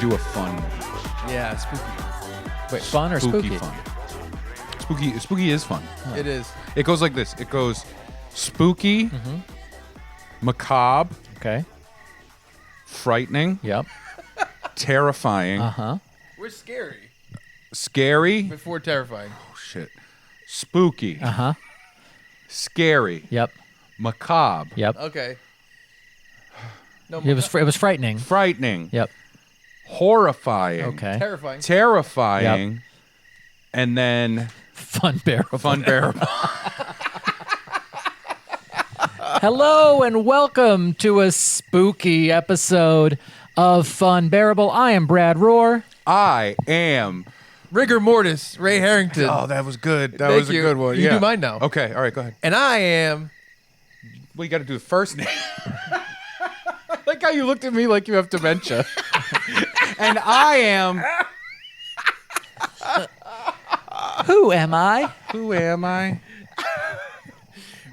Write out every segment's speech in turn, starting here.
do a fun one. Yeah, spooky. Wait, fun or spooky? Fun. Spooky is fun. Huh. It is. It goes like this. It goes spooky, macabre, Okay. frightening, Yep. terrifying, We're scary scary. before terrifying. Oh shit. Spooky, scary, Yep. macabre, Yep. Okay. No, It was frightening. frightening, Yep. horrifying, Okay. terrifying. terrifying, and then Funbearable. Funbearable. Hello and welcome to a spooky episode of Funbearable. I am Brad Rohr. I am. Rigor mortis, Ray Harrington. Oh, that was good. That Thank was a you. good one. You yeah. do mine now. Okay. All right. Go ahead. And I am. Well, you got to do the first name. Like how you looked at me like you have dementia. And I am. Who am I? Who am I?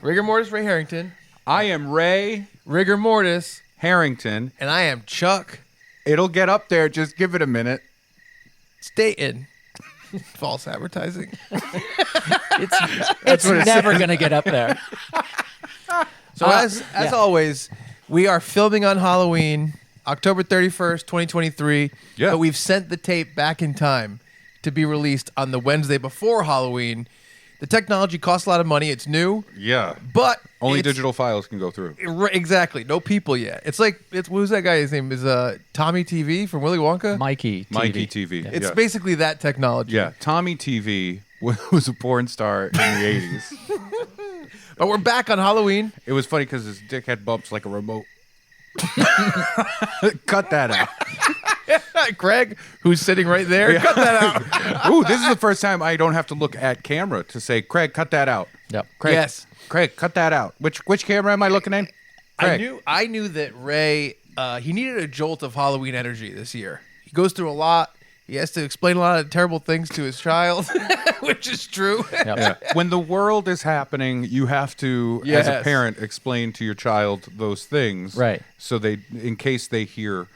Rigor mortis, Ray Harrington. I am Ray Rigor mortis. Harrington. And I am Chuck It'll get up there. Just give it a minute. Staten. False advertising. It's never going to get up there. So as always, we are filming on Halloween, October 31st, 2023. Yeah. But we've sent the tape back in time to be released on the Wednesday before Halloween. The technology costs a lot of money. It's new, Yeah. but Only it's- digital files can go through. Exactly. No people yet. It's like who's that guy? His name is Tommy TV from Willy Wonka. Mikey TV. Mikey TV. It's yeah. basically that technology. Yeah. Tommy TV was a porn star in the 80s. But we're back on Halloween. It was funny because his dick had bumps like a remote. Cut that out. Craig, who's sitting right there, cut that out. Ooh, this is the first time I don't have to look at camera to say, Craig, cut that out. Yep. Craig, Yes. Craig, cut that out. Which camera am I looking at? Craig. I knew that Ray he needed a jolt of Halloween energy this year. He goes through a lot. He has to explain a lot of terrible things to his child, which is true. Yep. Yeah. When the world is happening, you have to, as a Yes. parent, explain to your child those things. Right. So in case they hear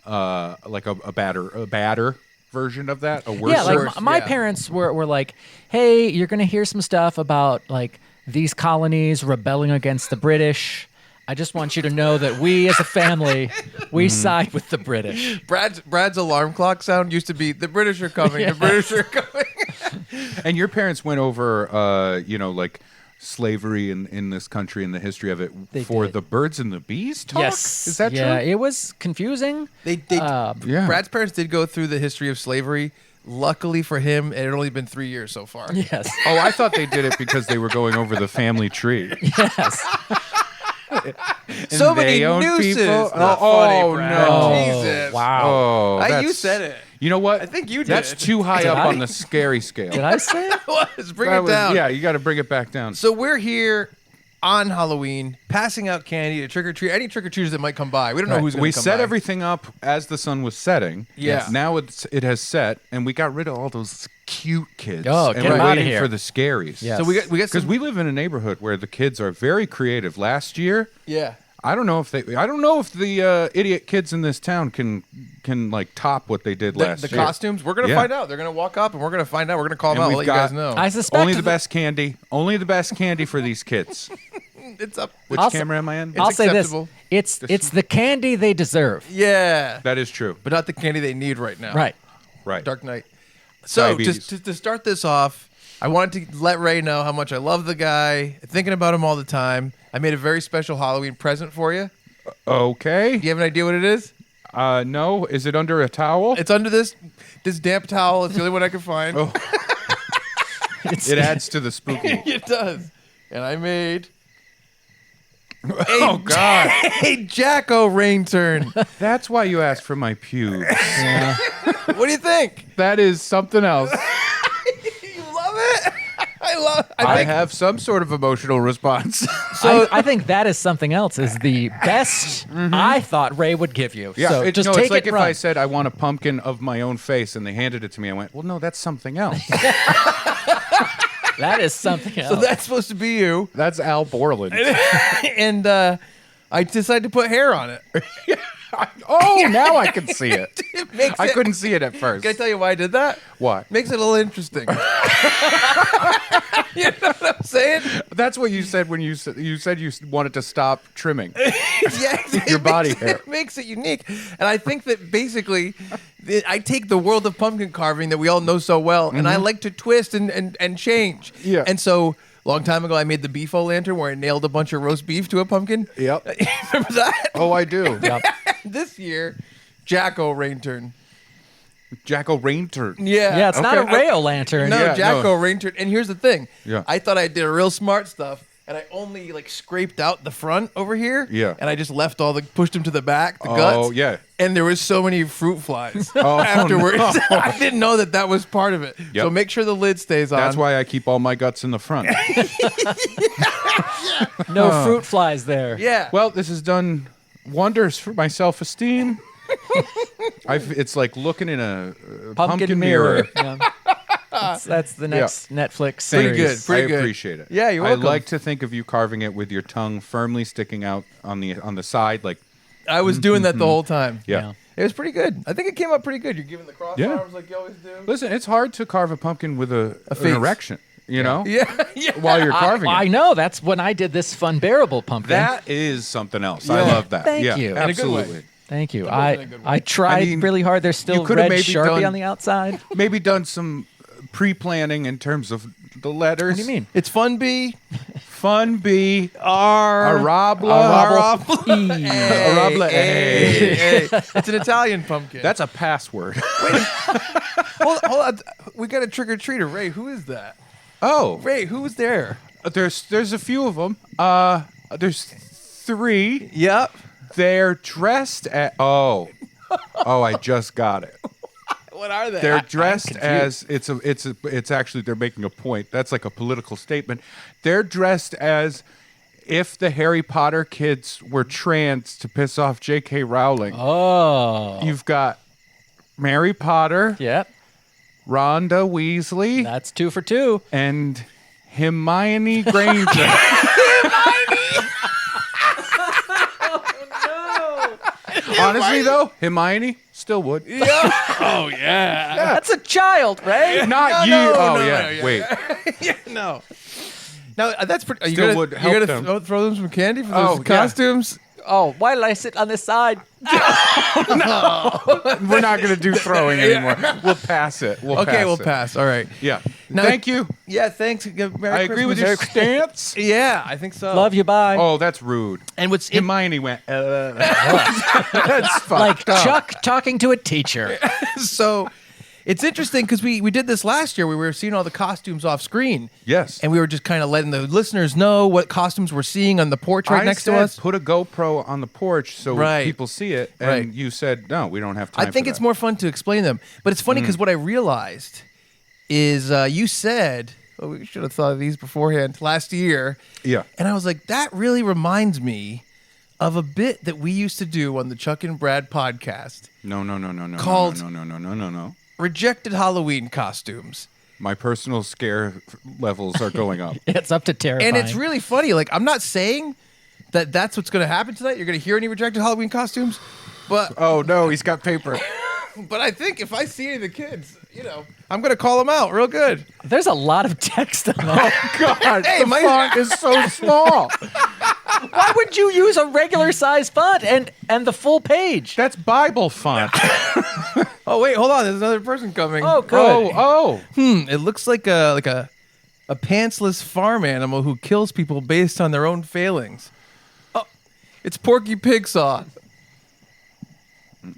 like a badder version of that, a worse Yeah, like Worse, my yeah. parents were like, hey, you're going to hear some stuff about like these colonies rebelling against the British. I just want you to know that we as a family, we side with the British. Brad's alarm clock sound used to be the British are coming. Yes. The British are coming. And your parents went over, like slavery in this country and the history of it They for did. the birds and the bees talk? Yes. Is that yeah, true? it was confusing. Yeah. Brad's parents did go through the history of slavery. Luckily for him, it had only been 3 years so far. Yes. Oh, I thought they did it because they were going over the family tree. Yes. So And many they own nooses. people? Not Oh, funny, Brad. no. Jesus. Wow. Oh, You that's- said it. You know what? I think you did. That's too high Did up I? on the scary scale. Did I say it? Let's bring That it was- down. Yeah, you got to bring it back down. So we're here on Halloween, passing out candy to trick or treat any trick or treaters that might come by. We don't know who's going We to come set by. everything up as the sun was setting. Yeah. Now it has set, and we got rid of all those cute kids. Oh, and get we're 'em outta waiting here. for the scaries. Yes. So we got Because some. we live in a neighborhood where the kids are very creative. Last year, Yeah. I don't know if the idiot kids in this town can like top what they did last The year. costumes. We're going to Yeah. find out. They're going to walk up and we're going to find out. We're going to call them And out. We'll we've let you guys got- know. I suspect Only the best candy. Only the best candy for these kids. It's up. Which I'll camera am I in? I'll say this. acceptable. It's the candy they deserve. Yeah. That is true. But not the candy they need right now. Right. Right. Dark Knight. So Diabetes. to start this off, I wanted to let Ray know how much I love the guy, thinking about him all the time. I made a very special Halloween present for you. Okay. Do you have an idea what it is? No. Is it under a towel? It's under this damp towel. It's the only one I could find. Oh. It adds to the spooky. It does. And I made Oh God. a Jacko rain turn. That's why you asked for my pubes. What do you think? That is something else. You love it? I I think have some sort of emotional response. So I think that is something else. Is the best I thought Ray would give you. Yeah, so just it's take like it if and run. I said I want a pumpkin of my own face and they handed it to me. I went, well, no, that's something else. That is something else. so. That's supposed to be you. That's Al Borland. And I decided to put hair on it. Oh, now I can see it. It makes I it- couldn't see it at first. Can I tell you why I did that? What? Makes it a little interesting. You know what I'm saying? That's what you said when you said you wanted to stop trimming. Yeah, Your body hair. It makes it unique. And I think that basically I take the world of pumpkin carving that we all know so well, and I like to twist and change. Yeah. And so long time ago I made the beef-o-lantern where I nailed a bunch of roast beef to a pumpkin. Yep. Remember that? Oh, I do. Yep. This year, Jack-o'-lantern. Jack-o'-lantern. Yeah, it's not a Okay. rail lantern. No, Yeah, Jack-o'-lantern. And here's the thing. Yeah. I thought I did a real smart stuff, and I only like scraped out the front over here. Yeah. And I just left pushed them to the back, the Oh, guts. yeah. And there was so many fruit flies Oh, afterwards. no. I didn't know that was part of it. Yep. So make sure the lid stays on. That's why I keep all my guts in the front. No fruit flies there. Yeah. Well, this has done wonders for my self-esteem. It's like looking in a pumpkin mirror. Yeah. That's the next Netflix Pretty series. good. Pretty I good. appreciate it. Yeah, you're welcome. I like to think of you carving it with your tongue firmly sticking out on the side, like I was doing that the whole time. yeah. It was pretty good. I think it came out pretty good. You're giving the cross Yeah. arms like you always do. Listen, it's hard to carve a pumpkin with an face. erection. You know, Yeah. Yeah. while you're carving I it. know. That's when I did this Funbearable pumpkin. That is something else. I Yeah. love that. Thank yeah, you. In a good way. absolutely. Thank you. wasn't a good one. I tried I mean, really hard. There's still you coulda red maybe Sharpie done- on the outside. Maybe done some pre-planning in terms of the letters. What do you mean? It's Fun Bee. Fun B. R. Arabla. E. Arabla. Hey. It's an Italian pumpkin. That's a password. hold on. We got a trick or treater. Ray, who is that? Oh, Ray, who was there? there's a few of them. There's 3. Yep. They're dressed at I just got it. What are they? They're dressed as it's actually they're making a point. That's like a political statement. They're dressed as if the Harry Potter kids were trans to piss off J.K. Rowling. Oh. You've got Mary Potter, Yep. Rhonda Weasley, That's 2 for 2. and Hermione Granger. Honestly, though, Hermione still would. Oh yeah. That's a child, right? Not you. no, Yeah. Wait. Yeah. No. Now that's pretty. Are you Still gonna, would you help gonna them. throw them some candy for Oh, those yeah. costumes? Oh, why did I sit on this side? We're not going to do throwing anymore. We'll pass it. Okay, we'll it. pass. All right. Yeah. Now- Thank you. Yeah. Thanks. Merry I agree with your Christmas. stance. Yeah, I think so. Love you, bye. Oh, that's rude. And what's Hermione went. That's fucked like up. Chuck talking to a teacher. so it's interesting because we did this last year. We were seeing all the costumes off screen. Yes. And we were just kind of letting the listeners know what costumes we're seeing on the porch right I next said, to us. put a GoPro on the porch so Right. people see it. And Right. you said, no, we don't have time I think for it's that. more fun to explain them. But it's funny because what I realized is you said, oh, we should have thought of these beforehand last year. Yeah. And I was like, that really reminds me of a bit that we used to do on the Chuck and Brad podcast, No. Called- No. rejected Halloween costumes. My personal scare levels are going up. It's up to terrifying. And it's really funny. Like, I'm not saying that that's what's going to happen tonight. You're going to hear any rejected Halloween costumes. But Oh, no, he's got paper. I think if I see any of the kids, I'm going to call them out real good. There's a lot of text on that. God, Hey, the my- font is so small. Why would you use a regular size font and the full page? That's Bible font. Oh, wait, hold on. There's another person coming. Oh, good. Oh. It looks like a pantsless farm animal who kills people based on their own failings. Oh, it's Porky Pigsaw. I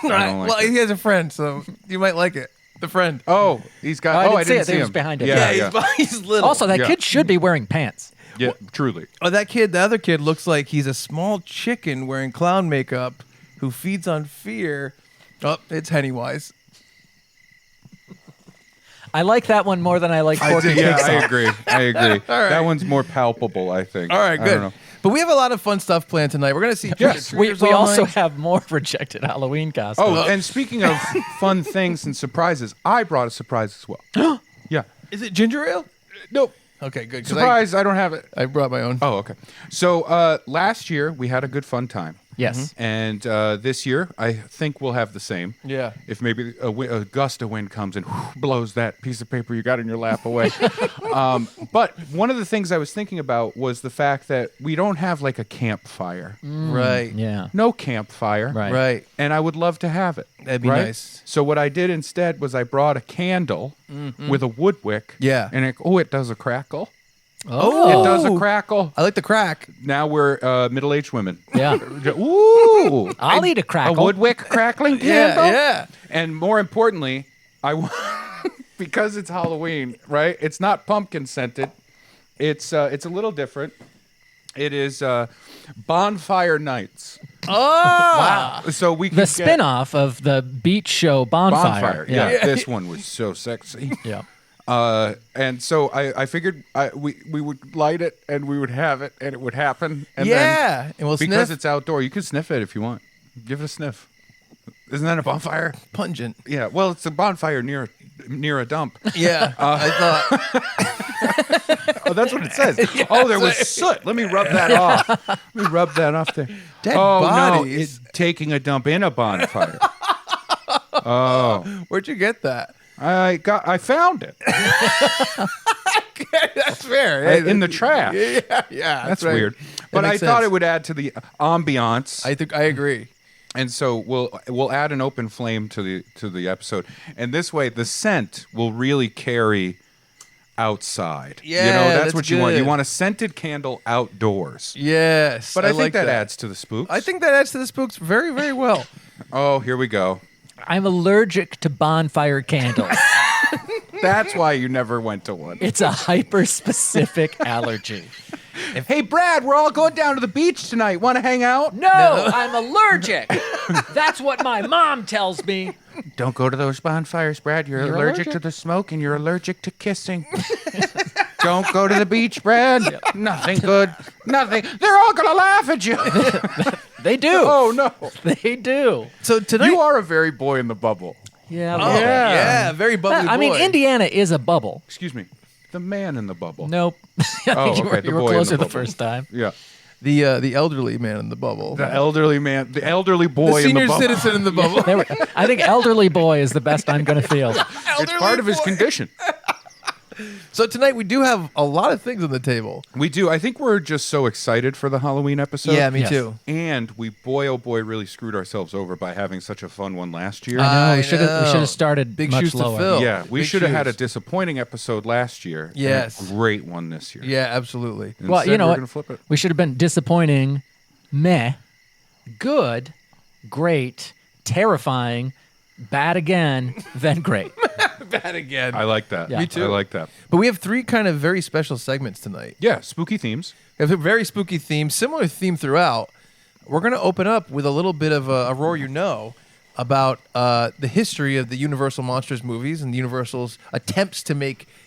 don't like Well, it. he has a friend, so you might like it. The friend. Oh, he's got. Oh, I I didn't see didn't it. see He him. was behind it. Yeah. He's little. Also, that Yeah. kid should be wearing pants. Yeah, truly. Oh, the other kid looks like he's a small chicken wearing clown makeup who feeds on fear. Oh, it's Pennywise. I like that one more than I like Porky Yeah, I Pigsaw. agree. I agree. right. That one's more palpable, I think. All right, I good. don't know. But we have a lot of fun stuff planned tonight. We're going to see Yes. trick-or-treaters We all also night. have more rejected Halloween costumes. Oh, and speaking of fun things and surprises, I brought a surprise as well. Yeah. Is it ginger ale? Nope. Okay, good. 'cause Surprise, I don't have it. I brought my own. Oh, okay. So last year we had a good fun time. Yes. And this year, I think we'll have the same. Yeah. If maybe a gust of wind comes and blows that piece of paper you got in your lap away. But one of the things I was thinking about was the fact that we don't have like a campfire. Right. Yeah. No campfire. Right. Right. And I would love to have it. That'd be right? nice. So what I did instead was I brought a candle with a wood wick. Yeah. And it does a crackle. Oh. It does a crackle. I like the crack. Now we're middle-aged women. Yeah. Ooh. I'll eat a crackle. A wood wick crackling Yeah, candle? yeah. And more importantly, because it's Halloween, right? It's not pumpkin scented. It's a little different. It is bonfire nights. Oh, wow. So we can The get spin-off of the beach show Bonfire. bonfire. Yeah. This one was so sexy. Yeah. And so I figured we would light it and we would have it and it would happen. And Yeah. And we'll because sniff. it's outdoor, you can sniff it if you want. Give it a sniff. Isn't that a bonfire? Pungent. Yeah. Well, it's a bonfire near a dump. Yeah. I thought. Oh, that's what it says. Oh, there was soot. Let me rub that off. Let me rub that off there. Dead oh bodies. no, it's taking a dump in a bonfire. Oh, Where'd you get that? I found it That's fair. in the trash. Yeah. That's right. weird. But I makes thought sense. it would add to the ambiance. I agree. And so we'll add an open flame to the episode, and this way the scent will really carry outside. Yeah, that's that's what you want. You good. want a scented candle outdoors. Yes. But I think like that adds to the spooks. I think that adds to the spooks very, very well. Oh, here we go. I'm allergic to bonfire candles. That's why you never went to one. It's a hyper-specific allergy. Hey, Brad, we're all going down to the beach tonight. Want to hang out? No, I'm allergic. That's what my mom tells me. Don't go to those bonfires, Brad. You're allergic to the smoke and you're allergic to kissing. Don't go to the beach, Brad. Nothing good. Nothing. They're all going to laugh at you. They do. Oh, no. They do. So tonight. You are a very boy in the bubble. Yeah. Oh, well, yeah. Very bubbly. I mean, boy. Indiana is a bubble. Excuse me. The man in the bubble. Nope. I think Oh, you okay, were, the you were boy in closer the the bubble. first time. Yeah. The elderly man in the bubble. The elderly man, the elderly boy The in the senior bubble. citizen in the bubble. I think elderly boy is the best I'm going to feel. It's part of his condition. So tonight we do have a lot of things on the table. We do. I think we're just so excited for the Halloween episode. Yeah, me Yes. too. And we, boy, oh boy, really screwed ourselves over by having such a fun one last year. I know. I We should have know. started Big much shoes to lower. fill. Yeah, we Big should have had a shoes. disappointing episode last year. and Yes. a great one this year. Yeah, absolutely. Well, Instead, you know we're what? gonna flip it. We should have been disappointing, meh, good, great, terrifying, bad again, then great. Bad again. I like that. Yeah. Me too. I like that. But we have three kind of very special segments tonight. Yeah, spooky themes. We have a very spooky theme, similar theme throughout. We're going to open up with a little bit of a Roar You Know about the history of the Universal Monsters movies and Universal's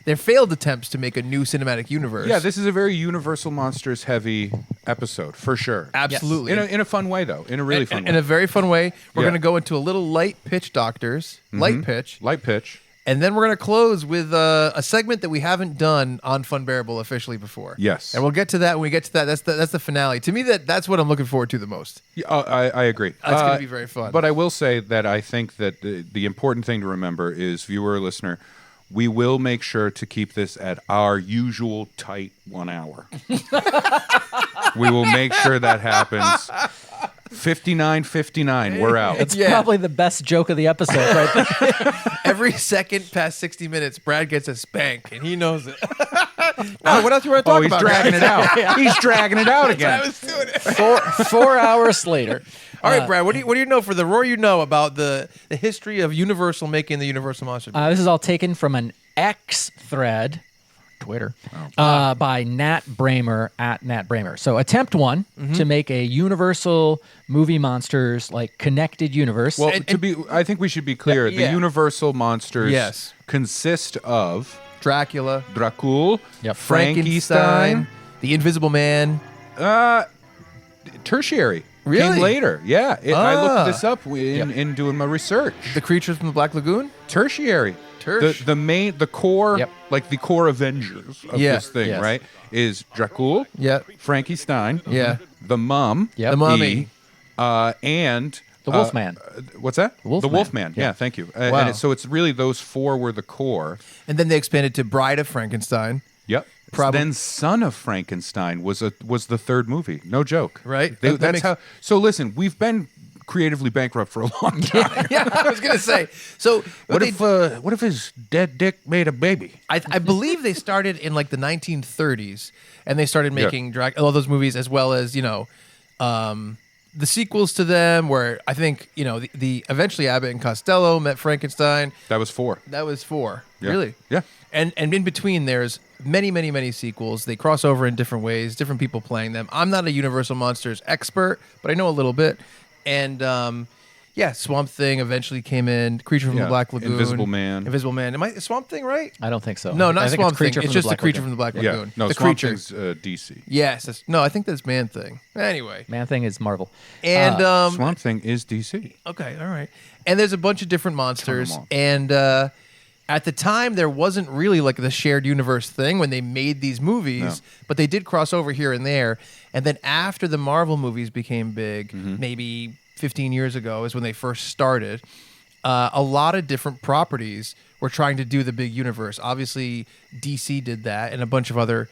their failed attempts to make a new cinematic universe. Yeah, this is a very Universal Monsters heavy episode for sure. Absolutely. In a fun way though. In a really fun way. In a very fun way. We're Yeah. going to go into a little light pitch, doctors. Light pitch. Light pitch. And then we're going to close with a segment that we haven't done on Funbearable officially before. Yes. And we'll get to that when we get to that. That's the finale. To me, that's what I'm looking forward to the most. Yeah, I agree. That's going to be very fun. But I will say that I think that the important thing to remember is, viewer or listener, we will make sure to keep this at our usual tight 1 hour. We will make sure that happens. 59:59, we're out. It's Yeah. probably the best joke of the episode right there. Every second past 60 minutes, Brad gets a spank, and he knows it. What else you want to talk Oh, he's about? dragging it out. He's dragging it out I again. was doing it. 4 hours later. All right, Brad. What do you know for the Roar You Know about the history of Universal making the Universal Monsters? This is all taken from an X thread, Twitter, by Nat Bramer at Nat Bramer. So attempt one to make a Universal movie monsters like connected universe. Well, I think we should be clear. Yeah. The Universal monsters Yes. consist of Dracula, Dracul, Yep. Frankenstein, the Invisible Man. tertiary. Really? Came later. Yeah. I Ah. looked this up in doing my research. The creatures from the Black Lagoon? Tertiary. Tertiary. The core, Yep. like the core Avengers of Yeah. this thing, Yes. right? Is Dracul, Yeah. Frankenstein, Yeah. the Mum, Yep. The Mummy. and The Wolfman. What's that? Wolfman. The Wolfman. Yeah. Yeah, thank you. Wow. So it's really those four were the core. And then they expanded to Bride of Frankenstein. Yep. Then Son of Frankenstein was the third movie. No joke. Right. They, That that's makes- how. So listen, we've been creatively bankrupt for a long time. Yeah, I was gonna say. So What if his dead dick made a baby? I believe they started in like the 1930s, and they started making all those movies, as well as the sequels to them. Where I think the eventually Abbott and Costello met Frankenstein. That was four. That was four. Yeah. Really? Yeah. And in between, there's many sequels. They cross over in different ways, different people playing them. I'm not a Universal Monsters expert, but I know a little bit. And Swamp Thing eventually came in. Creature from the Black Lagoon. Invisible Man. Am I Swamp Thing right? I don't think so. No, I not think Swamp it's Thing. Creature It's from just the the Black Creature Lagoon. from the Black Yeah. Lagoon. No, the Swamp creature. Thing's DC. Yes. I think that's Man Thing. Anyway. Man Thing is Marvel. And Swamp Thing is DC. okay, all right. And there's a bunch of different monsters. all. And at the time, there wasn't really like the shared universe thing when they made these movies, but they did cross over here and there. And then after the Marvel movies became big, maybe 15 years ago is when they first started, a lot of different properties were trying to do the big universe. Obviously, DC did that, and a bunch of other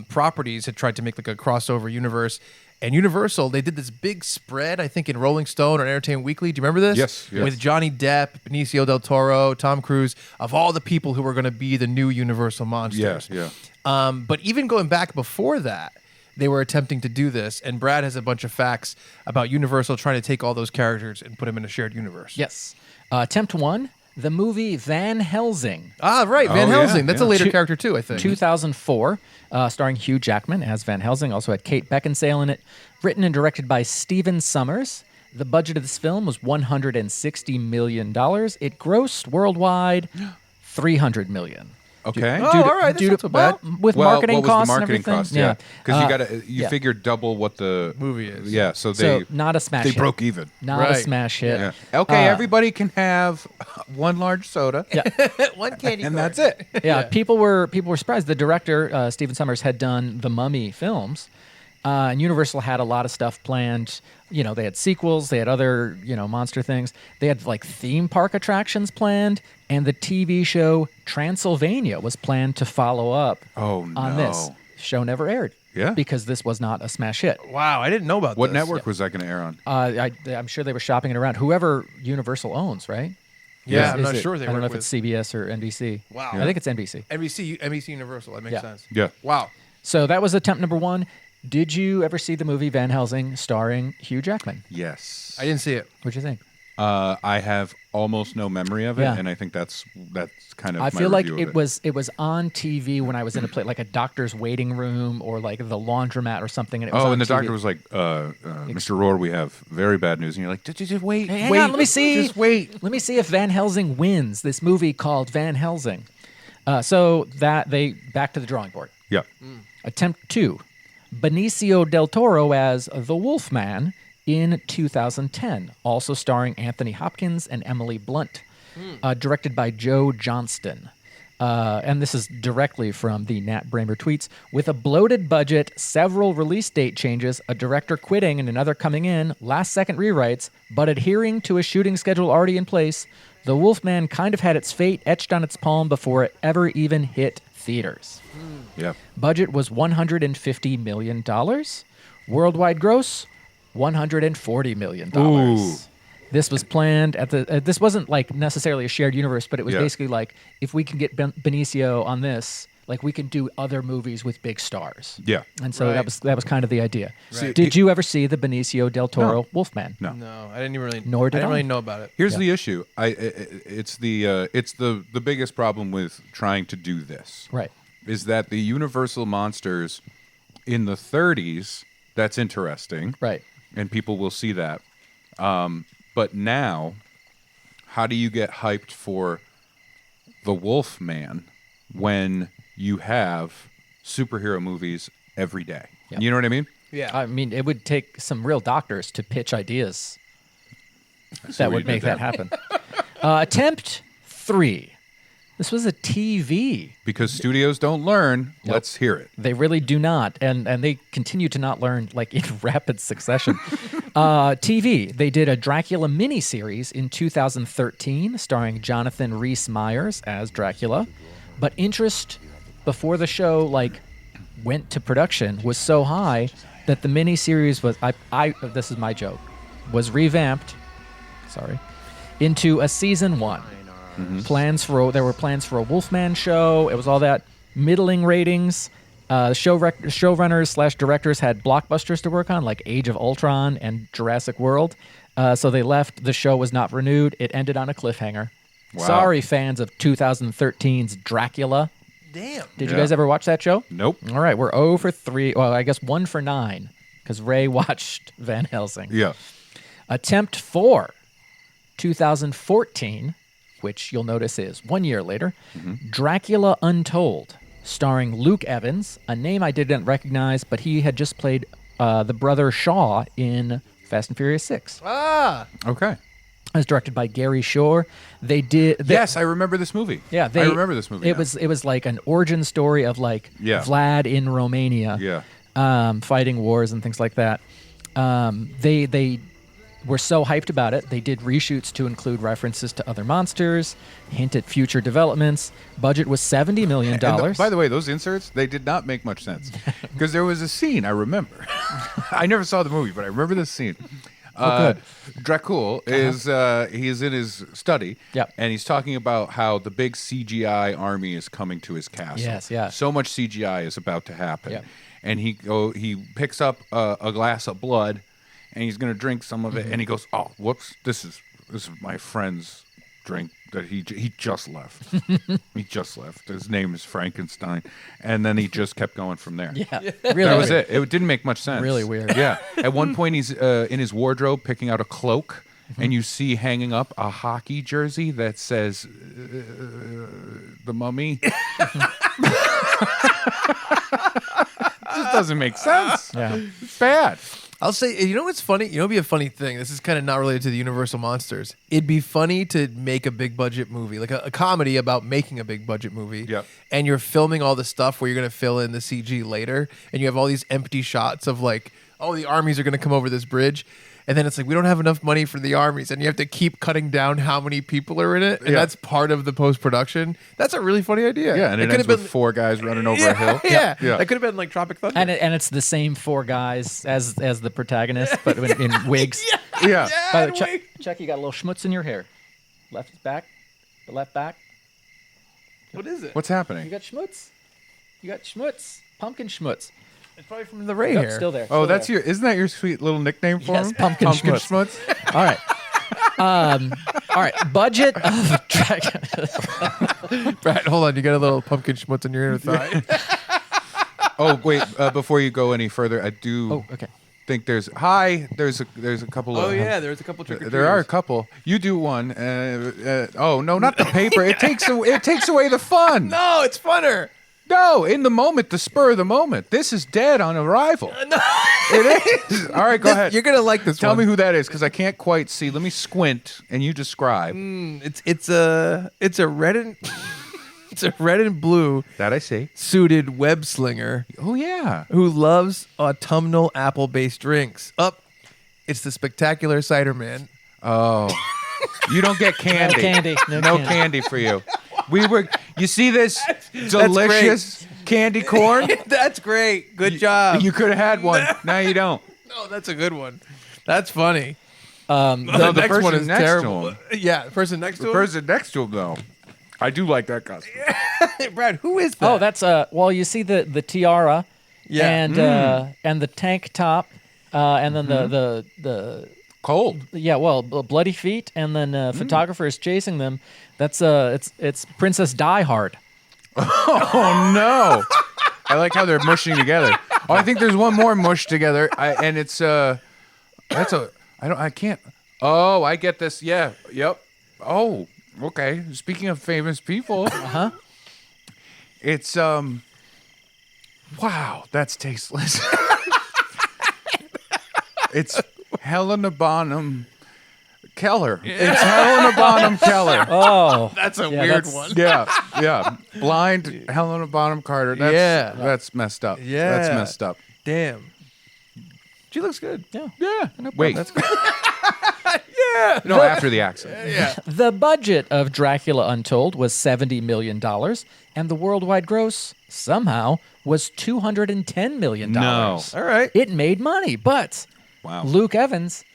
properties had tried to make like a crossover universe. And Universal, they did this big spread, I think, in Rolling Stone or Entertainment Weekly. Do you remember this? Yes. With Johnny Depp, Benicio del Toro, Tom Cruise, of all the people who were going to be the new Universal monsters. Yeah. But even going back before that, they were attempting to do this. And Brad has a bunch of facts about Universal trying to take all those characters and put them in a shared universe. Yes. Attempt one, the movie Van Helsing. Ah, right. Van Oh, yeah, Helsing. That's a yeah. later character, too, I think. 2004, starring Hugh Jackman as Van Helsing. Also had Kate Beckinsale in it. Written and directed by Stephen Sommers. The budget of this film was $160 million. It grossed worldwide $300 million. Okay. Oh, all right. That's not so bad. With marketing what was costs the marketing and everything. cost? Yeah, because you yeah. figure double what the Movie is. Yeah, so they not a smash they hit. broke even. Not a Right. smash hit. Yeah. Okay, everybody can have one large soda, One candy and corn. that's it. Yeah, people were surprised. The director, Stephen Sommers, had done the Mummy films, and Universal had a lot of stuff planned. They had sequels, they had other, monster things. They had like theme park attractions planned, and the TV show Transylvania was planned to follow up Oh, on no. this. Show never aired. Yeah? Because this was not a smash hit. Wow, I didn't know about What this. network was that going to air on? I'm sure they were shopping it around. Whoever Universal owns, right? Yeah, Is I'm not it- sure they I don't know work if it's CBS or NBC. Wow. I think it's NBC. NBC Universal. That makes Yeah. sense. Yeah. Wow. So that was attempt number one. Did you ever see the movie Van Helsing starring Hugh Jackman? Yes. I didn't see it. What'd you think? I have almost no memory of it, Yeah. and I think that's kind of. I my feel like review of it was on TV when I was in a place like a doctor's waiting room or like the laundromat or something. And it was Oh, on and the TV. doctor was like, "Mr. Rohr, we have very bad news." And you're like, "Just wait, Hey, hang wait, on, let me see. Just wait." Let me see if Van Helsing wins this movie called Van Helsing. So that they back to the drawing board. Yeah. Attempt 2, Benicio del Toro as the Wolfman in 2010, also starring Anthony Hopkins and Emily Blunt, directed by Joe Johnston. And this is directly from the Nat Bramer tweets. With a bloated budget, several release date changes, a director quitting and another coming in, last-second rewrites, but adhering to a shooting schedule already in place, The Wolfman kind of had its fate etched on its palm before it ever even hit theaters. Yeah. Budget was $150 million. Worldwide gross, $140 million. Ooh. This was planned at the. This wasn't like necessarily a shared universe, but it was Yeah. basically like if we can get Benicio on this, like we can do other movies with big stars. Yeah. And so Right. that was kind of the idea. Right. Did you ever see the Benicio del Toro Wolfman? No. No, I didn't even really. Nor did I didn't I. really know about it. Here's Yeah. the issue. It's the biggest problem with trying to do this. Right. Is that the Universal monsters in the 30s? That's interesting. Right. And people will see that. But now, how do you get hyped for the Wolfman when you have superhero movies every day? Yep. You know what I mean? Yeah. I mean, it would take some real doctors to pitch ideas what that you would did make that there. happen. Attempt 3. This was a TV. Because studios don't learn. Let's hear it. They really do not, and they continue to not learn like in rapid succession. TV. They did a Dracula miniseries in 2013 starring Jonathan Rhys-Meyers as Dracula. But interest before the show went to production was so high that the miniseries was this is my joke, was revamped, into a season 1. There were plans for a Wolfman show. It was all that. Middling ratings. Showrunners / directors had blockbusters to work on, like Age of Ultron and Jurassic World. So they left. The show was not renewed. It ended on a cliffhanger. Wow. Sorry, fans of 2013's Dracula. Damn. Did you guys ever watch that show? Nope. All right, we're 0 for 3. Well, I guess 1 for 9, because Ray watched Van Helsing. Yeah. Attempt 4, 2014, which you'll notice is 1 year later, Dracula Untold, starring Luke Evans, a name I didn't recognize, but he had just played the brother Shaw in Fast and Furious 6. Ah. Okay. It was directed by Gary Shore. Yes, I remember this movie. Yeah, I remember this movie. It was like an origin story of Vlad in Romania, fighting wars and things like that. They were so hyped about it. They did reshoots to include references to other monsters, hint at future developments. Budget was $70 million. By the way, those inserts, they did not make much sense because there was a scene I remember. I never saw the movie, but I remember this scene. Dracul is he's in his study, and he's talking about how the big CGI army is coming to his castle. Yes, yeah. So much CGI is about to happen, Yep. and he picks up a glass of blood, and he's going to drink some of it, and he goes, "Oh, whoops! This is my friend's drink that he just left. He just left. His name is Frankenstein," and then he just kept going from there. Yeah, really. That was it. It didn't make much sense. Really weird. Yeah. At one point, he's in his wardrobe picking out a cloak, and you see hanging up a hockey jersey that says "The Mummy." Just doesn't make sense. Yeah. It's bad. I'll say, you know what's funny? You know, it'd be a funny thing. This is kind of not related to the Universal Monsters. It'd be funny to make a big budget movie, like a comedy about making a big budget movie. Yep. And you're filming all the stuff where you're going to fill in the CG later, and you have all these empty shots of the armies are going to come over this bridge. And then it's like, we don't have enough money for the armies, and you have to keep cutting down how many people are in it, and that's part of the post-production. That's a really funny idea. Yeah, and it ends with 4 guys running over a hill. Yeah. That could have been like Tropic Thunder. And it's the same 4 guys as the protagonist, but in wigs. Yeah. By the way, check, you got a little schmutz in your hair. Left back, the left back. What is it? What's You happening? got schmutz. You got schmutz. Pumpkin schmutz. It's probably from the Ray Nope, hair. Still there. Oh, still there. isn't that your sweet little nickname for Yes, him? Pumpkin Schmutz. All right. All right. Budget of Dracula. Brad, hold on. You got a little pumpkin schmutz on your inner thigh. Oh, wait. Before you go any further, I do Oh, okay. think there's a couple of... there's a couple trick-or-treaters. There are a couple. You do one. Oh, no, not the paper. It takes away the fun. No, it's funner. No, in the moment, the spur of the moment. This is dead on arrival. No. It is. All right, go ahead. You're going to like this Tell one. me who that is, because I can't quite see. Let me squint, and you describe. It's a red and it's a red and blue That I see. suited web slinger Oh, yeah. who loves autumnal apple-based drinks. It's the spectacular cider man. Oh. You don't get candy. No candy. No candy for you. You see this delicious candy corn? That's great. Good job. You could have had one. Now you don't. No, that's a good one. That's funny. No, the next person one is next terrible. to him. Yeah, the person next to The him. person next to him, though. I do like that costume. Brad, who is that? Oh, that's well, you see the tiara, Yeah. and the tank top, and then the Cold. bloody feet, and then photographers chasing them. That's it's Princess Die Hard. Oh, no. I like how they're mushing together. Oh, I think there's one more mush together, and it's I can't. Oh, I get this. Yeah. Yep. Oh, okay. Speaking of famous people, it's wow, that's tasteless. It's Helena Bonham Keller. It's Helena Bonham Keller. Oh, That's a Yeah, weird that's- one. Yeah. Blind Helena Bonham Carter. That's messed up. Yeah. That's messed up. Damn. She looks good. Yeah. Yeah. No problem. Wait. That's great. No, after the accent. Yeah. The budget of Dracula Untold was $70 million, and the worldwide gross, somehow, was $210 million. No. All right. It made money, but Wow. Luke Evans,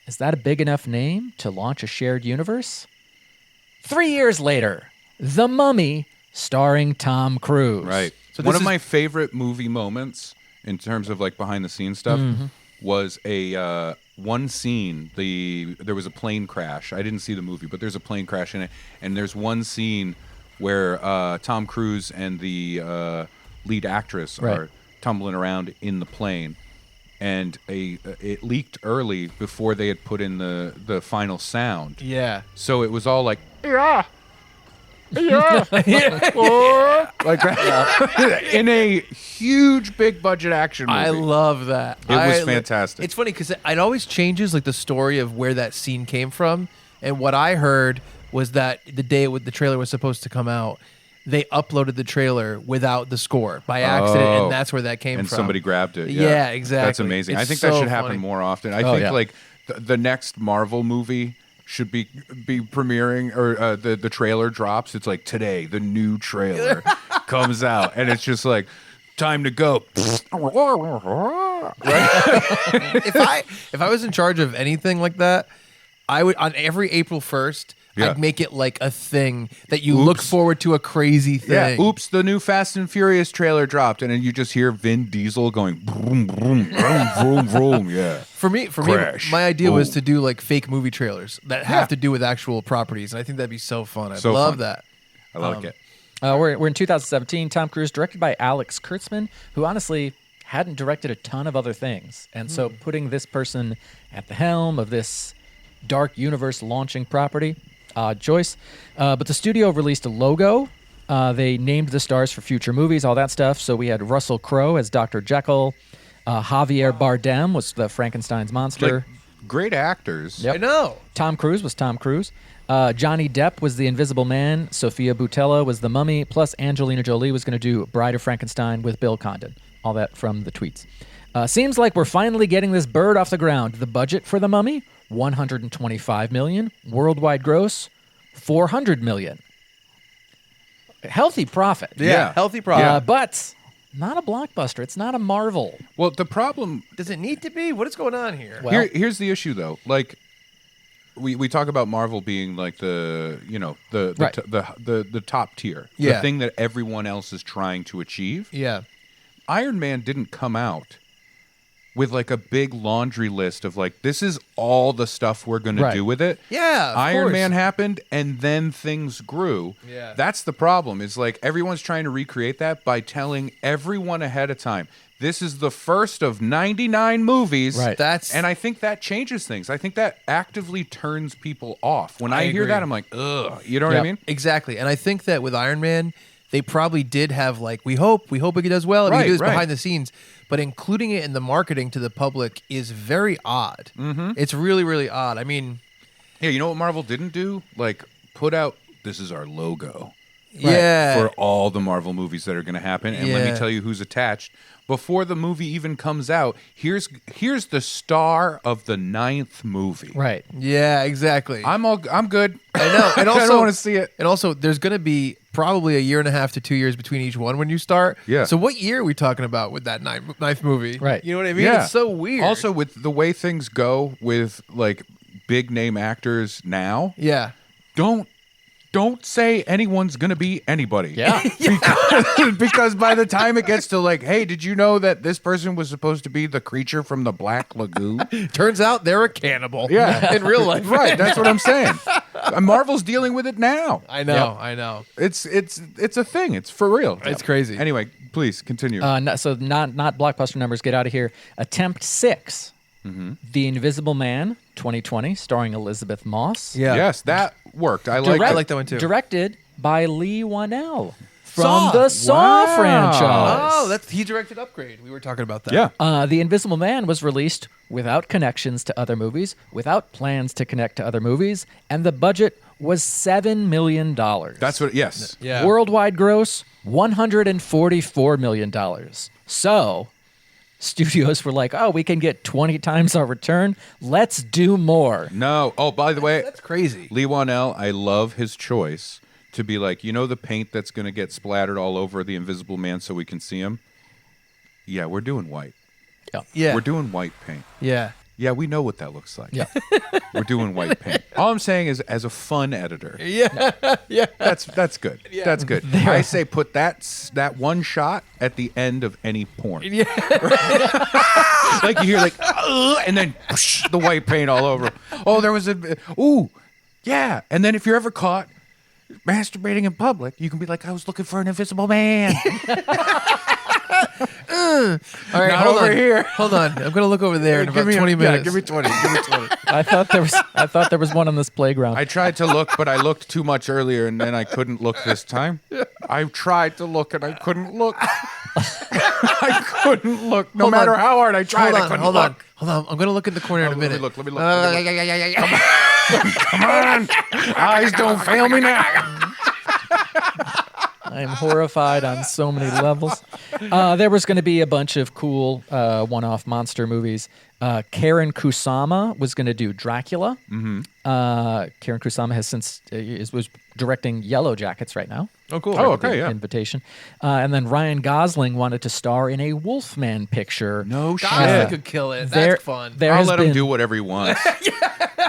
is that a big enough name to launch a shared universe? 3 years later, The Mummy, starring Tom Cruise. Right. So One this of is- my favorite movie moments in terms of like behind the scenes stuff was a one scene. There was a plane crash. I didn't see the movie, but there's a plane crash in it, and there's one scene where Tom Cruise and the lead actress Right. are tumbling around in the plane, and it leaked early before they had put in the final sound. Yeah. So it was all like, like that, in a huge, big budget action movie. I love that. It was fantastic. It's funny because it always changes like the story of where that scene came from. And what I heard was that the day the trailer was supposed to come out, they uploaded the trailer without the score by accident, Oh. and that's where that came and from. somebody grabbed it. Yeah, exactly. That's amazing. I It's think that so should happen funny. more often. I Oh, think yeah. like the next Marvel movie should be premiering, or the trailer drops. It's like, today the new trailer comes out, and it's just like, time to go. If I was in charge of anything like that, I would on every April 1st. Yeah. I'd make it like a thing that you look Oops. forward to, a crazy thing. Yeah. Oops, the new Fast and Furious trailer dropped, and then you just hear Vin Diesel going vroom vroom vroom vroom vroom. Yeah. For me, Crash. my idea was Boom. to do like fake movie trailers that have to do with actual properties, and I think that'd be so fun. I So love fun. that. I like it. We're in 2017. Tom Cruise, directed by Alex Kurtzman, who honestly hadn't directed a ton of other things. And so putting this person at the helm of this dark universe launching property, choice. But the studio released a logo. They named the stars for future movies, all that stuff. So we had Russell Crowe as Dr. Jekyll. Javier Bardem was the Frankenstein's monster. Like, great actors. Yep. I know. Tom Cruise was Tom Cruise. Johnny Depp was the Invisible Man. Sophia Boutella was the Mummy. Plus, Angelina Jolie was going to do Bride of Frankenstein with Bill Condon. All that from the tweets. Seems like we're finally getting this bird off the ground. The budget for the Mummy, $125 million. Worldwide gross, $400 million. Healthy profit. Yeah. Healthy product. But not a blockbuster. It's not a Marvel. Well, the problem Does it need to be? What is going on here? Well- here's the issue though. Like we talk about Marvel being like the Right. the top tier, Yeah. the thing that everyone else is trying to achieve. Yeah. Iron Man didn't come out with like a big laundry list of like, this is all the stuff we're going Right. to do with it. Yeah, of Iron course. Man happened, and then things grew. Yeah. That's the problem. Is like everyone's trying to recreate that by telling everyone ahead of time, this is the first of 99 movies. Right. And I think that changes things. I think that actively turns people off. When I, hear agree. that, I'm like, ugh. You know what I Yep. mean? Exactly. And I think that with Iron Man, they probably did have like, we hope it does well. And we Right, do this right. behind the scenes. But including it in the marketing to the public is very odd. Mm-hmm. It's really, really odd. I mean, Yeah, you know what Marvel didn't do? Like, put out, this is our logo. yeah. For all the Marvel movies that are going to happen. And let Yeah. me tell you who's attached. Before the movie even comes out, here's the star of the 9th movie. Right. Yeah, exactly. I'm good. I know. And also, I don't want to see it. And also, there's going to be probably 1.5 to 2 years between each one when you start. Yeah. So what year are we talking about with that ninth movie? Right. You know what I mean? Yeah. It's so weird. Also, with the way things go with like big name actors now, yeah. don't say anyone's gonna be anybody. Yeah. Because by the time it gets to like, hey, did you know that this person was supposed to be the creature from the Black Lagoon? Turns out they're a cannibal. Yeah. In real life. Right. That's what I'm saying. Marvel's dealing with it now. I know. I know. It's a thing. It's for real. It's crazy. Anyway, please continue. So not blockbuster numbers. Get out of here. Attempt 6, The Invisible Man, 2020, starring Elizabeth Moss. Yeah. Yes, that worked. I like I that. like that one too. Directed by Lee Wanell from Saw. the Saw Wow. franchise. Oh, he directed Upgrade. We were talking about that. Yeah. The Invisible Man was released without connections to other movies, without plans to connect to other movies, and the budget was $7 million. That's what. Yes. Yeah. Worldwide gross, $144 million. So, studios were like, oh, we can get 20 times our return. Let's do more. No. Oh, by the way, That's crazy. Lee Wanell, I love his choice to be like, you know the paint that's going to get splattered all over the Invisible Man so we can see him? Yeah, we're doing white. Yeah. We're doing white paint. Yeah. Yeah, we know what that looks like. Yeah. We're doing white paint. All I'm saying is, as a fun editor, Yeah. Yeah. that's good. That's good. I say put that one shot at the end of any porn. Yeah. Like you hear like, and then whoosh, the white paint all over. Oh, there was yeah. And then if you're ever caught masturbating in public, you can be like, I was looking for an invisible man. All right, Not hold over on. here. Hold on. I'm gonna look over there in about 20 minutes. Yeah, give me 20. Give me 20. I thought there was one on this playground. I tried to look, but I looked too much earlier, and then I couldn't look this time. I tried to look, and I couldn't look. I couldn't look. No Hold matter on. how hard I tried, I couldn't Hold look. on. Hold on. I'm gonna look in the corner in a Let me minute. look. Let me look. Come on. Eyes don't fail me now. I'm horrified on so many levels. There was going to be a bunch of cool one-off monster movies. Karen Kusama was going to do Dracula. Mm-hmm. Karen Kusama has since was directing Yellow Jackets right now. Oh, cool. Oh, okay, yeah. Invitation. And then Ryan Gosling wanted to star in a Wolfman picture. No shit. Gosling could kill it. That's fun. There I'll has let been, him do whatever he wants.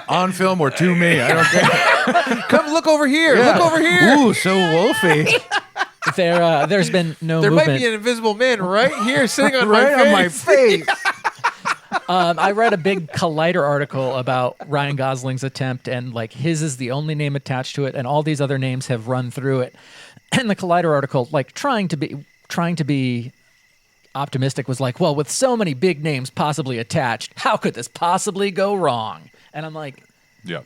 On film or to me, I don't care. Come look over here. Look over here. Ooh, so wolfy. There's been no There movement. might be an invisible man right here sitting on Right on my my face. face. I read a big Collider article about Ryan Gosling's attempt, and like his is the only name attached to it, and all these other names have run through it. And the Collider article, like trying to be optimistic, was like, well, with so many big names possibly attached, how could this possibly go wrong? And I'm like, Yeah.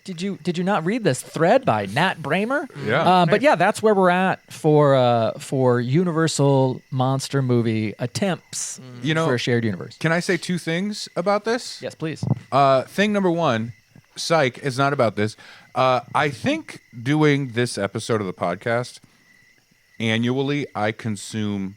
did you not read this thread by Nat Bramer? Yeah. But yeah, that's where we're at for Universal monster movie attempts You know, for a shared universe. Can I say two things about this? Yes, please. Thing number one, psych, is not about this. I think doing this episode of the podcast annually, I consume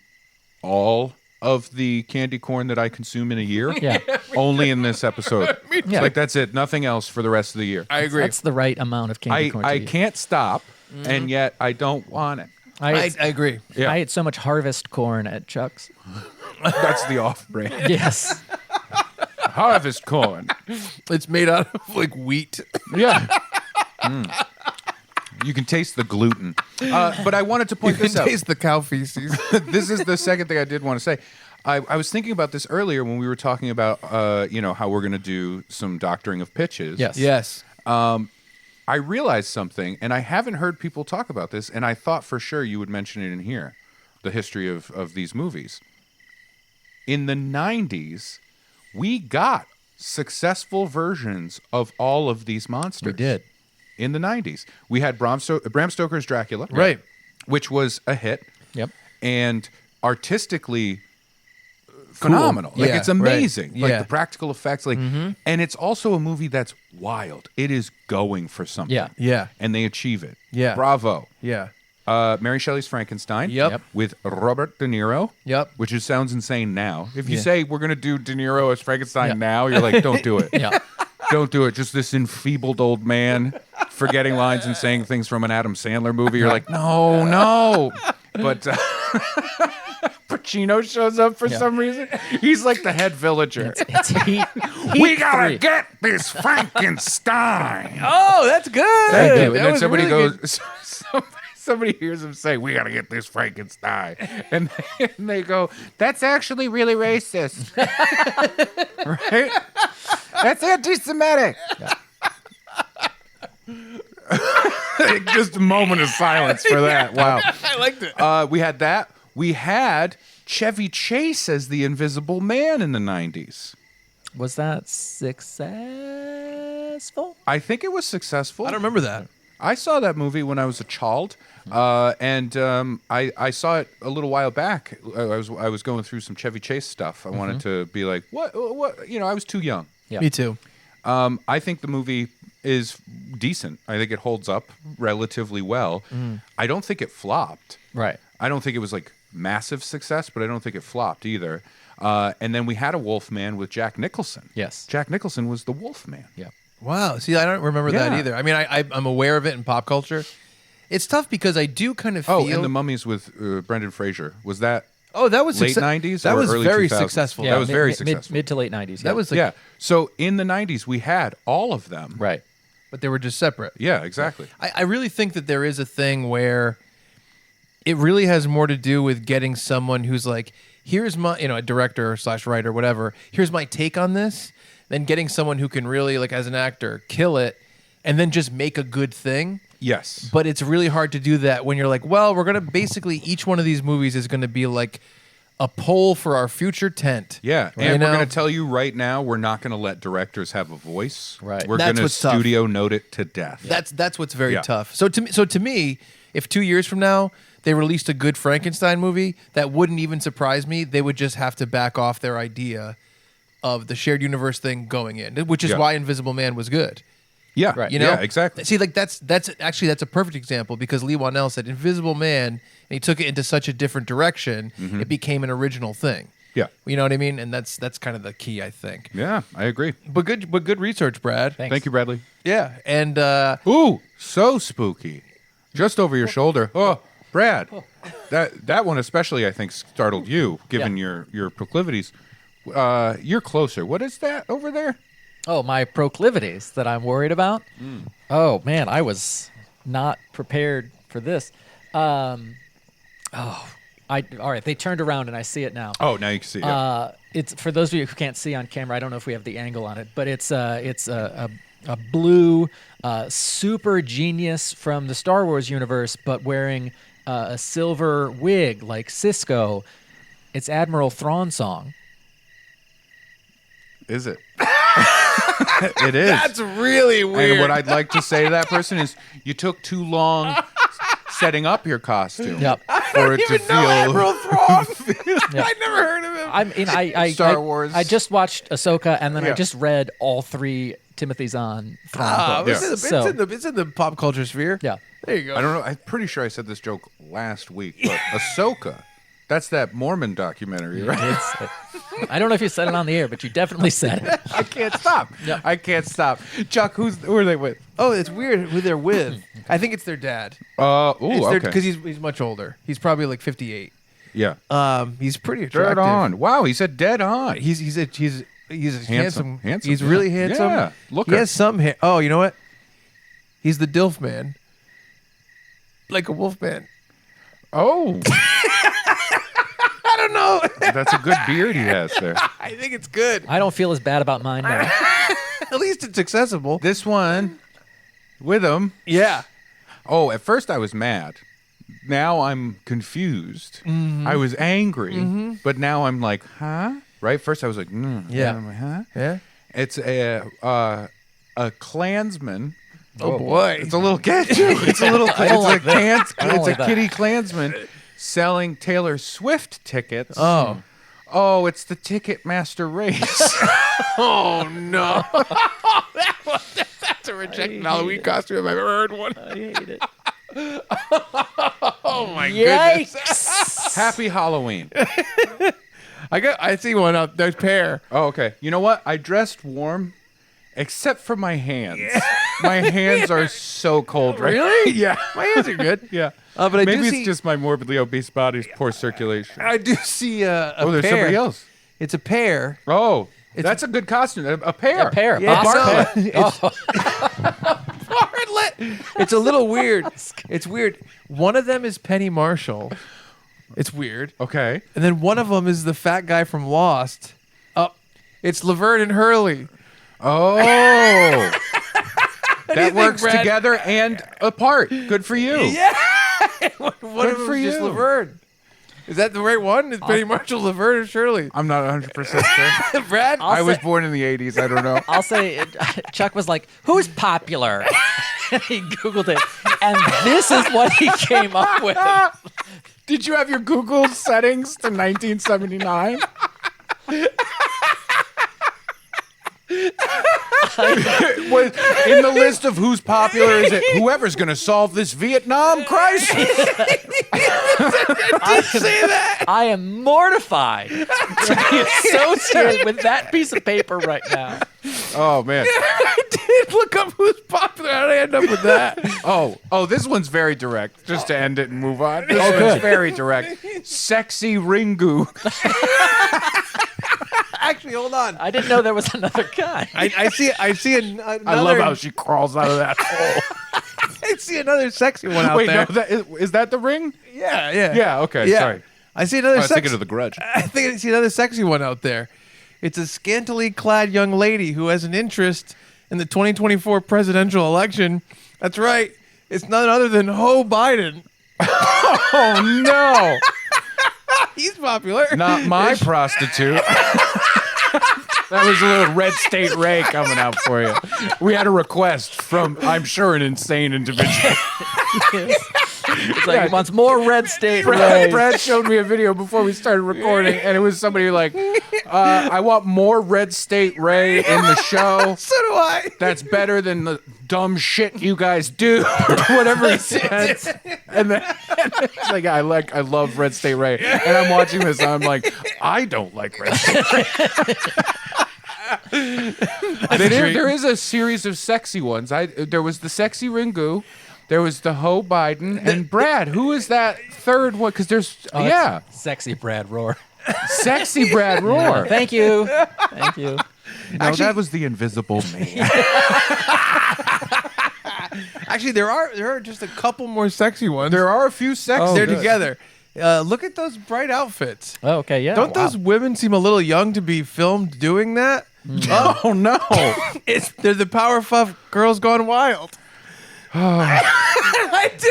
all of the candy corn that I consume in a year. Yeah. Only in this episode. Yeah. Like that's it. Nothing else for the rest of the year. I agree. That's the right amount of candy corn. to I eat. can't stop, and yet I don't want it. I agree. Yeah. I ate so much harvest corn at Chuck's. That's the off-brand. Yes. Harvest corn. It's made out of like wheat. Yeah. You can taste the gluten. But I wanted to You point can this out. taste the cow feces. This is the second thing I did want to say. I was thinking about this earlier when we were talking about, how we're going to do some doctoring of pitches. Yes. Yes. I realized something, and I haven't heard people talk about this, and I thought for sure you would mention it in here, the history of these movies. In the 90s, we got successful versions of all of these monsters. We did. In the 90s. We had Bram Stoker's Dracula. Right. Which was a hit. Yep. And artistically phenomenal. Cool. Like Yeah, it's amazing. right. Like Yeah. the practical effects. Like, and it's also a movie that's wild. It is going for something. Yeah. Yeah. And they achieve it. Yeah. Bravo. Yeah. Mary Shelley's Frankenstein. Yep. With Robert De Niro. Yep. Which just sounds insane now. If you Yeah. say we're gonna do De Niro as Frankenstein Yeah. now, you're like, don't do it. Yeah. Don't do it. Just this enfeebled old man forgetting lines and saying things from an Adam Sandler movie. You're like, no. But Pacino shows up for some reason. He's like the head villager. It's Heat. We gotta three. get this Frankenstein. Oh, that's good. Thank you. And That then was somebody really goes, somebody hears him say, we got to get this Frankenstein. And they go, that's actually really racist. Right? That's anti-Semitic. Just a moment of silence for that. Wow. I liked it. We had that. We had Chevy Chase as the Invisible Man in the 90s. Was that successful? I think it was successful. I don't remember that. I saw that movie when I was a child, and I saw it a little while back. I was going through some Chevy Chase stuff. I wanted to be like, what? I was too young. Yeah. Me too. I think the movie is decent. I think it holds up relatively well. I don't think it flopped. Right. I don't think it was like massive success, but I don't think it flopped either. And then we had a Wolfman with Jack Nicholson. Yes. Jack Nicholson was the Wolfman. Yeah. Wow. See, I don't remember that Yeah. either. I mean, I'm aware of it in pop culture. It's tough because I do kind of feel. Oh, and The Mummies with Brendan Fraser. Was that Oh, that was late 90s That or was early very 2000s? successful. That was very mid, successful. Mid to late 90s. That was like, yeah. So in the 90s, we had all of them. right. but they were just separate. Yeah, exactly. I really think that there is a thing where it really has more to do with getting someone who's like, here's my, a director / writer, whatever. Here's my take on this. Than getting someone who can really, like, as an actor, kill it, and then just make a good thing. Yes. But it's really hard to do that when you're like, well, we're gonna basically each one of these movies is gonna be like a pole for our future tent. Yeah, You and we're know? going to tell you right now, we're not going to let directors have a voice. Right. We're That's going to what's tough. studio note it to death. That's what's very Yeah. tough. So to me, if 2 years from now they released a good Frankenstein movie, that wouldn't even surprise me. They would just have to back off their idea of the shared universe thing going in, which is Yeah. why Invisible Man was good. Yeah, Right. You know, Yeah, exactly. See, like that's a perfect example because Lee Wanell said Invisible Man, and he took it into such a different direction, it became an original thing. Yeah. You know what I mean? And that's kind of the key, I think. Yeah, I agree. But good research, Brad. Thanks. Thank you, Bradley. Yeah, and Ooh, so spooky. Just over your shoulder. Oh, Brad. That one especially, I think, startled you, given your proclivities. You're closer. What is that over there? Oh, my proclivities that I'm worried about. Oh man, I was not prepared for this. All right. They turned around and I see it now. Oh, now you can see it. It's for those of you who can't see on camera. I don't know if we have the angle on it, but it's a blue super genius from the Star Wars universe, but wearing a silver wig like Cisco. It's Admiral Thrawn song. Is it? It is. that's really weird. And what I'd like to say to that person is, you took too long setting up your costume Yep. for it to feel. Admiral Thrawn. Yeah. I never heard of him. I mean, I Star Wars. I just watched Ahsoka, and then I Yeah. just read all 3 Timothy Zahn Thrawn Ah, books. it's, So, it's in the pop culture sphere. yeah. There you go. I don't know. I'm pretty sure I said this joke last week, but Ahsoka. That's that Mormon documentary, right? I don't know if you said it on the air, but you definitely said it. I can't stop. Yep. I can't stop. Chuck, who are they with? Oh, it's weird who they're with. I think it's their dad. Okay. Because he's much older. He's probably like 58. Yeah. He's pretty attractive. Dead on. Wow, he said dead on. He's a handsome. Handsome, He's yeah. really handsome. Yeah, look He at- has some hair. Oh, you know what? He's the Dilf man. Like a wolf man. Oh, I don't know. that's a good beard he has there. I think it's good. I don't feel as bad about mine now. At least it's accessible. This one with him. Yeah. Oh, at first I was mad. Now I'm confused. I was angry, but now I'm like, huh? Right? First I was like, Yeah. I'm like, huh? Yeah. It's a Klansman. Oh boy. It's a little cat too. It's a little. I don't It's like a that. cans. I don't It's like a that. kitty Klansman selling Taylor Swift tickets. Oh. Oh, it's the Ticketmaster race. Oh no. That's a rejected Halloween costume if I've ever heard one. I hate it. Oh my goodness. Yikes! Happy Halloween. I see one up. There's pear. Oh, okay. You know what? I dressed warm, except for my hands. My hands are so cold right now. Really? Yeah. My hands are good. Yeah. But I Maybe do it's see, just my morbidly obese body's poor circulation. I do see a Oh, there's pear. somebody else. It's a pear. Oh, that's a good costume. A pear. A pear. Yeah, box it's pear. Bartlett. It's a little weird. It's weird. One of them is Penny Marshall. It's weird. Okay. And then one of them is the fat guy from Lost. Oh, it's Laverne and Hurley. Oh. do you That think, works Brad? together and apart. Good for you. Yeah. One of them for is just you. Laverne. Is that the right one? Is Penny Marshall, Laverne, or Shirley? I'm not 100% sure. Brad? I'll I was say- born in the 80s. I don't know. I'll say Chuck was like, "Who's popular?" And he Googled it, and this is what he came up with. Did you have your Google settings to 1979? In the list of who's popular, is it whoever's going to solve this Vietnam crisis? I am mortified to be associated with that piece of paper right now. Oh man. I did look up who's popular. How did I end up with that? Oh, this one's very direct. Just to end it and move on. This one's very direct. Sexy Ringu. Actually, hold on. I didn't know there was another guy. I see another. I love how she crawls out of that hole. I see another sexy one out Wait, there. no, is that the ring? Yeah. Yeah, okay, sorry. I see another I was sexy. thinking of The Grudge. I think I see another sexy one out there. It's a scantily clad young lady who has an interest in the 2024 presidential election. That's right. It's none other than Joe Biden. Oh no. He's popular. Not my prostitute. That was a little Red State Ray coming out for you. We had a request from, I'm sure, an insane individual. It's like he wants more Red State Ray. Brad showed me a video before we started recording, and it was somebody like, I want more Red State Ray in the show. So do I. That's better than the dumb shit you guys do. Whatever he said. And then it's like, I love Red State Ray. And I'm watching this, and I'm like, I don't like Red State Ray. There is a series of sexy ones. There was the sexy Ringu. There was the Joe Biden and Brad. Who is that third one? Because there's Sexy Brad Rohr. sexy Brad Rohr. Thank you. Thank you. No, that was the Invisible Man. Actually, there are just a couple more sexy ones. There are a few sexy. They're good. together. Look at those bright outfits. Oh, okay, yeah. Don't wow. those women seem a little young to be filmed doing that? Oh no! They're the Powerpuff Girls Gone Wild.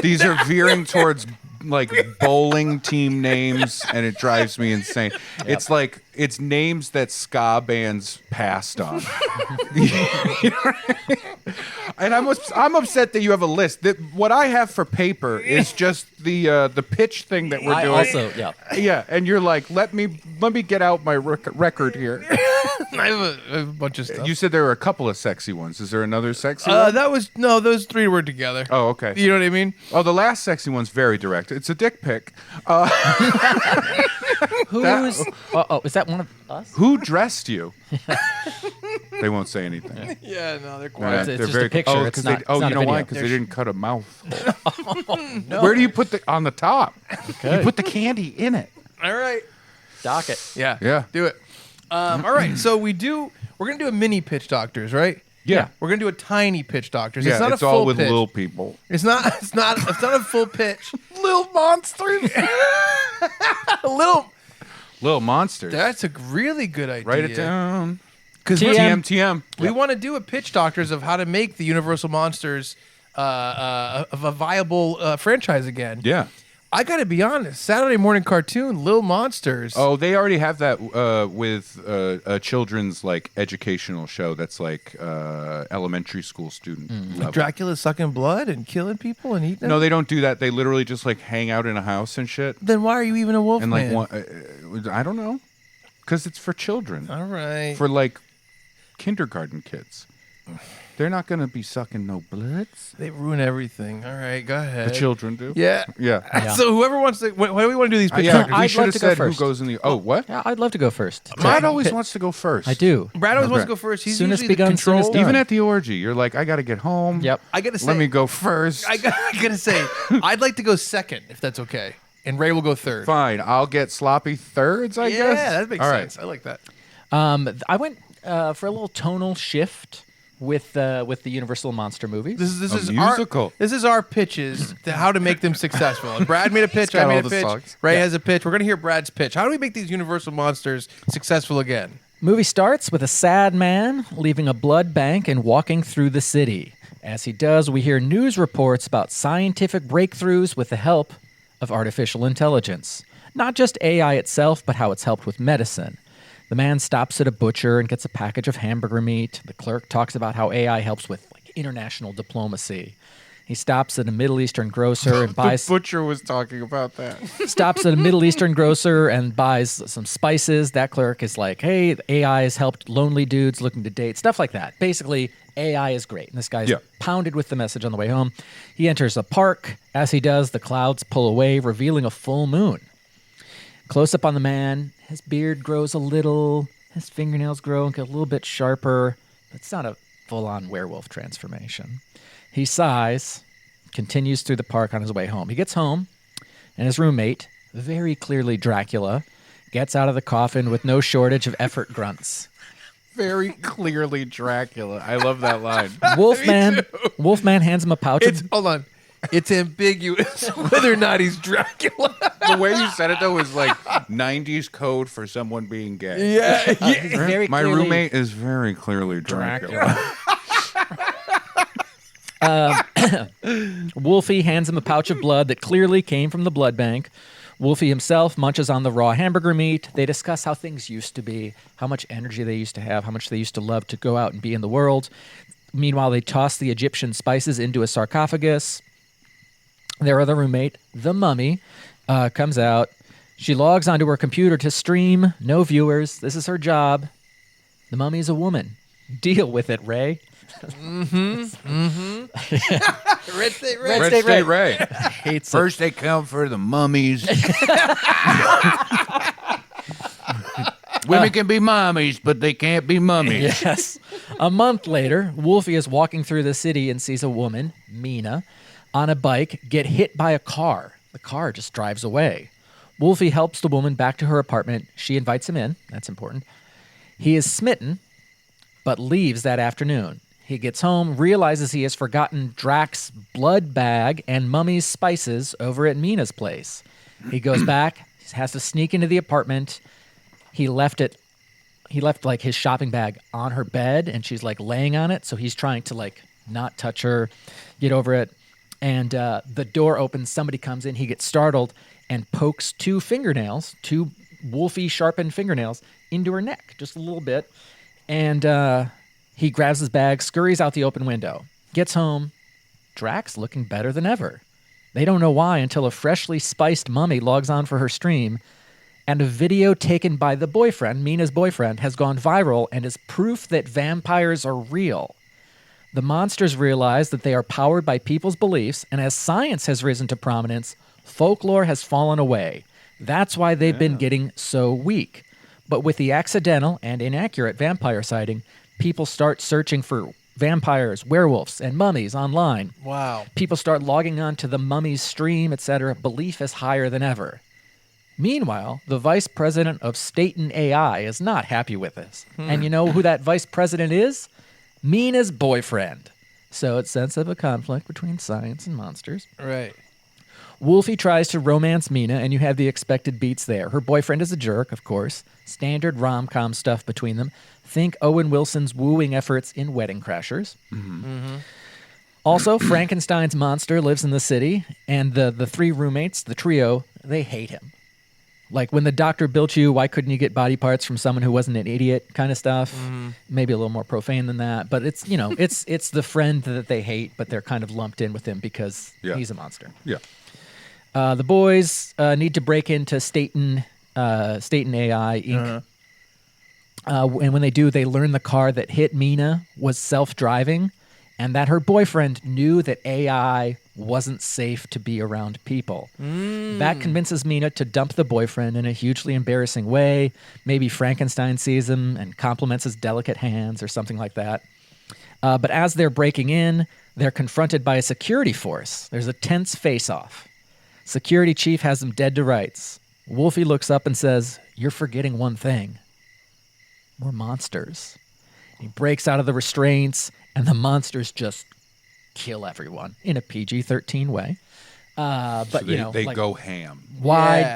These are veering towards like bowling team names, and it drives me insane. It's like it's names that ska bands passed on. You know what I mean? And I'm upset that you have a list. That what I have for paper is just the pitch thing that we're doing. Yeah, and you're like, let me get out my record here. I have a bunch of stuff. You said there were a couple of sexy ones. Is there another sexy one? Those three were together. Oh, okay. You know what I mean? Oh, the last sexy one's very direct. It's a dick pic. Who's? Is that one of us? Who dressed you? They won't say anything. Yeah, no, they're Yeah, quiet. It's they're just very a picture. Oh, It's 'cause not- they, it's oh, not you a know why? video. Because they didn't cut a mouth. Where do you put the on the top? Okay. You put the candy in it. All right. Dock it. Yeah. Yeah. Do it. All right. So we're gonna do a mini pitch doctors, right? Yeah. We're gonna do a tiny pitch doctors. Yeah, It's not it's a full all with pitch. little people. It's not a full pitch. Little monsters. Little monsters. That's a really good idea. Write it down. Because TM. we want to do a pitch doctors of how to make the Universal Monsters of a viable franchise again. Yeah. I got to be honest. Saturday morning cartoon, Little Monsters. Oh, they already have that with a children's like educational show that's like elementary school student level. Dracula sucking blood and killing people and eating them? No, they don't do that. They literally just like hang out in a house and shit. Then why are you even a wolf And man? like, I don't know, because it's for children, All right. for like kindergarten kids. They're not gonna be sucking no bloods. They ruin everything. All right, go ahead. The children do. Yeah. Yeah. So whoever wants to, why do we want to do these pitch Yeah, doctors? we I'd should love have to go said who first. goes in the. Oh, what? Yeah, I'd love to go first. Brad always wants to go first. I do. Brad always wants Okay. to go first. He's Soonest usually the begun, soonest control. done. Even at the orgy, you're like, I gotta get home. Yep. I gotta say, Let me go first. I gotta say, I'd like to go second if that's okay, and Ray will go third. Fine. I'll get sloppy thirds. I guess. Yeah, that makes All sense. right. I like that. I went for a little tonal shift with the Universal Monster movies. This A is musical. This is our pitches to how to make them successful. And Brad made a pitch. got I made all a the pitch. songs. Ray has a pitch. We're gonna hear Brad's pitch. How do we make these Universal Monsters successful again? Movie starts with a sad man leaving a blood bank and walking through the city. As he does, we hear news reports about scientific breakthroughs with the help of artificial intelligence. Not just AI itself, but how it's helped with medicine. The man stops at a butcher and gets a package of hamburger meat. The clerk talks about how AI helps with like international diplomacy. He stops at a Middle Eastern grocer and buys Butcher was talking about that. stops at a Middle Eastern grocer and buys some spices. That clerk is like, hey, the AI has helped lonely dudes looking to date, stuff like that. Basically, AI is great. And this guy's pounded with the message on the way home. He enters a park. As he does, the clouds pull away, revealing a full moon. Close up on the man, his beard grows a little, his fingernails grow and get a little bit sharper. But it's not a full-on werewolf transformation. He sighs, continues through the park on his way home. He gets home, and his roommate, very clearly Dracula, gets out of the coffin with no shortage of effort grunts. Very clearly Dracula. I love that line. Wolfman hands him a pouch of... Hold on. It's ambiguous whether or not he's Dracula. The way you said it, though, is like 90s code for someone being gay. Yeah. very My clearly roommate is very clearly Dracula. Wolfie hands him a pouch of blood that clearly came from the blood bank. Wolfie himself munches on the raw hamburger meat. They discuss how things used to be, how much energy they used to have, how much they used to love to go out and be in the world. Meanwhile, they toss the Egyptian spices into a sarcophagus. Their other roommate, the mummy, comes out. She logs onto her computer to stream. No viewers. This is her job. The mummy's a woman. Deal with it, Ray. Red State Ray. Red State Ray. Hates it. First they come for the mummies. Women can be mommies, but they can't be mummies. Yes. A month later, Wolfie is walking through the city and sees a woman, Mina, on a bike get hit by a car. The car just drives away. Wolfie helps the woman back to her apartment. She invites him in. That's important. He is smitten, but leaves that afternoon. He gets home, realizes he has forgotten DRAC's blood bag and mummy's spices over at Mina's place. He goes back, has to sneak into the apartment. He left like his shopping bag on her bed, and she's like laying on it. So he's trying to like not touch her, get over it. And the door opens. Somebody comes in. He gets startled and pokes two Wolfie sharpened fingernails into her neck, just a little bit. And he grabs his bag, scurries out the open window, gets home. DRAC's looking better than ever. They don't know why until a freshly spiced mummy logs on for her stream, and a video taken by the boyfriend, Mina's boyfriend, has gone viral and is proof that vampires are real. The monsters realize that they are powered by people's beliefs, and as science has risen to prominence, folklore has fallen away. That's why they've been getting so weak. But with the accidental and inaccurate vampire sighting, people start searching for vampires, werewolves, and mummies online. Wow. People start logging on to the mummy's stream, etc. Belief is higher than ever. Meanwhile, the vice president of Staten AI is not happy with this. And you know who that vice president is? Mina's boyfriend. So it sets up a conflict between science and monsters. Right. Wolfie tries to romance Mina, and you have the expected beats there. Her boyfriend is a jerk, of course. Standard rom-com stuff between them. Think Owen Wilson's wooing efforts in Wedding Crashers. Also, Frankenstein's monster lives in the city, and the three roommates, the trio, they hate him. Like when the doctor built you, why couldn't you get body parts from someone who wasn't an idiot kind of stuff? Maybe a little more profane than that. But it's, it's the friend that they hate, but they're kind of lumped in with him because he's a monster. Yeah. The boys need to break into Staten AI Inc. And when they do, they learn the car that hit Mina was self-driving and that her boyfriend knew that AI wasn't safe to be around people. That convinces Mina to dump the boyfriend in a hugely embarrassing way. Maybe Frankenstein sees him and compliments his delicate hands or something like that. But as they're breaking in, they're confronted by a security force. There's a tense face-off. Security chief has them dead to rights. Wolfie looks up and says, "You're forgetting one thing. We're monsters." He breaks out of the restraints, and the monsters just kill everyone in a PG-13 way. But So they like go ham. a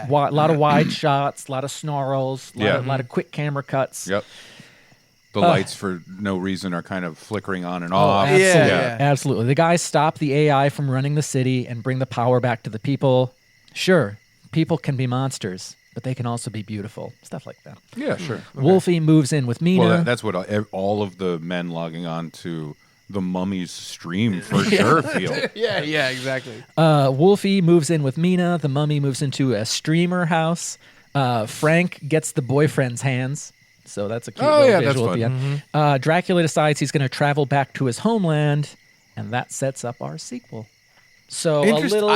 lot of wide shots, a lot of snarls, a lot of quick camera cuts. Yep. The lights for no reason are kind of flickering on and off. Absolutely. Yeah. Absolutely. The guys stop the AI from running the city and bring the power back to the people. Sure, people can be monsters, but they can also be beautiful. Stuff like that. Yeah, sure. Wolfie moves in with Mina. Well, that's what all of the men logging on to the Mummy's stream for sure feel. Yeah, exactly. Wolfie moves in with Mina. The mummy moves into a streamer house. Frank gets the boyfriend's hands. So that's a cute little yeah, that's visual at the fun. end. Dracula decides he's going to travel back to his homeland, and that sets up our sequel. So a Interest- little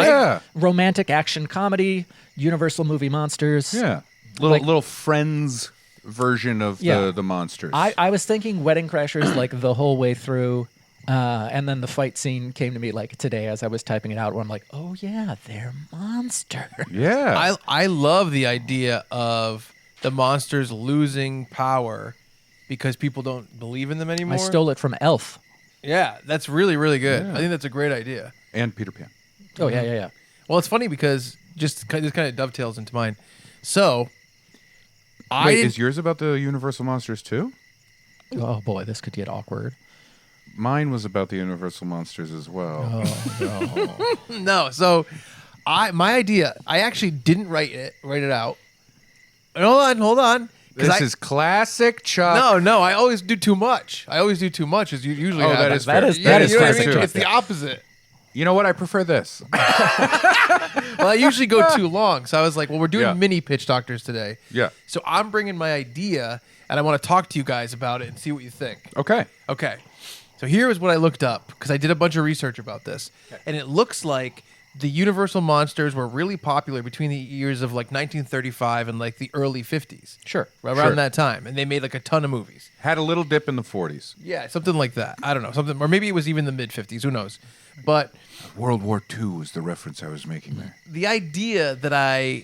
Yeah. romantic action comedy, Universal movie monsters. Yeah, Like- little Friends version of Yeah. the monsters. I was thinking Wedding Crashers like the whole way through, and then the fight scene came to me like today as I was typing it out, where I'm like, oh yeah, they're monsters. yeah, I love the idea of the monsters losing power because people don't believe in them anymore. I stole it from Elf. Yeah, that's really, really good. Yeah. I think that's a great idea. and Peter Pan. Oh yeah. Well, it's funny because this kind of dovetails into mine. So, I Wait, didn't- is yours about the Universal monsters too? Oh boy, this could get awkward. Mine was about the Universal monsters as well. Oh no. no. So, my idea. I actually didn't write it out. And hold on. 'Cause This is classic Chuck. No. I always do too much. Is usually Oh, happens. that is That fair. is- Yeah, that you is know what I classic mean? Chuck, It's the opposite. You know what? I prefer this. Well, I usually go too long, so I was like, "Well, we're doing Yeah. mini pitch doctors today." Yeah. So I'm bringing my idea, and I want to talk to you guys about it and see what you think. Okay. Okay. So here is what I looked up because I did a bunch of research about this, and it looks like the Universal monsters were really popular between the years of like 1935 and like the early 50s. Sure. Around Sure. that time, and they made like a ton of movies. Had a little dip in the 40s. Yeah, something like that. I don't know, something, or maybe it was even the mid 50s. Who knows? But World War II was the reference I was making there. the idea that I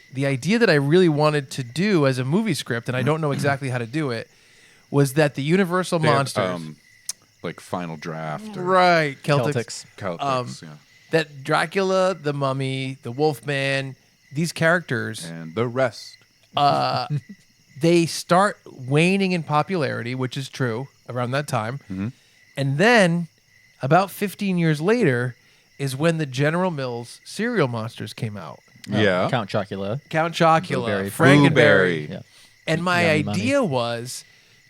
really wanted to do as a movie script, and I don't know exactly how to do it, was that the Universal They had, monsters, like Final Draft or right, Celtics. Celtics, yeah. that Dracula, the Mummy, the Wolfman, these characters, And the rest. they start waning in popularity, which is true around that time. Mm-hmm. And then about 15 years later is when the General Mills cereal monsters came out. Yeah. Count Chocula. Count Chocula, Blueberry. Frankenberry. Blueberry. Yeah. And my Yummy Mummy. idea was,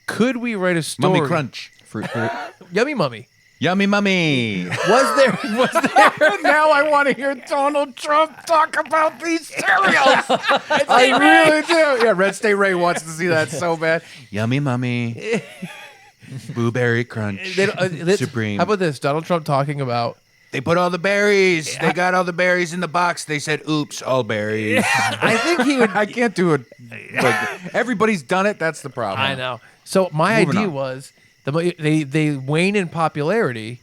could we write a story? Mummy Crunch. Fruit. Yummy Mummy. Yummy Mummy. Was there? Now I want to hear Donald Trump talk about these cereals. I really do. Yeah, Red State Ray wants to see that so bad. Yummy Mummy. Blueberry Crunch. Supreme. How about this? Donald Trump talking about. They put all the berries. They got all the berries in the box. They said, oops, all berries. I think he would. I can't do it. Like, everybody's done it. That's the problem. I know. So my Moving idea on. was they wane in popularity,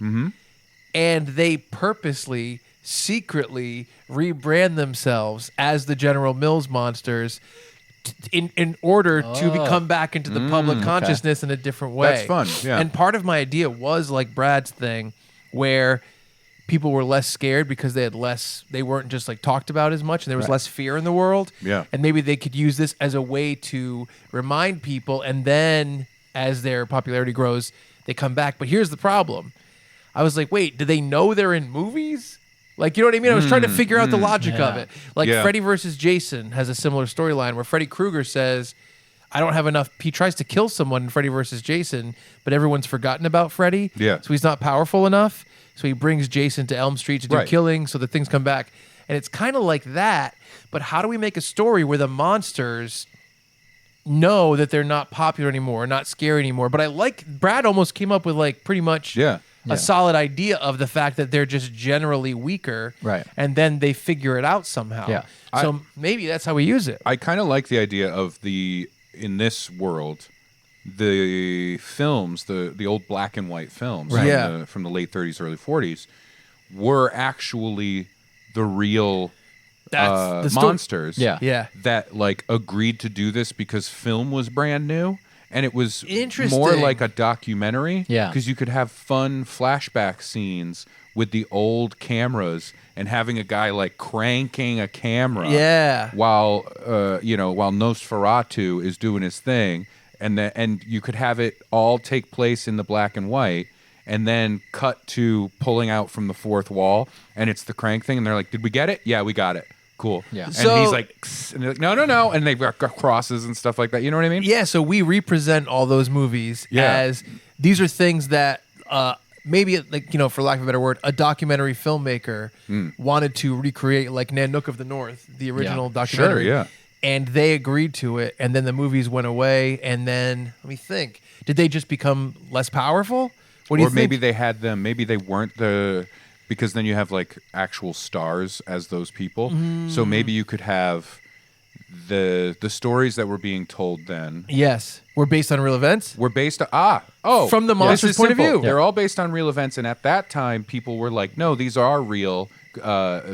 and they purposely, secretly rebrand themselves as the General Mills monsters. In order to become back into the public consciousness in a different way. That's fun, yeah. And part of my idea was like Brad's thing, where people were less scared because they weren't just like talked about as much, and there was less fear in the world. Yeah. And maybe they could use this as a way to remind people, and then as their popularity grows, they come back. But here's the problem. I was like, wait, do they know they're in movies? Like, you know what I mean? I was trying to figure out the logic of it. Like, Yeah. Freddy versus Jason has a similar storyline where Freddy Krueger says, I don't have enough. He tries to kill someone in Freddy versus Jason, but everyone's forgotten about Freddy. Yeah. So he's not powerful enough. So he brings Jason to Elm Street to do Right. killing so that things come back. And it's kind of like that, but how do we make a story where the monsters know that they're not popular anymore, not scary anymore? But I like, Brad almost came up with like pretty much Yeah. a solid idea of the fact that they're just generally weaker. Right. And then they figure it out somehow. Yeah. So maybe that's how we use it. I kind of like the idea of in this world, the films, the old black and white films Right. Yeah. from the late 30s, early 40s, were actually the real That's the story. monsters. Yeah. Yeah. That like agreed to do this because film was brand new. And it was Interesting. more like a documentary. Yeah. Because you could have fun flashback scenes with the old cameras and having a guy like cranking a camera. Yeah. While while Nosferatu is doing his thing, and you could have it all take place in the black and white, and then cut to pulling out from the fourth wall, and it's the crank thing, and they're like, "Did we get it? Yeah, we got it. Cool." Yeah. And So- he's like, "Kss," and they're like, "No," and they've got crosses and stuff like that. You know what I mean? Yeah, so we represent all those movies Yeah. as these are things that maybe like, for lack of a better word, a documentary filmmaker wanted to recreate like Nanook of the North, the original documentary. Sure, yeah. And they agreed to it, and then the movies went away, and then let me think. Did they just become less powerful? What do you Or think? maybe they had them. Maybe they weren't because then you have like actual stars as those people. So maybe you could have the stories that were being told then Yes, we're based on real events. were based from the monster's this is point of simple. view. They're all based on real events, and at that time, people were like, "No, these are real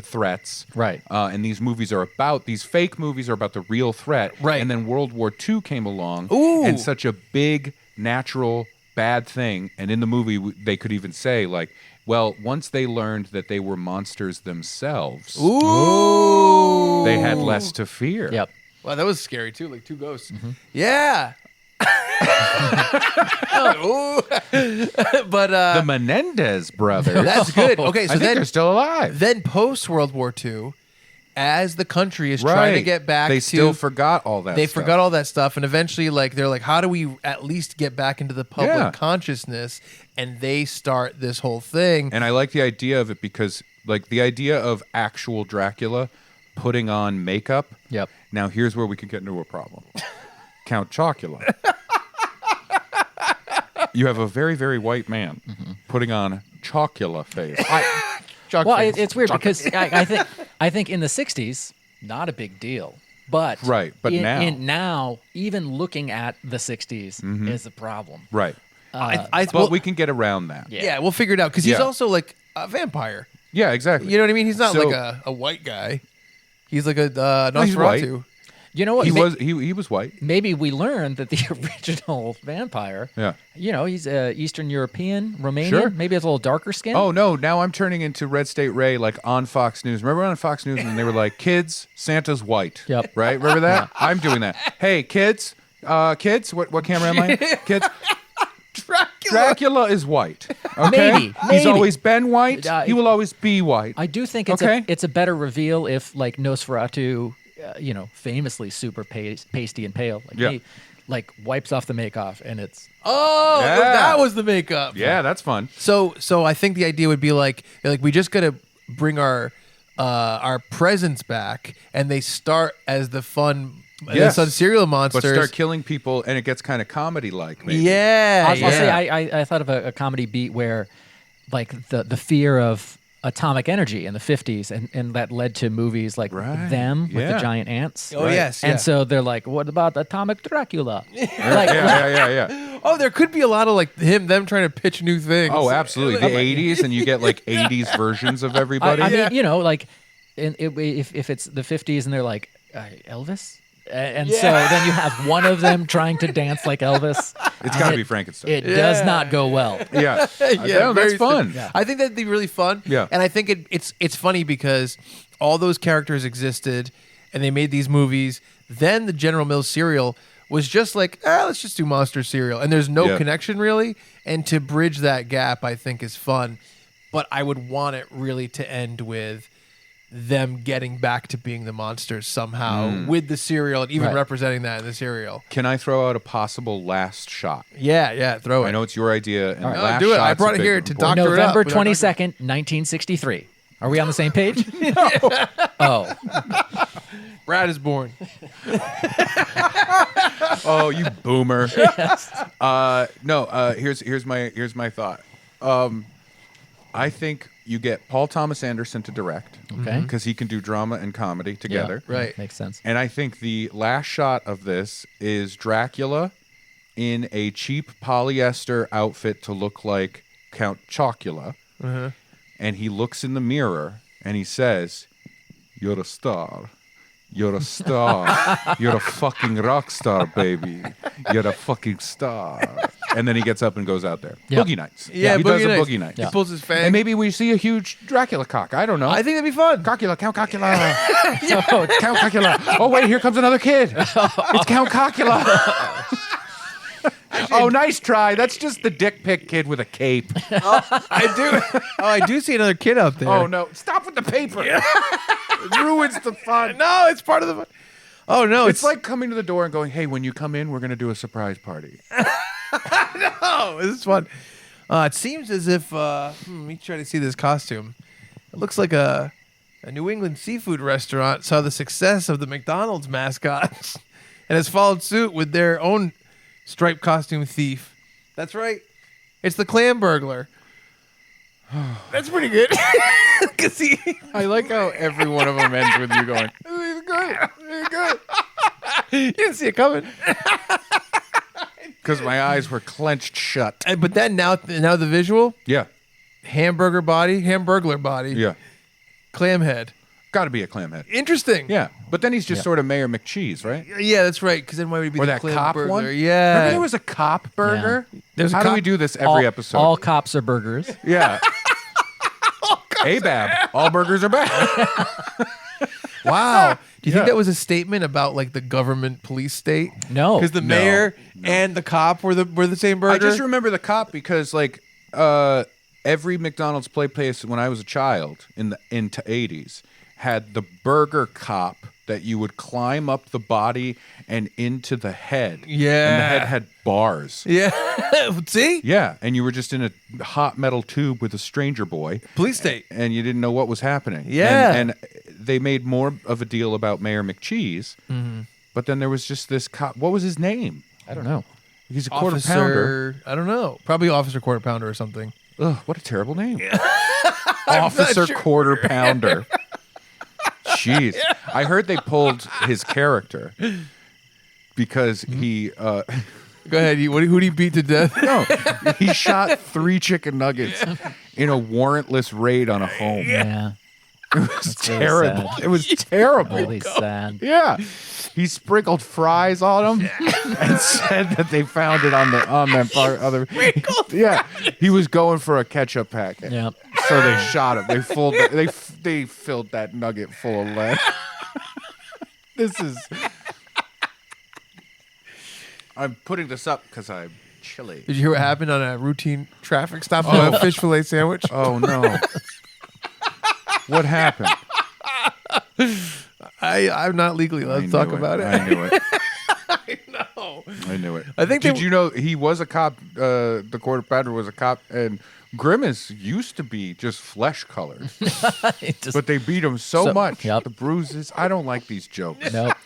threats." Right. And these movies are about these fake movies are about the real threat. Right. And then World War II came along, Ooh. and such a big natural bad thing. And in the movie, they could even say like, well, once they learned that they were monsters themselves, Ooh. they had less to fear. Yep. Wow, that was scary too, like two ghosts. Yeah. Ooh. But The Menendez brothers. that's good. Okay, so I think then they're still alive. then post World War II, as the country is trying to get back They to still forgot all that. they stuff. forgot all that stuff, and eventually like they're like, how do we at least get back into the public Yeah. consciousness? And they start this whole thing. And I like the idea of it because, like, the idea of actual Dracula putting on makeup. Yep. Now, here's where we can get into a problem. Count Chocula. You have a very, very white man putting on Chocula face. Well, it's weird because I think in the '60s, not a big deal, but Right, but now. now, even looking at the '60s is a problem. Right. But But we can get around that. Yeah. yeah, we'll figure it out because he's Yeah. also like a vampire. Yeah, exactly. You know what I mean? He's not So- like a white guy. He's like a he's white. Nosferatu. You know what? He was white. Maybe we learned that the original vampire. Yeah. He's Eastern European, Romanian. Sure. Maybe has a little darker skin. Oh no! Now I'm turning into Red State Ray, like on Fox News. Remember on Fox News when they were like, "Kids, Santa's white." Yep. Right? Remember that? I'm doing that. Hey, kids, what camera am I? Kids, Dracula is white. Okay? Maybe. He's always been white. He will always be white. I do think it's Okay. it's a better reveal if like Nosferatu, famously super pasty and pale, like Yeah. me, like wipes off the make-off and it's Oh, Yeah. that was the makeup. Yeah, that's fun. So I think the idea would be like we just gotta bring our presents back, and they start as the fun, Yes. the serial But monsters. start killing people, and it gets kind of comedy-like. Maybe. Yeah, I'll yeah. say I thought of a comedy beat where like the fear of atomic energy in the 50s and that led to movies like Right. Them with Yeah. the giant ants. Oh, yes, yeah. And so they're like, what about atomic Dracula? Like, Yeah. Oh, there could be a lot of like them trying to pitch new things. Oh, absolutely. The 80s, and you get like 80s versions of everybody. I mean, like if it's the 50s and they're like Elvis. And so then you have one of them trying to dance like Elvis. It's got to be Frankenstein. It does not go well. Yeah. Yeah, that's very fun. soon. I think that'd be really fun. Yeah. And I think it's funny because all those characters existed, and they made these movies. Then the General Mills cereal was just like, let's just do monster cereal, and there's no Yeah. connection really. And to bridge that gap, I think is fun. But I would want it really to end with them getting back to being the monsters somehow with the cereal, and even Right. representing that in the cereal. Can I throw out a possible last shot? Yeah, throw it. I know it's your idea. And last do it. I shot's brought a it big here one. to doctor it up. November without doctor- 22nd, 1963. Are we on the same page? Oh, Brad is born. Oh, you boomer. Here's my thought. I think you get Paul Thomas Anderson to direct. Okay. Because he can do drama and comedy together. Right. makes sense. And I think the last shot of this is Dracula in a cheap polyester outfit to look like Count Chocula. And he looks in the mirror and he says, "You're a star. You're a star. You're a fucking rock star, baby. You're a fucking star." And then he gets up and goes out there. Yeah. Boogie Nights. Yeah, he does a Nights. Boogie Nights. He pulls his fang. And maybe we see a huge Dracula cock. I don't know. I think that'd be fun. Cockula, Count Cockula. Count Cockula. Oh, wait, here comes another kid. It's Count Cockula. Oh, nice try. That's just the dick pic kid with a cape. I do see another kid out there. Oh, no. Stop with the paper. It ruins the fun. No, it's part of the fun. Oh, no. It's like coming to the door and going, "Hey, when you come in, we're going to do a surprise party." oh, this is fun. It seems as if let me try to see this costume. It looks like a New England seafood restaurant saw the success of the McDonald's mascots and has followed suit with their own striped costume thief. That's right. It's the clam burglar. That's pretty good. I like how every one of them ends with you going, You didn't see it coming. because my eyes were clenched shut. But then now the visual, Yeah. hamburglar body, Yeah. clam head. Got to be a clam head. Interesting. Yeah. But then he's just sort of Mayor McCheese, right? Yeah, that's right. Because then why would he be Or the that clam cop burglar? one? Yeah. Remember there was a cop burger? There's a How do cop- we do this every all, episode? All cops are burgers. Yeah. ABAB. All burgers are bad. Wow. Do you think Yeah. that was a statement about like the government police state? No. Because the mayor and the cop were the same burger. I just remember the cop because like every McDonald's play place when I was a child in the into 80s had the burger cop that you would climb up the body and into the head. Yeah. And the head had bars. Yeah. See? Yeah, and you were just in a hot metal tube with a stranger boy. Police state. And you didn't know what was happening. Yeah. And they made more of a deal about Mayor McCheese. Mm-hmm. But then there was just this cop. What was his name? I don't know. He's a quarter pounder. I don't know. Probably officer quarter pounder or something. Ugh, what a terrible name. Officer sure. Quarter Pounder. Jeez. I heard they pulled his character because he Go ahead. Who do you beat to death? no, he shot 3 chicken nuggets in a warrantless raid on a home. Yeah. It was really terrible. sad. It was terrible. Really sad. Yeah. He sprinkled fries on them and said that they found it on that part other. Yeah. He was going for a ketchup packet. Yep. So they shot him. They filled that nugget full of lead. This is. I'm putting this up because I'm chilly. Did you hear what happened on a routine traffic stop on a fish fillet sandwich? Oh no. What happened? I'm not legally allowed to talk about it. I knew it. No. I knew it. I think Did they- you know he was a cop? The quarter pounder was a cop, and Grimace used to be just flesh colored, It just, but they beat him so much. Yep. The bruises. I don't like these jokes. nope.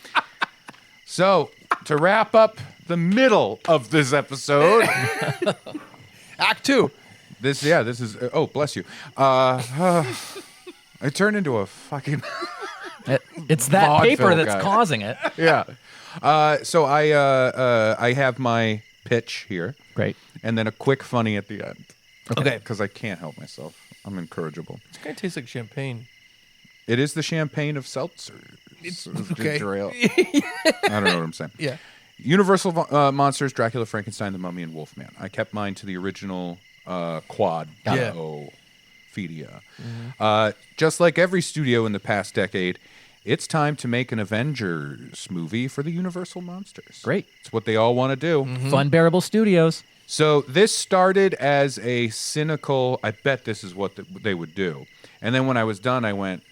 So to wrap up the middle of this episode, Act 2. this is. Oh, bless you. I turned into a fucking. It's that Vaudeville paper that's guy. causing it. Yeah. So I have my pitch here. Great. And then a quick funny at the end. Okay. Because I can't help myself. I'm incorrigible. This guy tastes like champagne. It is the champagne of seltzer. okay. Ginger ale. I don't know what I'm saying. Yeah. Universal monsters: Dracula, Frankenstein, the Mummy, and Wolfman. I kept mine to the original quad. Yeah. Fedia. Just like every studio in the past decade, it's time to make an Avengers movie for the Universal monsters. Great. It's what they all want to do. Funbearable Studios. So this started as a cynical, I bet this is what they would do. And then when I was done, I went,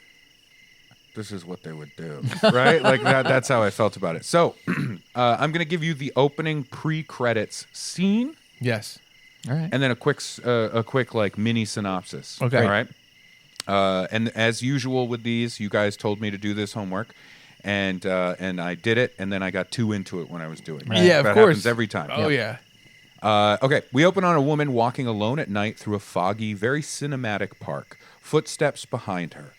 this is what they would do. Right? Like that's how I felt about it. So I'm going to give you the opening pre-credits scene Yes. All right. and then a quick like mini synopsis. Okay. All right. And as usual with these, you guys told me to do this homework. And I did it, and then I got too into it when I was doing it. Yeah, of that course. happens every time. Oh, yeah. Okay, we open on a woman walking alone at night through a foggy, very cinematic park. Footsteps behind her.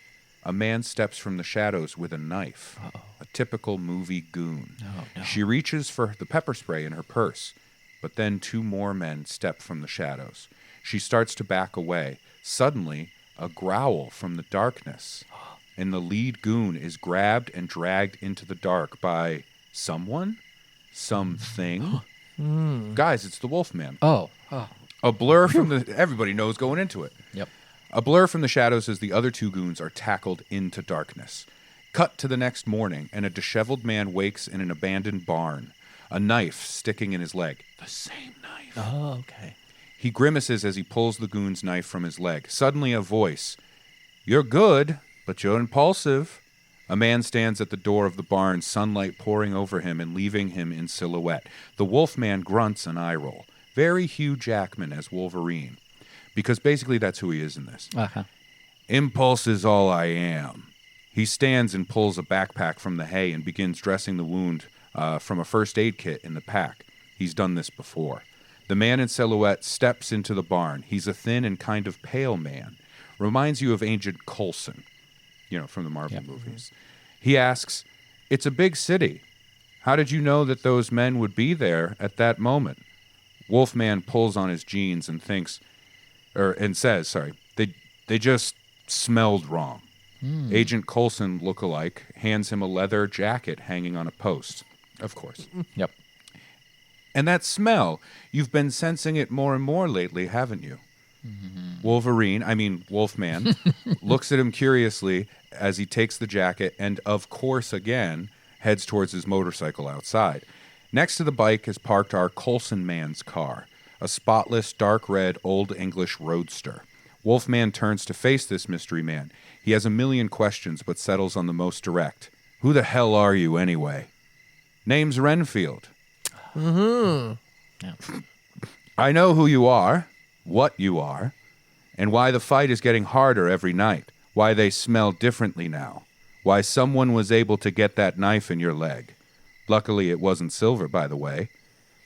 A man steps from the shadows with a knife. A typical movie goon. She reaches for the pepper spray in her purse, but then 2 more men step from the shadows. She starts to back away. Suddenly, a growl from the darkness, and the lead goon is grabbed and dragged into the dark by someone? Something? Guys, it's the Wolfman. Oh. A blur from the... Everybody knows going into it. Yep. A blur from the shadows as the other 2 goons are tackled into darkness. Cut to the next morning, and a disheveled man wakes in an abandoned barn, a knife sticking in his leg. The same knife. Oh, okay. He grimaces as he pulls the goon's knife from his leg. Suddenly a voice. You're good, but you're impulsive. A man stands at the door of the barn, sunlight pouring over him and leaving him in silhouette. The Wolfman grunts an eye roll. Very Hugh Jackman as Wolverine. because basically that's who he is in this. Uh-huh. Impulse is all I am. He stands and pulls a backpack from the hay and begins dressing the wound from a first aid kit in the pack. He's done this before. The man in silhouette steps into the barn. He's a thin and kind of pale man. Reminds you of Agent Coulson, from the Marvel movies. He asks, "It's a big city. How did you know that those men would be there at that moment?" Wolfman pulls on his jeans and says, they just smelled wrong. Agent Coulson, look-alike, hands him a leather jacket hanging on a post. Of course. Yep. And that smell, you've been sensing it more and more lately, haven't you? Wolfman, looks at him curiously as he takes the jacket and, of course, again, heads towards his motorcycle outside. Next to the bike is parked our Coulson man's car, a spotless, dark red, Old English roadster. Wolfman turns to face this mystery man. He has a million questions, but settles on the most direct. Who the hell are you, anyway? Name's Renfield. Yeah. I know who you are, what you are, and why the fight is getting harder every night, why they smell differently now, why someone was able to get that knife in your leg. Luckily, it wasn't silver, by the way.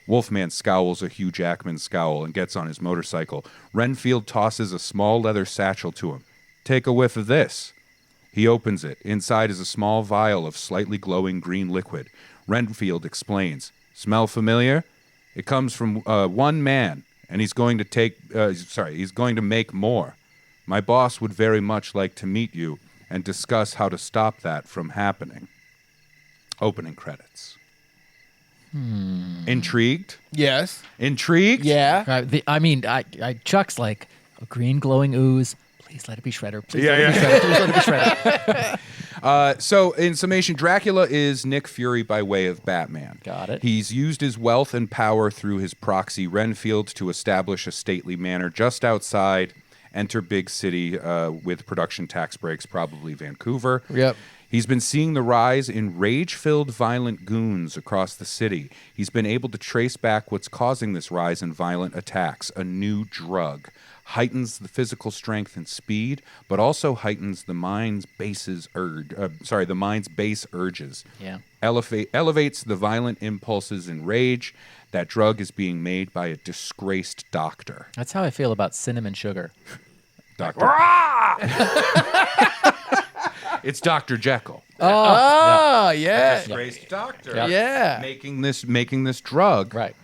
Wolfman scowls a Hugh Jackman scowl and gets on his motorcycle. Renfield tosses a small leather satchel to him. Take a whiff of this. He opens it. Inside is a small vial of slightly glowing green liquid. Renfield explains. Smell familiar? It comes from one man, and he's going to make more. My boss would very much like to meet you and discuss how to stop that from happening. Opening credits. Intrigued? Yes. Intrigued? Yeah. Chuck's like a green glowing ooze. Please let it be Shredder. Please Yeah, let it be Shredder. Please let it be Shredder. So, in summation, Dracula is Nick Fury by way of Batman. Got it. He's used his wealth and power through his proxy Renfield to establish a stately manor just outside, enter big city with production tax breaks, probably Vancouver. Yep. He's been seeing the rise in rage-filled violent goons across the city. He's been able to trace back what's causing this rise in violent attacks, a new drug. Heightens the physical strength and speed, but also heightens the mind's base urges. Yeah. Elevates the violent impulses and rage. That drug is being made by a disgraced doctor. That's how I feel about cinnamon sugar. Doctor. It's Dr. Jekyll. Oh, yeah. Disgraced doctor. Yep. Yeah. Making this drug. Right.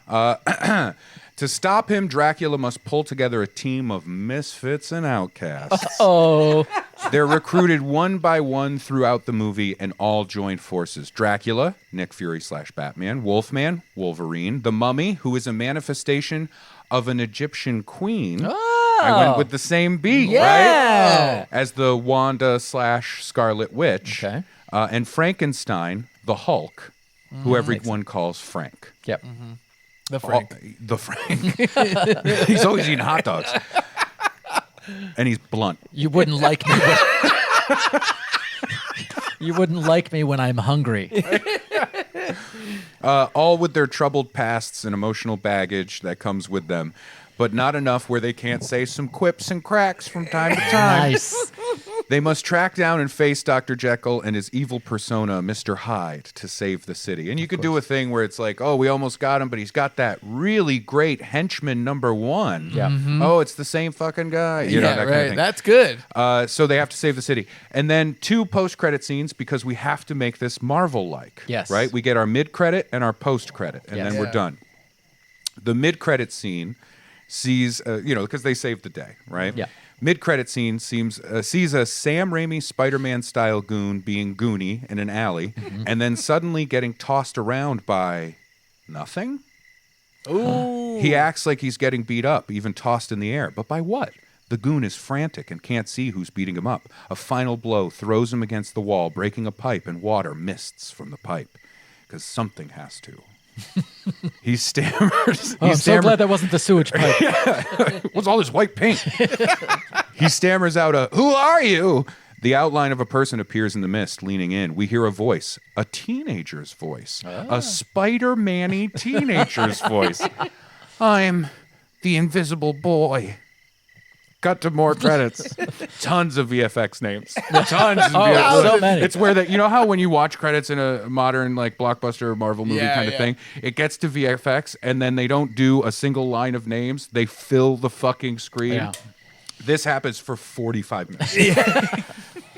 To stop him, Dracula must pull together a team of misfits and outcasts. Oh. They're recruited one by one throughout the movie and all join forces. Dracula, Nick Fury / Batman, Wolfman, Wolverine, the Mummy, who is a manifestation of an Egyptian queen. Oh. I went with the same beat, Yeah. right? As the Wanda / Scarlet Witch. Okay. And Frankenstein, the Hulk, who everyone calls Frank. Yep. The Frank. The Frank. He's always eating hot dogs. And he's blunt. You wouldn't like me when You wouldn't like me when I'm hungry. All with their troubled pasts and emotional baggage that comes with them, but not enough where they can't say some quips and cracks from time to time. Nice. They must track down and face Dr. Jekyll and his evil persona, Mr. Hyde, to save the city. And you could do a thing where it's like, oh, we almost got him, but he's got that really great henchman #1. Yeah. Oh, it's the same fucking guy. You know, that right. kind of thing. That's good. So they have to save the city. And then 2 post-credit scenes because we have to make this Marvel-like. Yes. Right? We get our mid-credit and our post-credit, and Yes. then we're Yeah. done. The mid-credit scene sees, because they saved the day, right? Yeah. Mid-credit scene sees a Sam Raimi Spider-Man-style goon being goony in an alley, and then suddenly getting tossed around by nothing? Ooh. He acts like he's getting beat up, even tossed in the air. But by what? The goon is frantic and can't see who's beating him up. A final blow throws him against the wall, breaking a pipe, and water mists from the pipe. Because something has to. He stammers. Oh, I'm so glad that wasn't the sewage pipe. What's all this white paint? He stammers out "Who are you?" The outline of a person appears in the mist, leaning in. We hear a voice, a teenager's voice, a Spider-Man-y teenager's voice. I'm the invisible boy. Cut to more credits. Tons of VFX names. Tons of Oh, so many. It's where that, you know how when you watch credits in a modern like blockbuster or Marvel movie kind of thing, it gets to VFX and then they don't do a single line of names. They fill the fucking screen. Yeah. This happens for 45 minutes.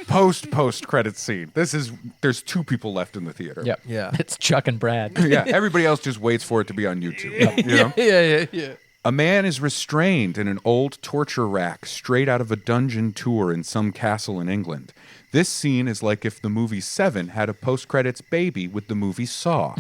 Post credit scene. There's 2 people left in the theater. Yep. Yeah. It's Chuck and Brad. Yeah. Everybody else just waits for it to be on YouTube. You know? Yeah. A man is restrained in an old torture rack straight out of a dungeon tour in some castle in England. This scene is like if the movie Seven had a post-credits baby with the movie Saw.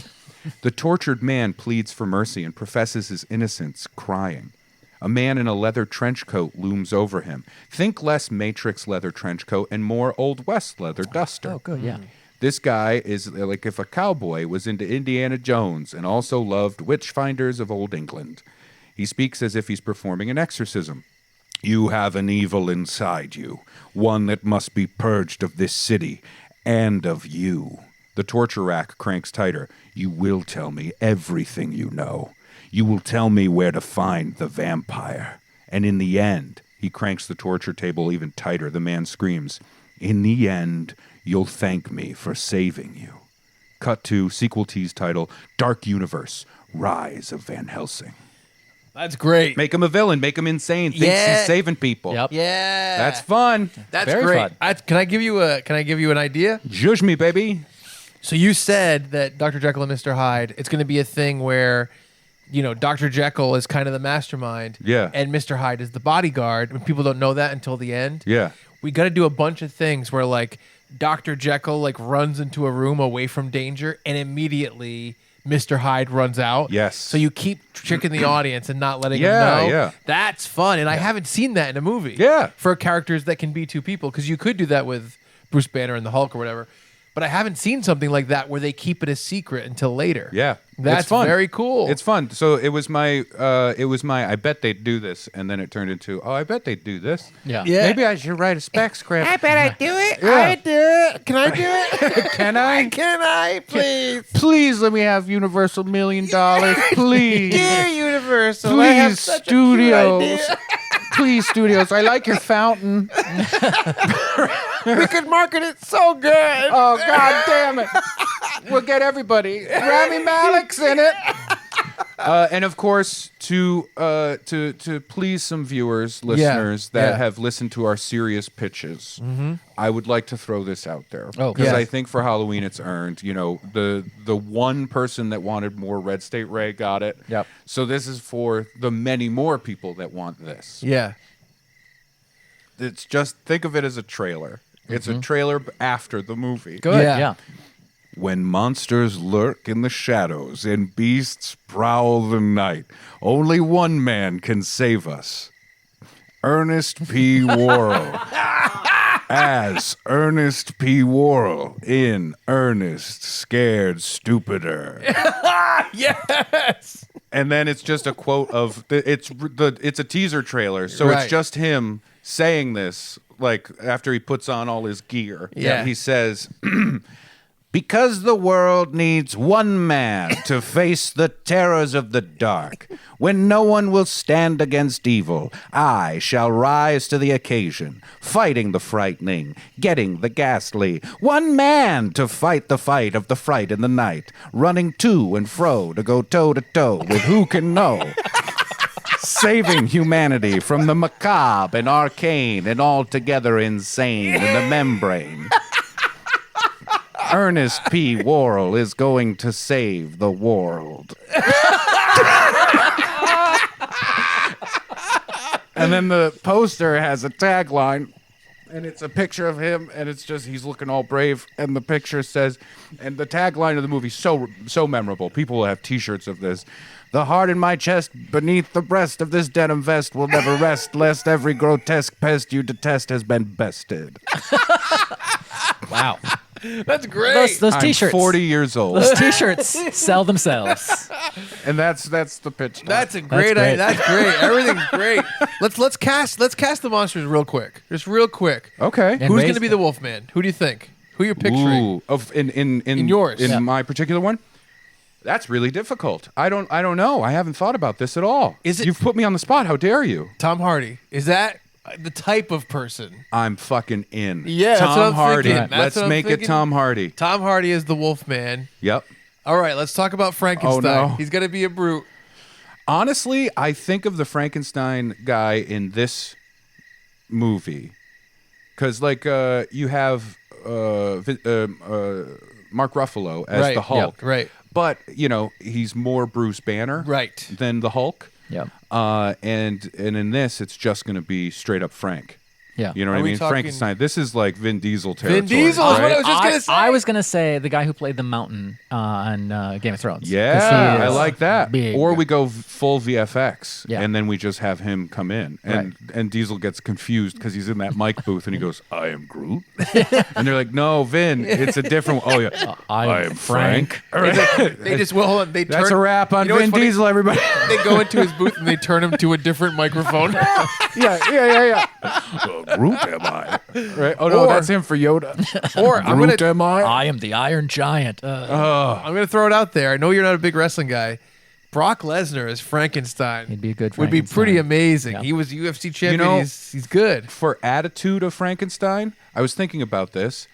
The tortured man pleads for mercy and professes his innocence, crying. A man in a leather trench coat looms over him. Think less Matrix leather trench coat and more Old West leather duster. Oh, good. Yeah. This guy is like if a cowboy was into Indiana Jones and also loved witch-finders of old England. He speaks as if he's performing an exorcism. You have an evil inside you, one that must be purged of this city and of you. The torture rack cranks tighter. You will tell me everything you know. You will tell me where to find the vampire. And in the end, he cranks the torture table even tighter. The man screams, in the end, you'll thank me for saving you. Cut to sequel tease title, Dark Universe, Rise of Van Helsing. That's great. Make him a villain. Make him insane. Thinks he's saving people. Yep. Yeah. That's fun. That's Very great. fun. Can I give you an idea? Judge me, baby. So you said that Dr. Jekyll and Mr. Hyde, it's going to be a thing where, you know, Dr. Jekyll is kind of the mastermind. Yeah. And Mr. Hyde is the bodyguard. And people don't know that until the end. Yeah. We got to do a bunch of things where, like, Dr. Jekyll, like, runs into a room away from danger and immediately Mr. Hyde runs out. Yes. So you keep tricking the audience and not letting them Yeah, know. yeah. That's fun. And I haven't seen that in a movie. Yeah. For characters that can be 2 people. Because you could do that with Bruce Banner and the Hulk or whatever. But I haven't seen something like that where they keep it a secret until later. Yeah. That's It's fun. very cool. It's fun. So it was my I bet they'd do this, and then it turned into, I bet they'd do this. Yeah. Yeah. Maybe I should write a spec script. I bet I'd do it. Yeah. I'd do it. Can I do it? Can I? Can I, please? Please let me have Universal $1 million. Please. Dear Universal, I have Please, such a cute studios. idea. Please, studios. I like your fountain. We could market it so good. Oh, God damn it. We'll get everybody. Rami Malek's in it. And of course, to please some viewers, listeners that have listened to our serious pitches, I would like to throw this out there. Oh, because yes. I think for Halloween it's earned. You know, the one person that wanted more Red State Ray got it. Yep. So this is for the many more people that want this. Yeah. It's just, think of it as a trailer. It's a trailer after the movie. Good. Yeah. Yeah. When monsters lurk in the shadows and beasts prowl the night, only one man can save us. Ernest P. Worrell. As Ernest P. Worrell in Ernest Scared Stupider. Yes. And then it's just a quote of it's a teaser trailer, so Right. it's just him saying this, like after he puts on all his gear. Yeah. He says, because the world needs one man to face the terrors of the dark. When no one will stand against evil, I shall rise to the occasion, fighting the frightening, getting the ghastly. One man to fight the fight of the fright in the night, running to and fro to go toe-to-toe with who can know. Saving humanity from the macabre and arcane and altogether insane in the membrane. Ernest P. Worrell is going to save the world. And then the poster has a tagline, and it's a picture of him, and it's just, he's looking all brave, and the picture says, and the tagline of the movie, so memorable. People will have t-shirts of this. The heart in my chest, beneath the breast of this denim vest will never rest, lest every grotesque pest you detest has been bested. Wow. That's great. Those I'm t-shirts. 40 years old, Those t-shirts sell themselves. and that's the pitch. That's a great great. idea. That's great. Everything's great. Let's cast the monsters real quick. Just real quick. Okay. And Who's raise going to be the Wolfman? Who do you think? Who you're picturing? Ooh, in yours. in Yeah. my particular one. That's really difficult. I don't know. I haven't thought about this at all. Is it- You've put me on the spot. How dare you? Tom Hardy. Is that The type of person. I'm fucking in. Yeah, that's what Tom I'm Hardy. thinking. That's Let's what I'm make it thinking. Tom Hardy. Tom Hardy is the Wolfman. Yep. All right, let's talk about Frankenstein. Oh, no. He's gonna be a brute. Honestly, I think of the Frankenstein guy in this movie because, like, you have Mark Ruffalo as Right, the Hulk, yeah, right. But he's more Bruce Banner, Right. than the Hulk. Yeah. And in this, it's just going to be straight up Frank. Yeah. You know Are what I we mean? talking- Frankenstein. This is like Vin Diesel territory. Vin Diesel is right? what I was just gonna say. I was gonna say the guy who played the Mountain on Game of Thrones. 'Cause Yeah, he I is like that. big. Or we go full VFX, Yeah. and then we just have him come in, and Diesel gets confused because he's in that mic booth, and he goes, "I am Groot," and they're like, "No, Vin, it's a different." Oh yeah, I am Frank. All right. They just hold on. They That's turn, a wrap on you know what's Vin funny? Diesel, everybody. They go into his booth and they turn him to a different microphone. yeah. Groot am I? Right? Oh no, Or- that's him for Yoda. Or I'm gonna Groot am I? I am the Iron Giant. I'm gonna throw it out there. I know you're not a big wrestling guy. Brock Lesnar as Frankenstein. He'd be a good Would be Frankenstein. pretty amazing. Yeah. He was UFC champion. know- he's good. For attitude of Frankenstein, I was thinking about this.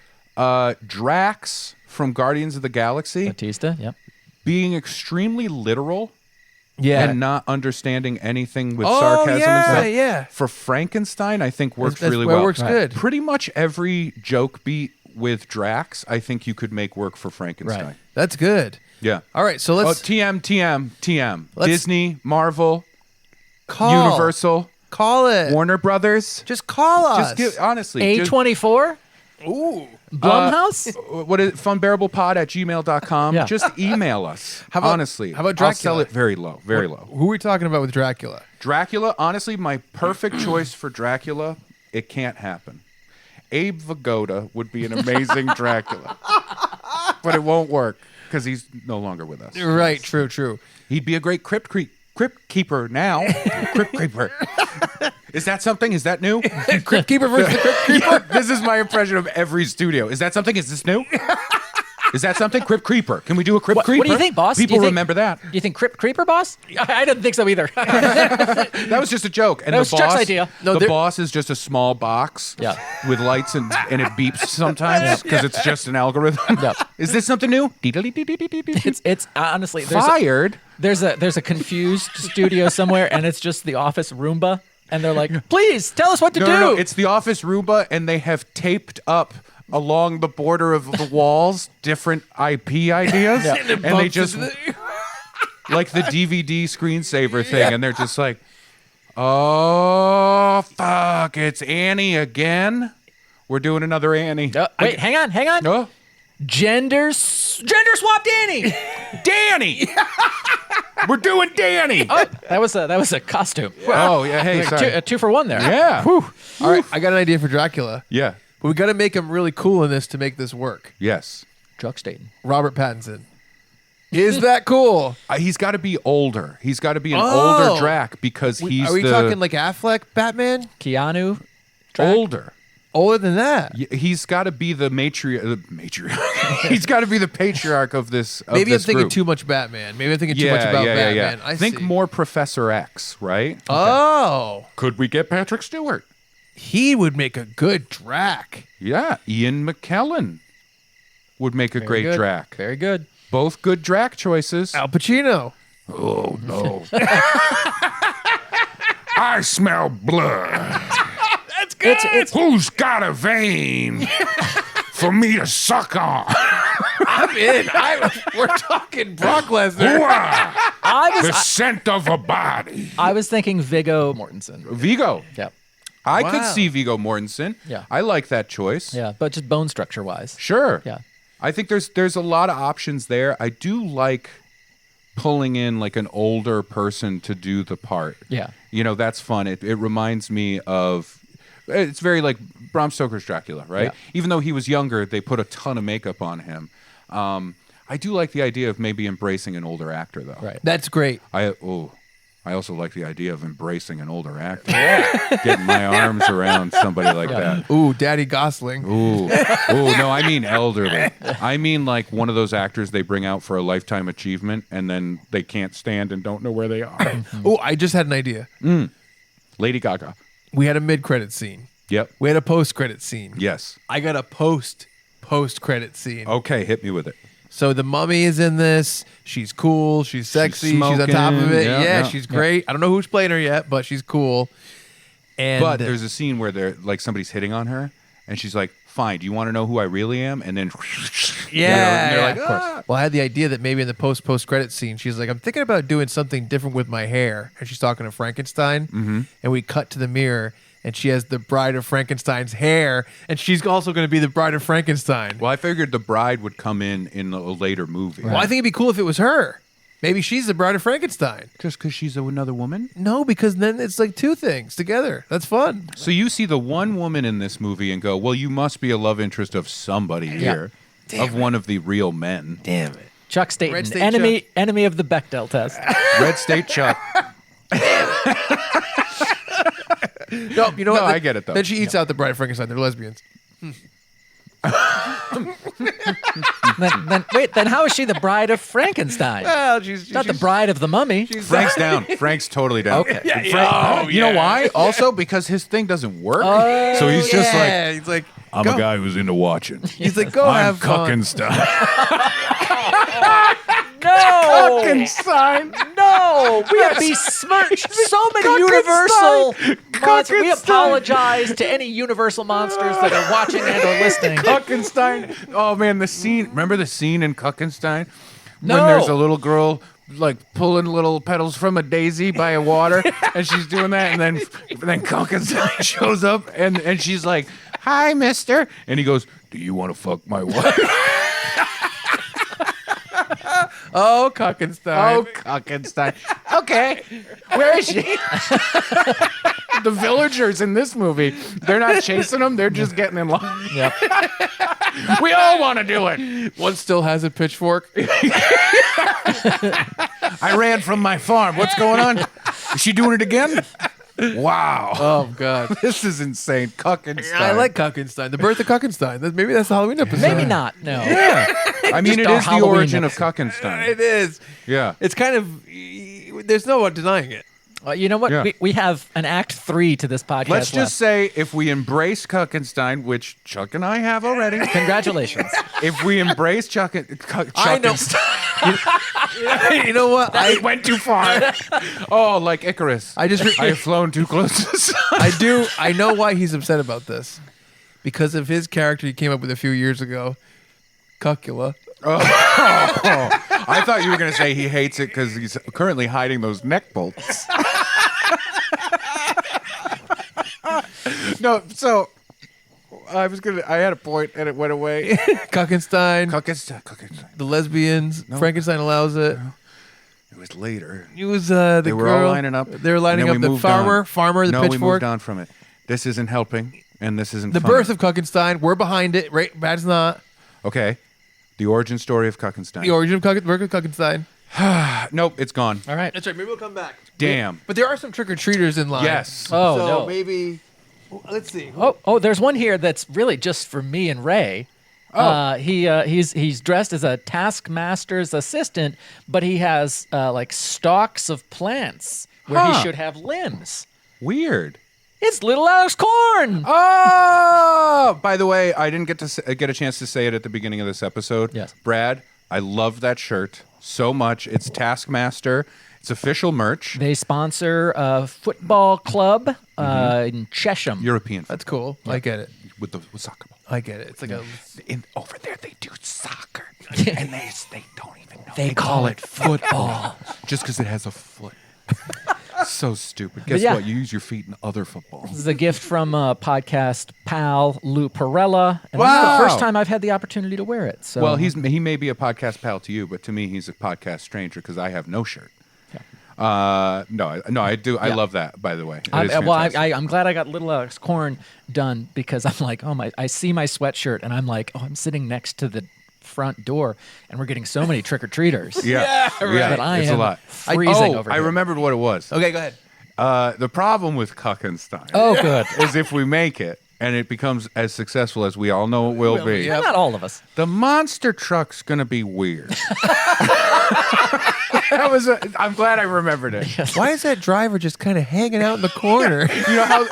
Drax from Guardians of the Galaxy Batista. Yep. being extremely literal Yeah. and not understanding anything with Oh, sarcasm yeah, and stuff. yeah. For Frankenstein, I think works That's really where it well. works good. Pretty much every joke beat with Drax, I think you could make work for Frankenstein. Right. That's good. Yeah. All right, so let's TM. Let's- Disney, Marvel, call Universal, Call it. Warner Brothers. Just call us. Just give, honestly. just- A24. Ooh. Blumhouse. what is it? Funbearables@gmail.com. Yeah. Just email us. How about- honestly. how about I'll sell Dracula? it very low. Very low. Who are we talking about with Dracula? Dracula, honestly, my perfect choice for Dracula, it can't happen. Abe Vigoda would be an amazing Dracula. But it won't work because he's no longer with us. Right, true. He'd be a great crypt keeper now. Crypt keeper. Is that something? Is that new? Crypt Keeper versus the Crypt Keeper? Yeah, this is my impression of every studio. Is that something? Is this new? Is that something? Crypt Creeper. Can we do a Crypt Creeper? What do you think, boss? People Do you think- remember that. Do you think Crypt Creeper, boss? I didn't think so either. That was just a joke. And That was the Chuck's boss, idea. No, the there- boss is just a small box Yeah. with lights and it beeps sometimes because it's just an algorithm. Yeah. Is this something new? It's honestly Fired. There's a confused studio somewhere, and it's just the office Roomba, and they're like, "Please tell us what to do." No, it's the office Roomba, and they have taped up along the border of the walls different IP ideas, Yeah. and they just like the DVD screensaver thing, and they're just like, "Oh fuck, it's Annie again. We're doing another Annie." Wait, hang on. Oh, Gender swapped Danny. Danny. We're doing Danny. That was a costume. Oh yeah, hey, sorry. A 2 for 1 there. Yeah. All right, I got an idea for Dracula. Yeah. But we got to make him really cool in this to make this work. Yes. Chuck Staten. Robert Pattinson. Is that cool? He's got to be older. He's got to be an Oh. older Drac because he's Are we the talking like Affleck Batman? Keanu. older. Older than that? He's got to be the matriarch. He's got to be the patriarch of this. Of Maybe I'm this thinking group. too much Batman. Maybe I'm thinking too much about Batman. I Think see. more Professor X, right? Oh, Could we get Patrick Stewart? he would make a good Drac. Yeah, Ian McKellen would make a great good. Drac. Very good. Both good Drac choices. Al Pacino. Oh no! I smell blood. That's good. It's Who's got a vein for me to suck on? I'm in. We're talking Brock Lesnar. The scent of a body. I was thinking Viggo Mortensen. Vigo. Yeah. I could Wow. see Viggo Mortensen. Yeah. I like that choice. Yeah, but just bone structure wise. Sure. Yeah. I think there's a lot of options there. I do like pulling in like an older person to do the part. Yeah. You know, that's fun. It reminds me of it's very like Bram Stoker's Dracula, right? Yeah. Even though he was younger, they put a ton of makeup on him. I do like the idea of maybe embracing an older actor though. Right. That's great. I also like the idea of embracing an older actor. Getting my arms around somebody like that. Ooh, Daddy Gosling. Ooh, no, I mean elderly. I mean like one of those actors they bring out for a lifetime achievement and then they can't stand and don't know where they are. Ooh, I just had an idea. Lady Gaga. We had a mid-credit scene. Yep. We had a post-credit scene. Yes. I got a post-credit scene. Okay, hit me with it. So the mummy is in this. She's cool. She's sexy. She's on top of smoking. it. Yeah, Yeah, yeah. she's great. I don't know who's playing her yet, but she's cool. And But there's a scene where they're like somebody's hitting on her, and she's like, "Fine, do you want to know who I really am?" And then, yeah, and they're yeah, like, of course. "Ah." Well, I had the idea that maybe in the post-credit scene, she's like, "I'm thinking about doing something different with my hair," and she's talking to Frankenstein. And we cut to the mirror, and she has the Bride of Frankenstein's hair, and she's also going to be the Bride of Frankenstein. Well, I figured the bride would come in a later movie. Well, I think it'd be cool if it was her. Maybe she's the Bride of Frankenstein. Just because she's another woman? No, because then it's like two things together. That's fun. So you see the one woman in this movie and go, well, you must be a love interest of somebody here, of one of the real men. Damn it. Chuck Staten, Red State enemy of the Bechdel test. Red State Chuck. No, you know what? I get it, though. Then she eats out the Bride of Frankenstein. They're lesbians. then how is she the bride of Frankenstein? Well, she's Not the bride of the mummy. Frank's down. Frank's totally down. Okay. You know why? Also, because his thing doesn't work. So he's just like, he's like, I'm go. a guy who's into watching. He's like, go I'm have fun. Kuckenstein. No, Kuckenstein. no, we have besmirched so many Universal monsters. We apologize to any Universal monsters that are watching and or listening. Kuckenstein. Oh man, the scene. Remember the scene in Kuckenstein No. when there's a little girl like pulling little petals from a daisy by a water, and she's doing that, and then Kuckenstein shows up, and she's like, "Hi, Mister," and he goes, "Do you want to fuck my wife?" Oh, Kuckenstein. Oh, Kuckenstein. Okay, where is she? The villagers in this movie, they're not chasing them; they're just getting in line. Yep. We all want to do it. One still has a pitchfork. I ran from my farm. What's going on? Is she doing it again? Wow. Oh, God. This is insane. Kuckenstein. I like Kuckenstein. The birth of Kuckenstein. Maybe that's the Halloween episode. Maybe not. No. Yeah. I mean, Just it our is the Halloween origin of episode. Kuckenstein. It is. Yeah. It's kind of, there's no one denying it. You know what? Yeah. We have an act 3 to this podcast. Let's just left. say if we embrace Kuckenstein, which Chuck and I have already. Congratulations. If we embrace I know. Chuckenstein. You know what? I went too far. Oh, like Icarus. I just I have flown too close to the sun. I know why he's upset about this. Because of his character he came up with a few years ago, Cuccula. I thought you were going to say he hates it because he's currently hiding those neck bolts. No, so I had a point and it went away. Kuckenstein, Kuckenstein. the lesbians, Frankenstein allows it. It was later. It was the They girl. were all lining up. They were lining and up then the we moved on. farmer, the no, we pitchfork. moved on from it. This isn't helping, and this isn't The funny. birth of Kuckenstein. We're behind it. Right? Bad's not. Okay. The origin story of Kuckenstein. The origin of Kuckenstein. Nope, it's gone. All right. That's right. Maybe we'll come back. Damn. But there are some trick-or-treaters in line. Yes. Oh, so no. maybe, let's see. Oh, there's one here that's really just for me and Ray. He's dressed as a taskmaster's assistant, but he has like stalks of plants where he Huh. should have limbs. Weird. It's Little Alex Corn. Oh, by the way, I didn't get a chance to say it at the beginning of this episode. Yes. Brad, I love that shirt so much. It's Taskmaster. It's official merch. They sponsor a football club in Chesham. European. That's cool. I get it. with soccer ball. I get it. It's like a. Over there, they do soccer, and they don't even know. They call it football. Just because it has a foot. So stupid. Guess yeah. what? You use your feet in other football. This is a gift from podcast pal Lou Perella, and this Wow. is the first time I've had the opportunity to wear it. So Well, he may be a podcast pal to you, but to me, he's a podcast stranger because I have no shirt. No, I do. I Yeah. love that. By the way, It I'm, is well, fantastic. I'm glad I got Little Alex Corn done because I'm like, oh my! I see my sweatshirt and I'm like, oh, I'm sitting next to the front door and we're getting so many trick or treaters. yeah, That I it's am a lot. freezing over I here. remembered what it was. Okay, go ahead. The problem with Kuckenstein Oh, good. is if we make it, and it becomes as successful as we all know it will be. Yep. Not all of us. The monster truck's gonna be weird. I'm glad I remembered it. Why is that driver just kind of hanging out in the corner? You know how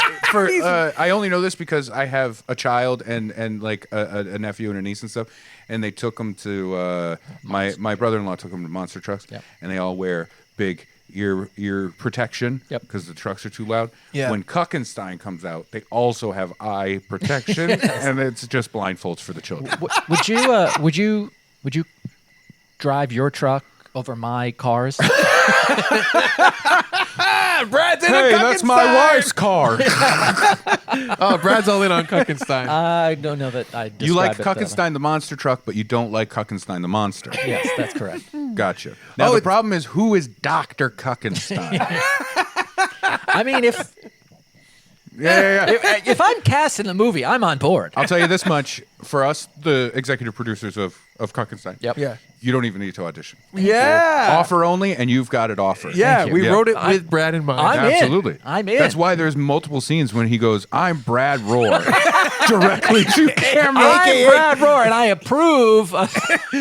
I only know this because I have a child and like a nephew and a niece and stuff, and they took them to my brother-in-law took them to monster trucks, Yep. and they all wear big ear protection because the trucks are too loud. Yeah. When Kuckenstein comes out, they also have eye protection, and it's just blindfolds for the children. Would you drive your truck over my cars? Brad's in Hey, a that's my wife's car. Oh, Brad's all in on Kuckenstein. I don't know that I. You like describe it that Kuckenstein the monster truck, but you don't like Kuckenstein the monster. way. Yes, that's correct. Gotcha. Now the problem is, who is Dr. Kuckenstein? I mean, if if I'm cast in the movie, I'm on board. I'll tell you this much: for us, the executive producers of Kuckenstein, Yep. Yeah. you don't even need to audition. Yeah. Offer only, and you've got it offered. Yeah, Thank you. we Yeah. wrote it with Brad in mind. I'm in. Absolutely. I'm in. That's why there's multiple scenes when he goes, "I'm Brad Rohr," directly to camera. I'm Brad Rohr, and I approve.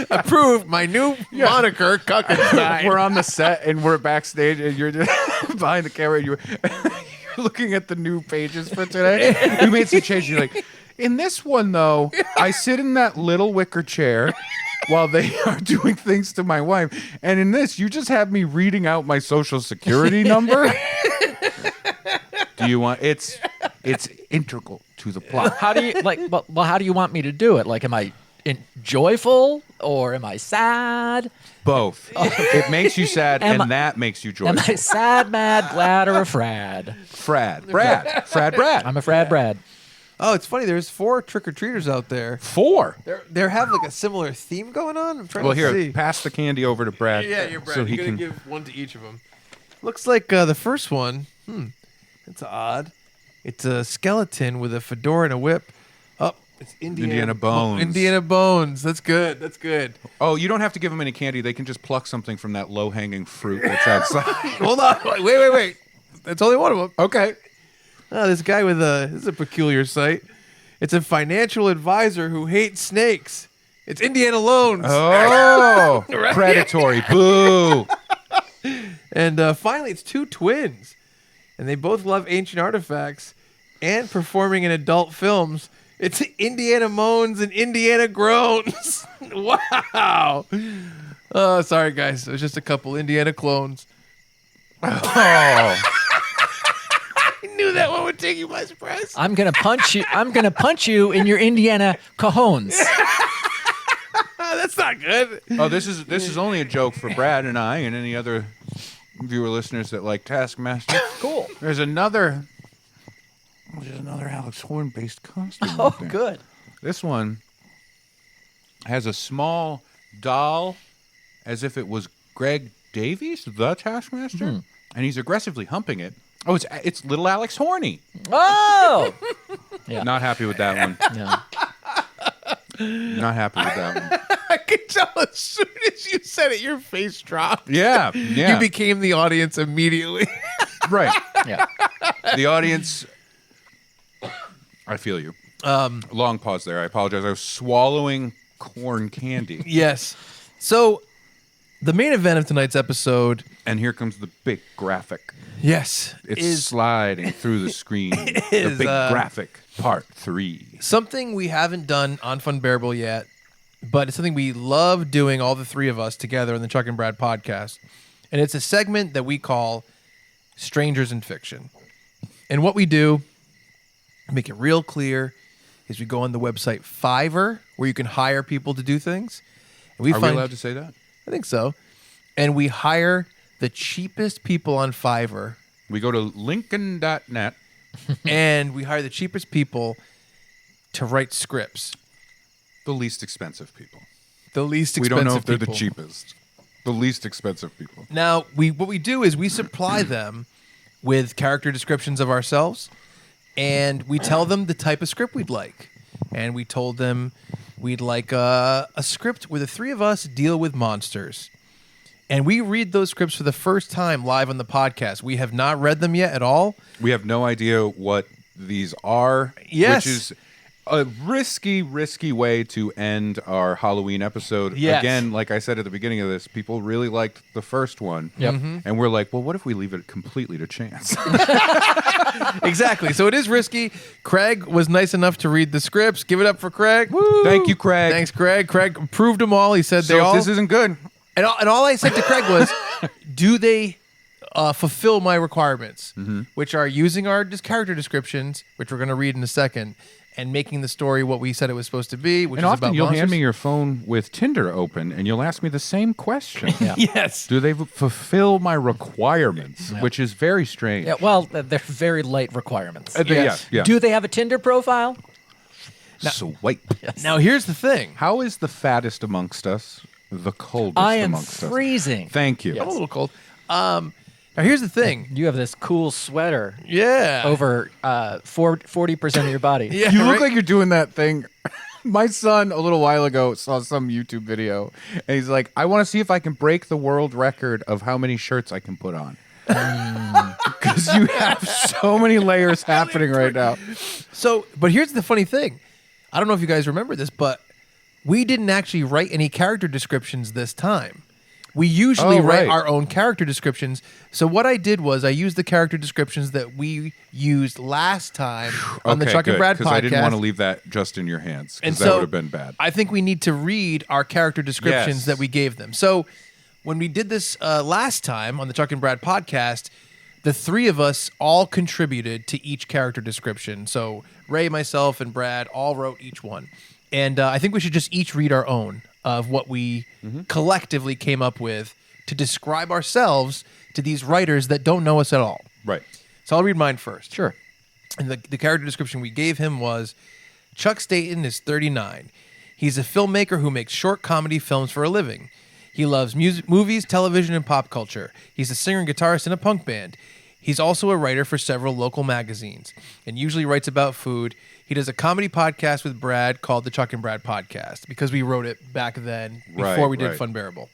Approved my new moniker, Kuckenstein. We're on the set and we're backstage, and you're just behind the camera, and you're looking at the new pages for today. You made some changes. You're like, in this one though, I sit in that little wicker chair while they are doing things to my wife, and in this, you just have me reading out my social security number. Do you want? It's integral to the plot. How do you like? Well, how do you want me to do it? Like, am I joyful or am I sad? Both. It makes you sad, Am and I- that makes you Am joyful. I sad, mad, glad, or a frad? Brad. I'm a frad, Brad. Oh, it's funny. There's 4 trick-or-treaters out there. 4. They have like a similar theme going on. I'm trying Well, to here, see. pass the candy over to Brad. Yeah, you're Brad. So he You're can. gonna give one to each of them. Looks like the first one. It's odd. It's a skeleton with a fedora and a whip. Oh, it's Indiana Bones. Indiana Bones. That's good. That's good. Oh, you don't have to give them any candy. They can just pluck something from that low-hanging fruit that's outside. Hold on. Wait. That's only one of them. Okay. Oh, this guy with this is a peculiar sight. It's a financial advisor who hates snakes. It's Indiana Loans. Oh, predatory. Boo. And finally, it's 2 twins. And they both love ancient artifacts and performing in adult films. It's Indiana Moans and Indiana Groans. Wow. Oh, sorry, guys. It was just a couple Indiana clones. Oh. I knew that one would take you by surprise. I'm gonna punch you. I'm gonna punch you in your Indiana cajones. That's not good. Oh, this is only a joke for Brad and I and any other viewer listeners that like Taskmaster. Cool. There's another Alex Horn based costume. Oh, out there. good. This one has a small doll, as if it was Greg Davies, the Taskmaster, and he's aggressively humping it. Oh, it's little Alex Horny. Oh. Yeah. Not happy with that one. Yeah. Not happy with that one. I could tell as soon as you said it, your face dropped. Yeah. You became the audience immediately. Right. Yeah. The audience. I feel you. Long pause there. I apologize. I was swallowing corn candy. Yes. So, the main event of tonight's episode, And here comes the big graphic. yes, It's is sliding through the screen. The is, big graphic, part 3. something we haven't done on Funbearable yet, but it's something we love doing, all the 3 of us together in the Chuck and Brad podcast. And it's a segment that we call Strangers in Fiction. And what we do, make it real clear, is we go on the website Fiverr, where you can hire people to do things. And Are we allowed to say that? I think so. And we hire the cheapest people on Fiverr, We go to Lincoln.net. and we hire the cheapest people to write scripts. The least expensive people. The least We expensive don't know if they're the people. cheapest. The least expensive people. Now, what we do is we supply them with character descriptions of ourselves, and we tell them the type of script we'd like. And we told them we'd like a script where the 3 of us deal with monsters. And we read those scripts for the first time live on the podcast. We have not read them yet at all. We have no idea what these are, Yes. which is a risky way to end our Halloween episode. Yes. Again, like I said at the beginning of this, people really liked the first one. Yep. And we're like, well, what if we leave it completely to chance? Exactly. So it is risky. Craig was nice enough to read the scripts. Give it up for Craig. Woo! Thank you, Craig. Thanks, Craig. Craig approved them all. He said So they if all. this isn't good, And all I said to Craig was, do they fulfill my requirements, which are using our character descriptions, which we're going to read in a second, and making the story what we said it was supposed to be, which and is often about you'll monsters. hand me your phone with Tinder open, and you'll ask me the same question. Yes. Do they fulfill my requirements? Which is very strange. Yeah, well, they're very light requirements. Yeah. Do they have a Tinder profile? Sweet. Now, here's the thing. How is the fattest amongst us the coldest I am amongst us? freezing. Thank you. I'm a little cold. Now, here's the thing. You have this cool sweater Yeah. over 40% of your body. Yeah, You look right? like you're doing that thing. My son, a little while ago, saw some YouTube video, and he's like, I want to see if I can break the world record of how many shirts I can put on. Because you have so many layers happening right now. So, but here's the funny thing. I don't know if you guys remember this, but we didn't actually write any character descriptions this time. We usually write right. our own character descriptions. So what I did was I used the character descriptions that we used last time on the Chuck and Brad podcast. Because I didn't want to leave that just in your hands, And because that so would have been bad. I think we need to read our character descriptions Yes. that we gave them. So when we did this last time on the Chuck and Brad podcast, the three of us all contributed to each character description. So Ray, myself, and Brad all wrote each one. And I think we should just each read our own of what we collectively came up with to describe ourselves to these writers that don't know us at all. Right. So I'll read mine first. Sure. And the character description we gave him was Chuck Staten is 39. He's a filmmaker who makes short comedy films for a living. He loves movies, television, and pop culture. He's a singer and guitarist in a punk band. He's also a writer for several local magazines and usually writes about food. He does a comedy podcast with Brad called the Chuck and Brad Podcast because we wrote it back then before Right, we did right. Funbearable.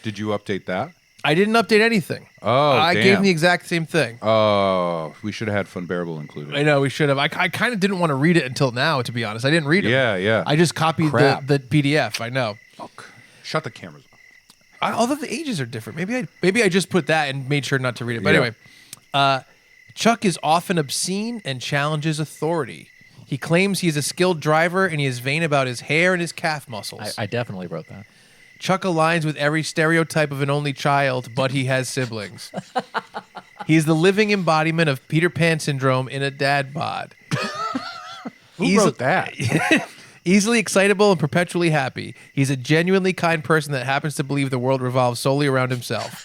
Did you update that? I didn't update anything. Oh, I damn. gave him the exact same thing. Oh, we should have had Funbearable included. I know we should have. I kind of didn't want to read it until now, to be honest. I didn't read it. Yeah. I just copied Crap. the PDF. I know. Fuck. Shut the cameras off. Although the ages are different. Maybe I just put that and made sure not to read it. But Yeah. anyway, Chuck is often obscene and challenges authority. He claims he is a skilled driver and he is vain about his hair and his calf muscles. I definitely wrote that. Chuck aligns with every stereotype of an only child, but he has siblings. He is the living embodiment of Peter Pan syndrome in a dad bod. Who wrote that? Easily excitable and perpetually happy. He's a genuinely kind person that happens to believe the world revolves solely around himself.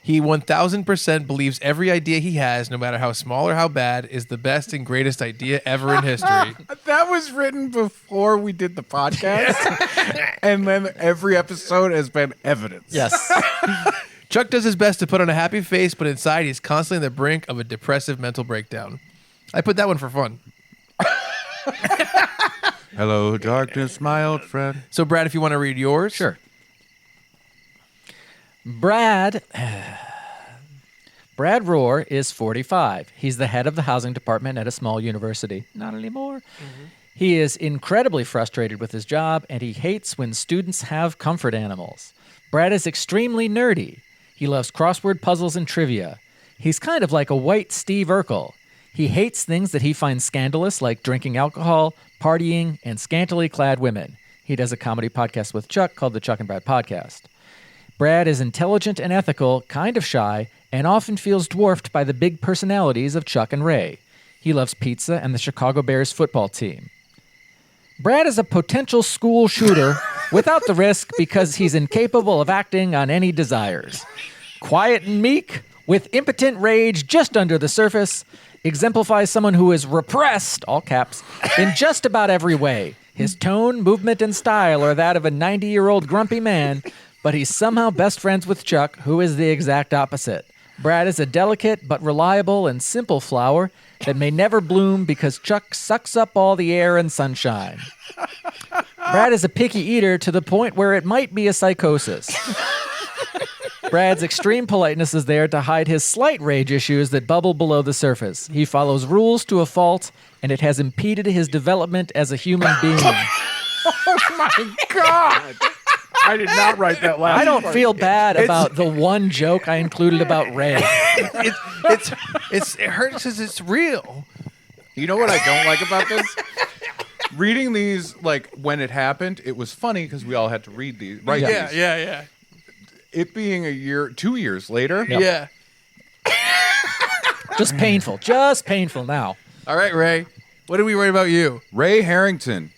He 1000% believes every idea he has, no matter how small or how bad, is the best and greatest idea ever in history. That was written before we did the podcast. And then every episode has been evidence. Yes. Chuck does his best to put on a happy face, but inside he's constantly on the brink of a depressive mental breakdown. I put that one for fun. Hello, darkness, my old friend. So, Brad, if you want to read yours. Sure. Brad Rohr is 45. He's the head of the housing department at a small university. Not anymore. He is incredibly frustrated with his job, and he hates when students have comfort animals. Brad is extremely nerdy. He loves crossword puzzles and trivia. He's kind of like a white Steve Urkel. He hates things that he finds scandalous, like drinking alcohol, partying, and scantily clad women. He does a comedy podcast with Chuck called the Chuck and Brad Podcast. Brad is intelligent and ethical, kind of shy, and often feels dwarfed by the big personalities of Chuck and Ray. He loves pizza and the Chicago Bears football team. Brad is a potential school shooter without the risk because he's incapable of acting on any desires. Quiet and meek, with impotent rage just under the surface, exemplifies someone who is repressed, all caps, in just about every way. His tone, movement, and style are that of a 90-year-old grumpy man, but he's somehow best friends with Chuck, who is the exact opposite. Brad is a delicate but reliable and simple flower that may never bloom because Chuck sucks up all the air and sunshine. Brad is a picky eater to the point where it might be a psychosis. Brad's extreme politeness is there to hide his slight rage issues that bubble below the surface. He follows rules to a fault, and it has impeded his development as a human being. Oh my God! I did not write that last. I don't feel bad about the one joke I included about Ray. It hurts because it's real. You know what I don't like about this? Reading these, like, when it happened, it was funny because we all had to read these. Right? Yeah. It being 2 years later. Yeah. Just painful now. All right, Ray. What did we write about you? Ray Harrington.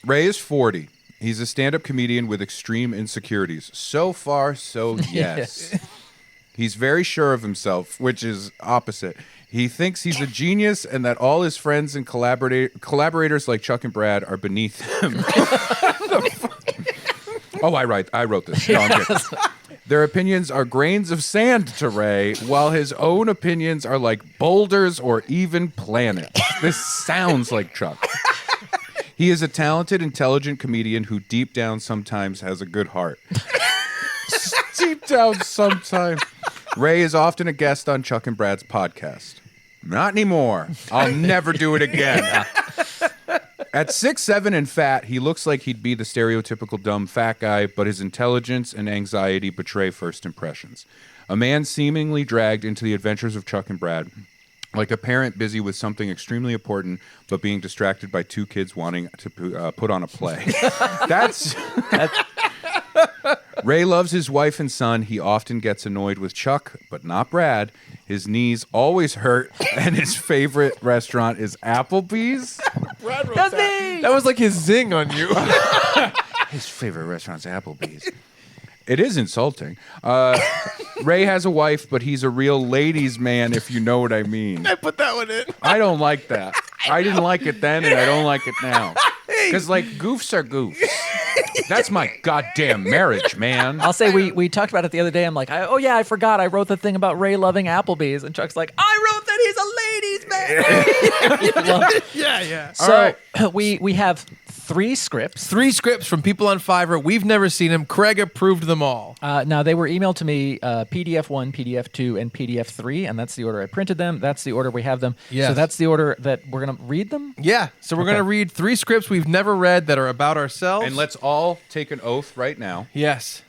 Ray is 40. He's a stand-up comedian with extreme insecurities. So far, so yes. He's very sure of himself, which is opposite. He thinks he's a genius and that all his friends and collaborators like Chuck and Brad are beneath him. Oh, I wrote this. No, I'm kidding. Their opinions are grains of sand to Ray, while his own opinions are like boulders or even planets. This sounds like Chuck. He is a talented, intelligent comedian who deep down sometimes has a good heart. Deep down sometimes. Ray is often a guest on Chuck and Brad's podcast. Not anymore. I'll never do it again. At 6'7" and fat, he looks like he'd be the stereotypical dumb fat guy, but his intelligence and anxiety betray first impressions. A man seemingly dragged into the adventures of Chuck and Brad, like a parent busy with something extremely important, but being distracted by two kids wanting to put on a play. That's Ray loves his wife and son. He often gets annoyed with Chuck, but not Brad. His knees always hurt, and his favorite restaurant is Applebee's. Brad wrote that was like his zing on you. His favorite restaurant's Applebee's. It is insulting. Ray has a wife, but he's a real ladies' man, if you know what I mean. I put that one in. I don't like that. I didn't like it then, and I don't like it now. Because, like, goofs are goofs. That's my goddamn marriage, man. I'll say we talked about it the other day. I'm like, I forgot I wrote the thing about Ray loving Applebee's. And Chuck's like, I wrote that he's a ladies' man. Yeah. So we have 3 scripts. 3 scripts from people on Fiverr. We've never seen them. Craig approved them all. Now, they were emailed to me, PDF 1, PDF 2, and PDF 3, and that's the order I printed them. That's the order we have them. Yes. So that's the order that we're going to read them? Yeah. So we're going to read 3 scripts we've never read that are about ourselves. And let's all take an oath right now Yes.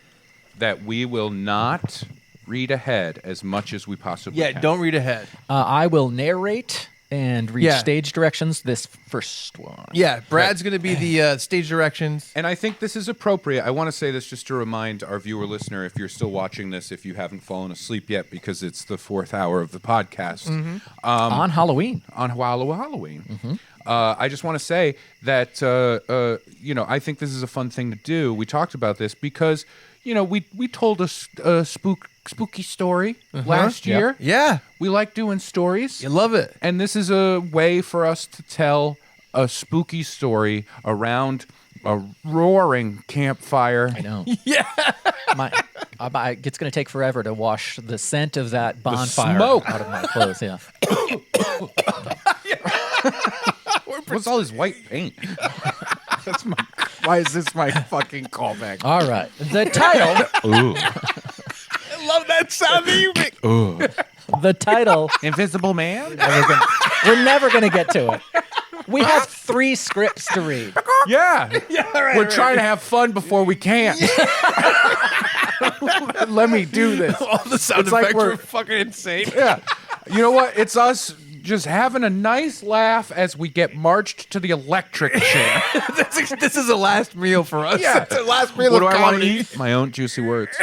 that we will not read ahead as much as we possibly can. Don't read ahead. I will narrate and read Yeah. stage directions. This first one. Yeah, Brad's going to be the stage directions. And I think this is appropriate. I want to say this just to remind our viewer listener, if you're still watching this, if you haven't fallen asleep yet, because it's the 4th hour of the podcast. On Halloween. On Halloween. I just want to say that, I think this is a fun thing to do. We talked about this because, we told a spooky story last year. Yeah. We like doing stories. You love it. And this is a way for us to tell a spooky story around a roaring campfire. I know. Yeah. It's going to take forever to wash the scent of that bonfire smoke out of my clothes. Yeah. What's all this white paint? Why is this my fucking callback? All right. The title. Ooh. I love that sound that you make. The title. Invisible Man? We're never going to get to it. We have 3 scripts to read. Yeah. We're trying to have fun before we can't. Let me do this. All the sound It's like effects we're- were fucking insane. Yeah. You know what? It's us just having a nice laugh as we get marched to the electric chair. This is a last meal for us. Yeah. It's a last meal What of do I want to comedy. eat? My own juicy words.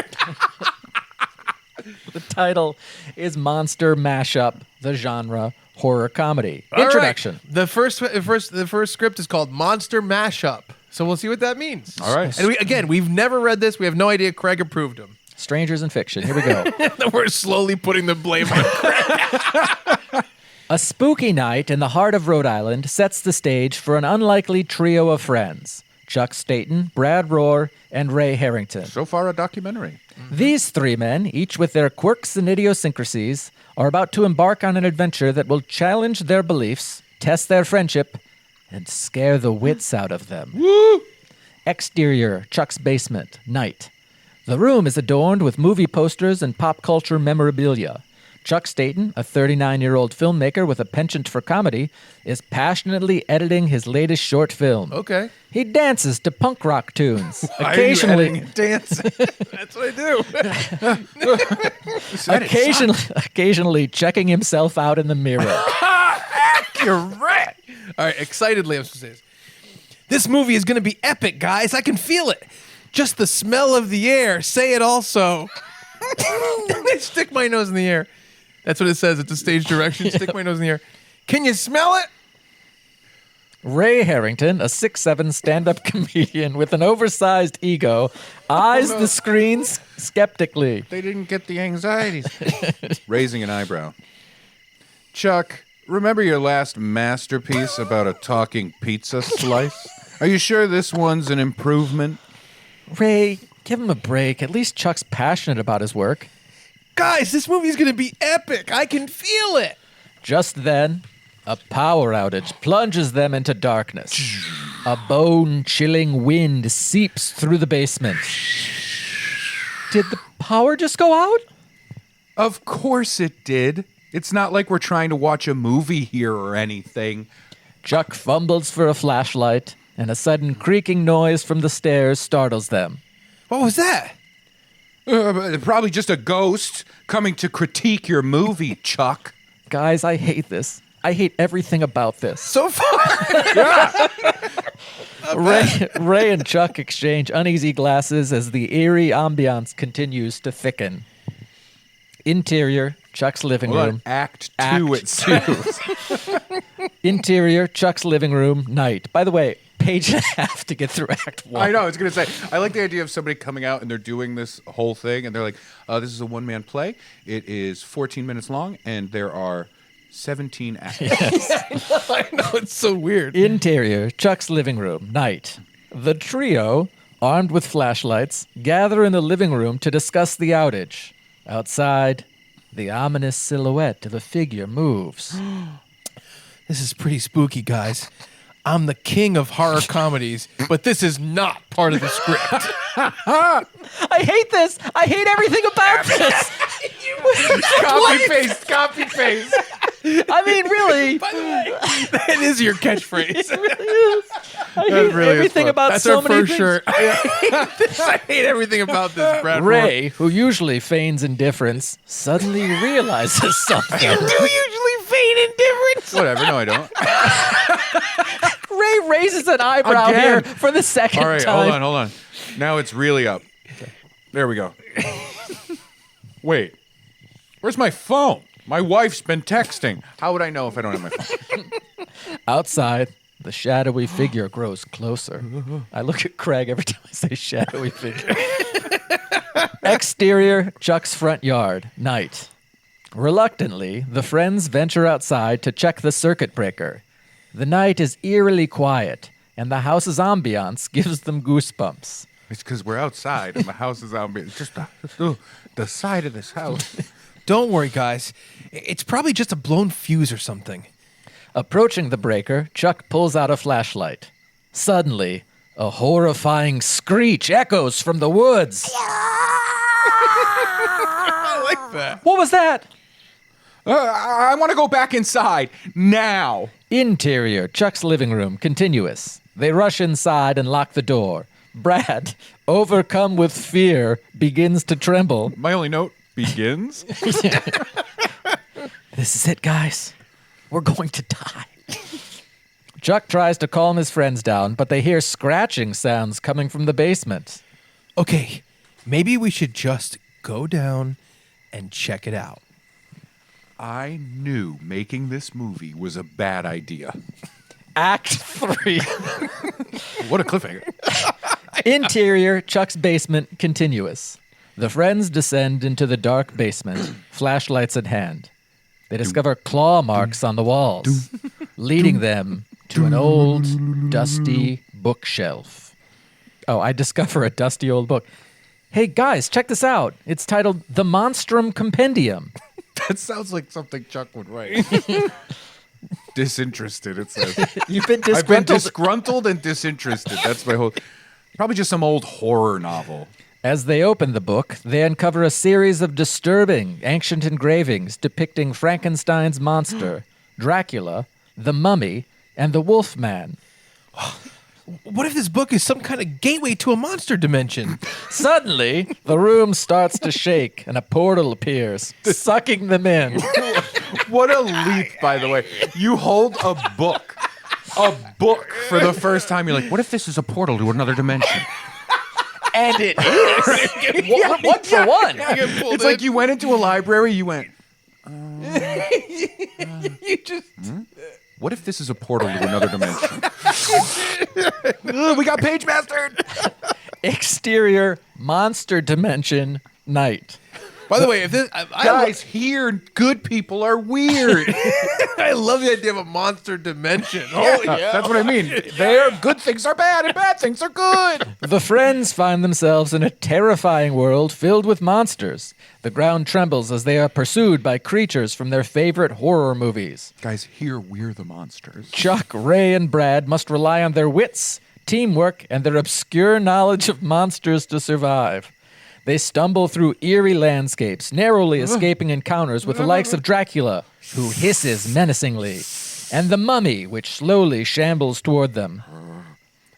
The title is Monster Mashup, the genre horror comedy. All right. Introduction. The first script is called Monster Mashup. So we'll see what that means. All right. And we've never read this. We have no idea. Craig approved them. Strangers in Fiction. Here we go. We're slowly putting the blame on Craig. A spooky night in the heart of Rhode Island sets the stage for an unlikely trio of friends. Chuck Staten, Brad Rohr, and Ray Harrington. So far, a documentary. These 3 men, each with their quirks and idiosyncrasies, are about to embark on an adventure that will challenge their beliefs, test their friendship, and scare the wits out of them. Woo! Exterior, Chuck's basement, night. The room is adorned with movie posters and pop culture memorabilia. Chuck Staten, a 39-year-old filmmaker with a penchant for comedy, is passionately editing his latest short film. Okay. He dances to punk rock tunes. Why are you editing and dancing? That's what I do. Occasionally checking himself out in the mirror. Accurate. All right, excitedly, I'm supposed to say this. This movie is going to be epic, guys. I can feel it. Just the smell of the air. Say it also. Stick my nose in the air. That's what it says. It's a stage direction. Stick my nose in the air. Can you smell it? Ray Harrington, a 6'7" stand-up comedian with an oversized ego, eyes the screens skeptically. They didn't get the anxieties. Raising an eyebrow. Chuck, remember your last masterpiece about a talking pizza slice? Are you sure this one's an improvement? Ray, give him a break. At least Chuck's passionate about his work. Guys, this movie's going to be epic. I can feel it. Just then, a power outage plunges them into darkness. A bone-chilling wind seeps through the basement. Did the power just go out? Of course it did. It's not like we're trying to watch a movie here or anything. Chuck fumbles for a flashlight, and a sudden creaking noise from the stairs startles them. What was that? Probably just a ghost coming to critique your movie, Chuck. Guys, I hate this. I hate everything about this. So far. Ray and Chuck exchange uneasy glasses as the eerie ambiance continues to thicken. Interior, Chuck's living Hold on, room. Act Act 2 it seems. Interior, Chuck's living room, night. By the way, page and a half to get through Act 1. I know, I was going to say, I like the idea of somebody coming out and they're doing this whole thing and they're like, this is a one-man play. It is 14 minutes long and there are 17 acts. I know, it's so weird. Interior, Chuck's living room, night. The trio, armed with flashlights, gather in the living room to discuss the outage. Outside, the ominous silhouette of a figure moves. This is pretty spooky, guys. I'm the king of horror comedies, but this is not part of the script. I hate this. I hate everything about this. Copy paste. I mean, really. By the way, that is your catchphrase. It really is. I hate really is everything fun. about That's so our many first things. shirt. I hate everything about this, Brad. Ray, who usually feigns indifference, suddenly realizes something. You do usually feign indifference. Whatever, no I don't. Ray raises an eyebrow Again. here for the second All right, time. hold on. Now it's really up. There we go. Wait, where's my phone? My wife's been texting. How would I know if I don't have my phone? Outside, the shadowy figure grows closer. I look at Craig every time I say shadowy figure. Exterior, Chuck's front yard, night. Reluctantly, the friends venture outside to check the circuit breaker. The night is eerily quiet, and the house's ambiance gives them goosebumps. It's because we're outside and the house is out. It's just the side of this house. Don't worry, guys. It's probably just a blown fuse or something. Approaching the breaker, Chuck pulls out a flashlight. Suddenly, a horrifying screech echoes from the woods. I like that. What was that? I want to go back inside now. Interior, Chuck's living room, continuous. They rush inside and lock the door. Brad, overcome with fear, begins to tremble. My only note begins. This is it, guys. We're going to die. Chuck tries to calm his friends down, but they hear scratching sounds coming from the basement. Okay, maybe we should just go down and check it out. I knew making this movie was a bad idea. Act 3. What a cliffhanger. Interior, Chuck's basement, continuous. The friends descend into the dark basement, flashlights in hand. They discover claw marks on the walls, leading them to an old, dusty bookshelf. Oh, I discover a dusty old book. Hey, guys, check this out. It's titled The Monstrum Compendium. That sounds like something Chuck would write. Disinterested, it says. You've been I've been disgruntled. disgruntled and disinterested. That's my whole... Probably just some old horror novel. As they open the book, they uncover a series of disturbing ancient engravings depicting Frankenstein's monster, Dracula, the mummy, and the Wolfman. What if this book is some kind of gateway to a monster dimension? Suddenly, the room starts to shake and a portal appears, sucking them in. What a leap, by the way. You hold a book for the first time. You're like, what if this is a portal to another dimension? And it is. One for one. It's like you went into a library, you went, You just... what if this is a portal to another dimension? We got page mastered. Exterior monster dimension night. By the way, if this... Guys, here, good people are weird. I love the idea of a monster dimension. Oh, yeah. That's what I mean. There, good things are bad and bad things are good. The friends find themselves in a terrifying world filled with monsters. The ground trembles as they are pursued by creatures from their favorite horror movies. Guys, here, we're the monsters. Chuck, Ray, and Brad must rely on their wits, teamwork, and their obscure knowledge of monsters to survive. They stumble through eerie landscapes, narrowly escaping encounters with the likes of Dracula, who hisses menacingly, and the mummy, which slowly shambles toward them.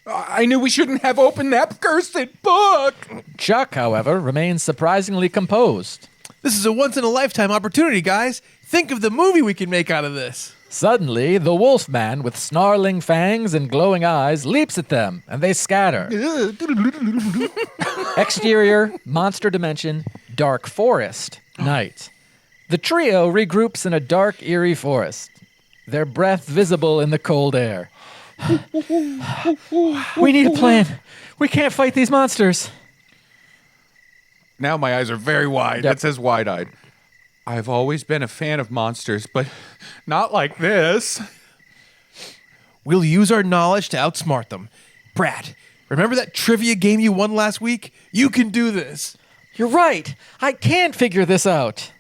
I knew we shouldn't have opened that cursed book. Chuck, however, remains surprisingly composed. This is a once-in-a-lifetime opportunity, guys. Think of the movie we can make out of this. Suddenly, the Wolfman, with snarling fangs and glowing eyes, leaps at them, and they scatter. Exterior, monster dimension, dark forest, night. The trio regroups in a dark, eerie forest, their breath visible in the cold air. We need a plan. We can't fight these monsters. Now my eyes are very wide. Yep. That says wide-eyed. I've always been a fan of monsters, but not like this. We'll use our knowledge to outsmart them. Brad, remember that trivia game you won last week? You can do this. You're right. I can figure this out.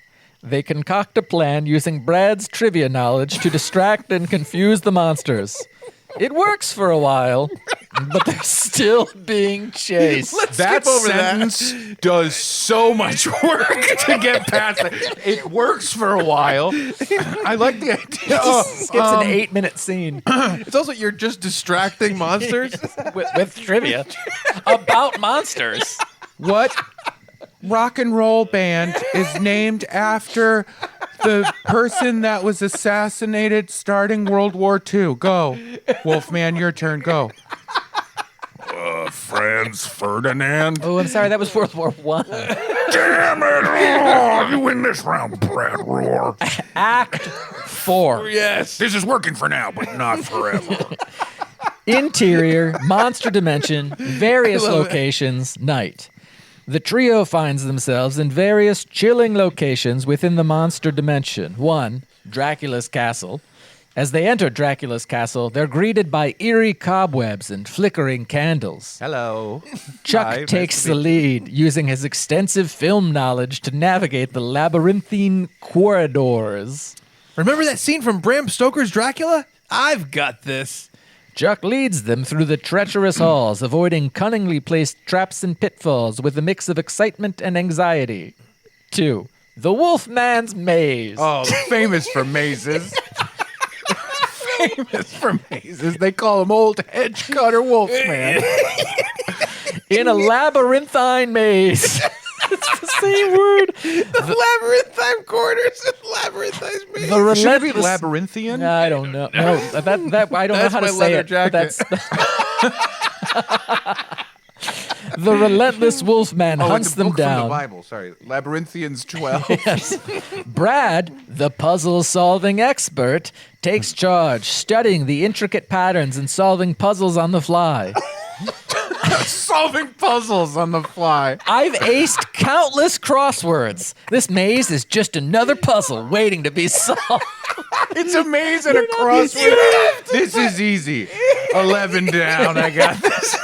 They concoct a plan using Brad's trivia knowledge to distract and confuse the monsters. It works for a while, but they're still being chased. That skip over that. sentence does so much work to get past it. It works for a while. I like the idea. Skips an 8-minute scene It's also you're just distracting monsters. with trivia about monsters. What rock and roll band is named after the person that was assassinated starting World War II? Go. Wolfman, your turn. Go. Franz Ferdinand. Oh, I'm sorry. That was World War I. Damn it. Oh, you win this round, Brad Roar. Act 4. Yes. This is working for now, but not forever. Interior, monster dimension, various locations, night. The trio finds themselves in various chilling locations within the monster dimension. 1, Dracula's castle. As they enter Dracula's castle, they're greeted by eerie cobwebs and flickering candles. Hello. Chuck Hi, takes nice to the meet lead, using his extensive film knowledge to navigate the labyrinthine corridors. Remember that scene from Bram Stoker's Dracula? I've got this. Chuck leads them through the treacherous halls, avoiding cunningly placed traps and pitfalls with a mix of excitement and anxiety. 2, the Wolfman's Maze. Oh, famous for mazes. Famous for mazes. They call him Old Hedge Cutter Wolfman. In a labyrinthine maze. It's the same word. The labyrinthine corners and labyrinthine maze. The Should it be relentless... labyrinthian? I don't know. No, that I don't know That's how to my say leather it. jacket. The relentless Wolfman Oh, hunts it's a them book from down. the Bible. Sorry, Labyrinthians 12. Yes. Brad, the puzzle-solving expert, takes charge, studying the intricate patterns and solving puzzles on the fly. Solving puzzles on the fly. I've aced countless crosswords. This maze is just another puzzle waiting to be solved. It's a maze and a crossword. This is easy. 11 down. I got this.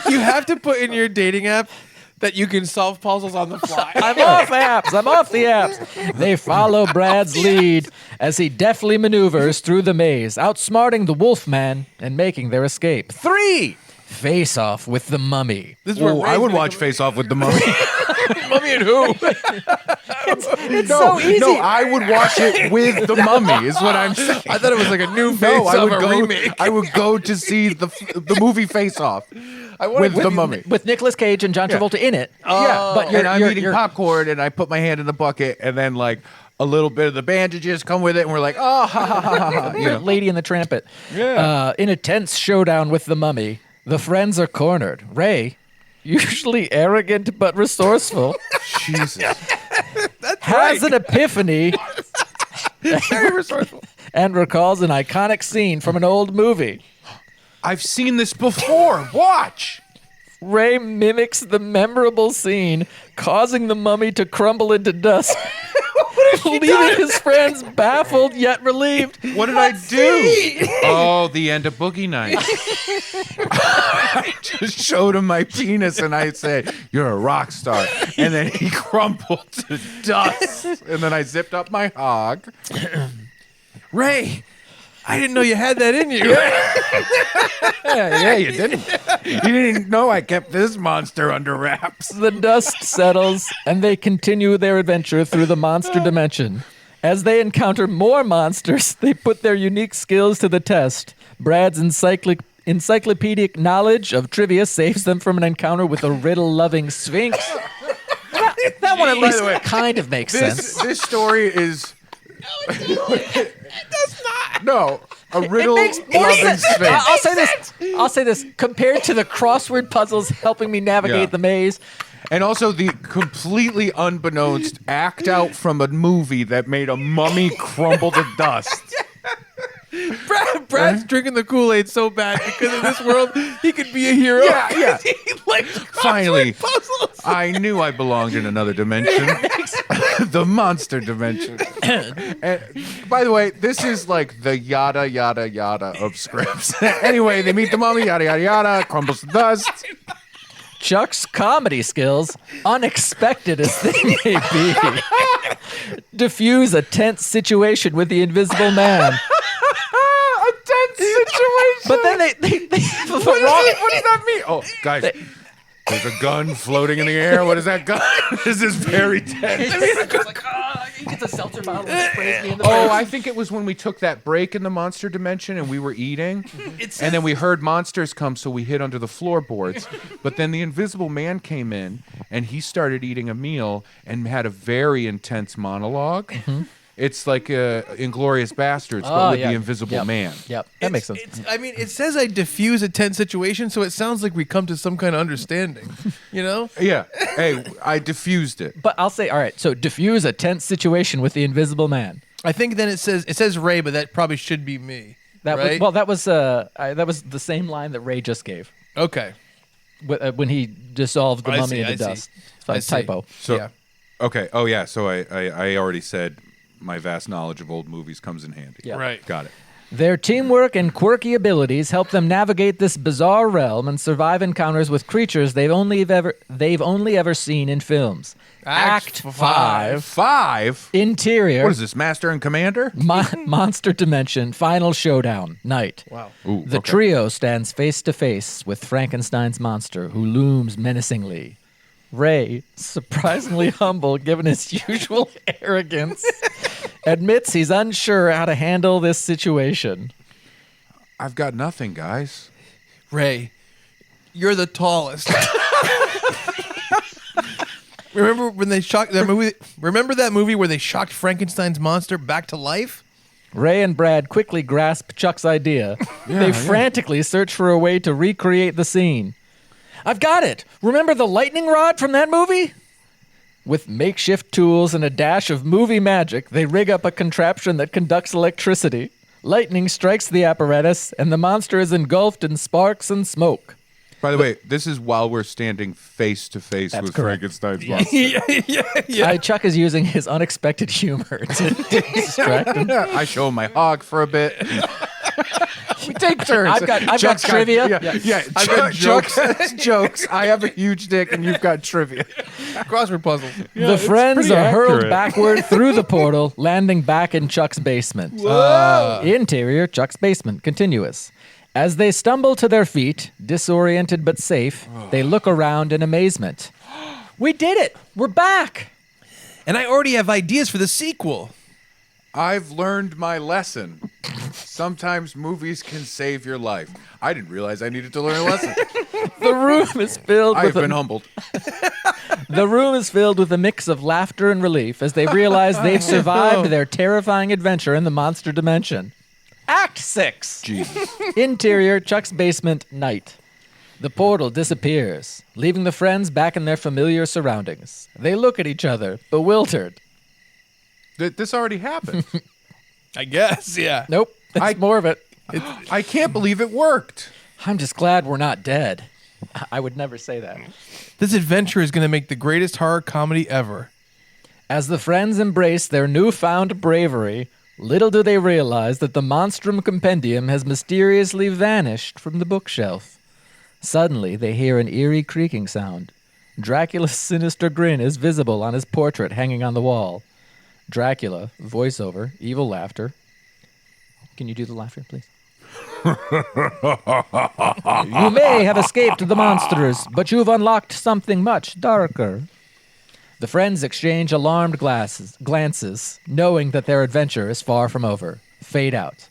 You have to put in your dating app that you can solve puzzles on the fly. I'm off apps. I'm off the apps. They follow Brad's lead as he deftly maneuvers through the maze, outsmarting the Wolfman and making their escape. 3, Face Off with the Mummy. This is where Ooh, I Ray's would gonna watch Face Off with the Mummy. Mummy and who? It's No, so easy. no, I would watch it with the Mummy. Is what I'm saying. I thought it was like a new Face No, I Off, would a go. remake. I would go to see the movie Face Off with the Mummy. With Nicolas Cage and John Travolta in it. Yeah, but and I'm eating popcorn, and I put my hand in the bucket, and then like a little bit of the bandages come with it, and we're like, oh, ha ha ha ha, ha. You know. Lady and the Trampet. Yeah. In a tense showdown with the Mummy, the friends are cornered. Ray, usually arrogant but resourceful, Jesus. has an epiphany Very resourceful. and recalls an iconic scene from an old movie. I've seen this before. Watch. Ray mimics the memorable scene, causing the Mummy to crumble into dust, leaving his friends baffled yet relieved. What did I do? Oh, the end of Boogie Nights. I just showed him my penis and I said, "You're a rock star." And then he crumpled to dust. And then I zipped up my hog. Ray, I didn't know you had that in you. Yeah, you didn't. You didn't know I kept this monster under wraps. The dust settles, and they continue their adventure through the monster dimension. As they encounter more monsters, they put their unique skills to the test. Brad's encyclopedic knowledge of trivia saves them from an encounter with a riddle-loving Sphinx. That one at least the way, kind of makes sense. This story is. It does not. No, a riddle loving Sphinx. I'll say this. Compared to the crossword puzzles helping me navigate Yeah. the maze, And also the completely unbeknownst act out from a movie that made a mummy crumble to dust. Brad's drinking the Kool-Aid so bad because in this world he could be a hero. Yeah. He likes Finally, puzzles. I knew I belonged in another dimension. The monster dimension. And, by the way, this is like the yada, yada, yada of scripts. Anyway, they meet the mummy, yada, yada, yada, crumbles to dust. Chuck's comedy skills, unexpected as they may be, diffuse a tense situation with the Invisible Man. A tense situation. But then they have the What wrong. does that mean? Oh, guys, there's a gun floating in the air. What is that gun? This is very tense. He gets a seltzer bottle and sprays me in the Oh, face. I think it was when we took that break in the monster dimension and we were eating. And then we heard monsters come, so we hid under the floorboards. But then the Invisible Man came in and he started eating a meal and had a very intense monologue. It's like Inglorious Bastards, but with the Invisible Man. Yep, that makes sense. It says I diffuse a tense situation, so it sounds like we come to some kind of understanding. You know? Yeah. Hey, I diffused it. But I'll say, all right, so diffuse a tense situation with the Invisible Man. I think then it says Ray, but that probably should be me. That right? was the same line that Ray just gave Okay. when he dissolved the I mummy see, into I see. dust. It's like I see. typo. So, Yeah. okay. Oh, yeah. So I already said my vast knowledge of old movies comes in handy. Yeah. Right. Got it. Their teamwork and quirky abilities help them navigate this bizarre realm and survive encounters with creatures they've only ever seen in films. Act 5. 5? Interior. What is this, Master and Commander? Monster Dimension. Final Showdown. Night. Wow. Ooh, The okay. trio stands face to face with Frankenstein's monster, who looms menacingly. Ray, surprisingly humble given his usual arrogance, admits he's unsure how to handle this situation. I've got nothing, guys. Ray, you're the tallest. Remember when they shocked that movie? Remember that movie where they shocked Frankenstein's monster back to life? Ray and Brad quickly grasp Chuck's idea. They frantically search for a way to recreate the scene. I've got it! Remember the lightning rod from that movie? With makeshift tools and a dash of movie magic, they rig up a contraption that conducts electricity. Lightning strikes the apparatus, and the monster is engulfed in sparks and smoke. By the way, this is while we're standing face to face That's with correct. Frankenstein's monster. Yeah. Chuck is using his unexpected humor to distract him. I show him my hog for a bit. We take turns. I've got Chuck's trivia. Yeah. I've got Chuck says jokes. I have a huge dick, and you've got trivia. Crossword puzzles. The friends pretty are hurled accurate. backward through the portal, landing back in Chuck's basement. Interior, Chuck's basement, continuous. As they stumble to their feet, disoriented but safe, they look around in amazement. We did it! We're back! And I already have ideas for the sequel. I've learned my lesson. Sometimes movies can save your life. I didn't realize I needed to learn a lesson. The room is filled I've with been humbled. The room is filled with a mix of laughter and relief as they realize they've survived their terrifying adventure in the monster dimension. Act 6. Jesus. Interior, Chuck's basement, night. The portal disappears, leaving the friends back in their familiar surroundings. They look at each other, bewildered. This already happened. I guess, yeah. Nope, that's more of it. I can't believe it worked. I'm just glad we're not dead. I would never say that. This adventure is going to make the greatest horror comedy ever. As the friends embrace their newfound bravery, little do they realize that the Monstrum Compendium has mysteriously vanished from the bookshelf. Suddenly, they hear an eerie creaking sound. Dracula's sinister grin is visible on his portrait hanging on the wall. Dracula, voiceover, evil laughter. Can you do the laughter, please? You may have escaped the monsters, but you've unlocked something much darker. The friends exchange alarmed glances, knowing that their adventure is far from over. Fade out.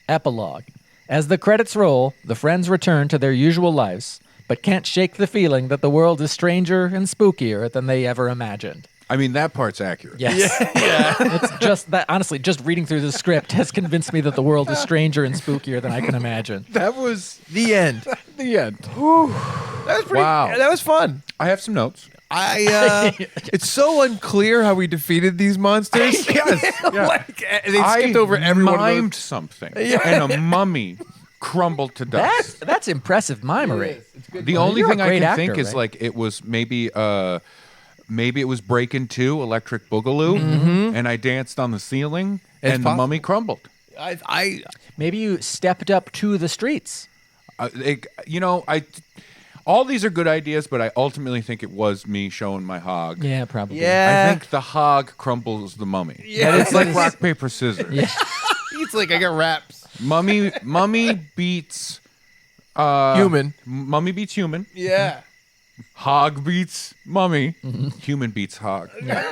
Epilogue. As the credits roll, the friends return to their usual lives, but can't shake the feeling that the world is stranger and spookier than they ever imagined. I mean, that part's accurate. Yes. Yeah. It's just that, honestly, just reading through the script has convinced me that the world is stranger and spookier than I can imagine. That was The end. the end. That was pretty. Wow. That was fun. I have some notes. It's so unclear how we defeated these monsters. Yes. Yeah. Like, they skipped over every one of those. mimed something, and a mummy crumbled to dust. That's impressive mimery. The only You're a thing I great can actor, think is right? like it was maybe it was Breakin' 2, Electric Boogaloo, and I danced on the ceiling, It's and the possible. mummy crumbled. Maybe you stepped up to the streets. All these are good ideas, but I ultimately think it was me showing my hog. Yeah, probably. Yeah. I think the hog crumbles the mummy. Yeah. It's like rock, paper, scissors. Yeah. It's like I got raps. Mummy beats Human. Mummy beats human. Yeah. Hog beats mummy. Human beats hog. Yeah.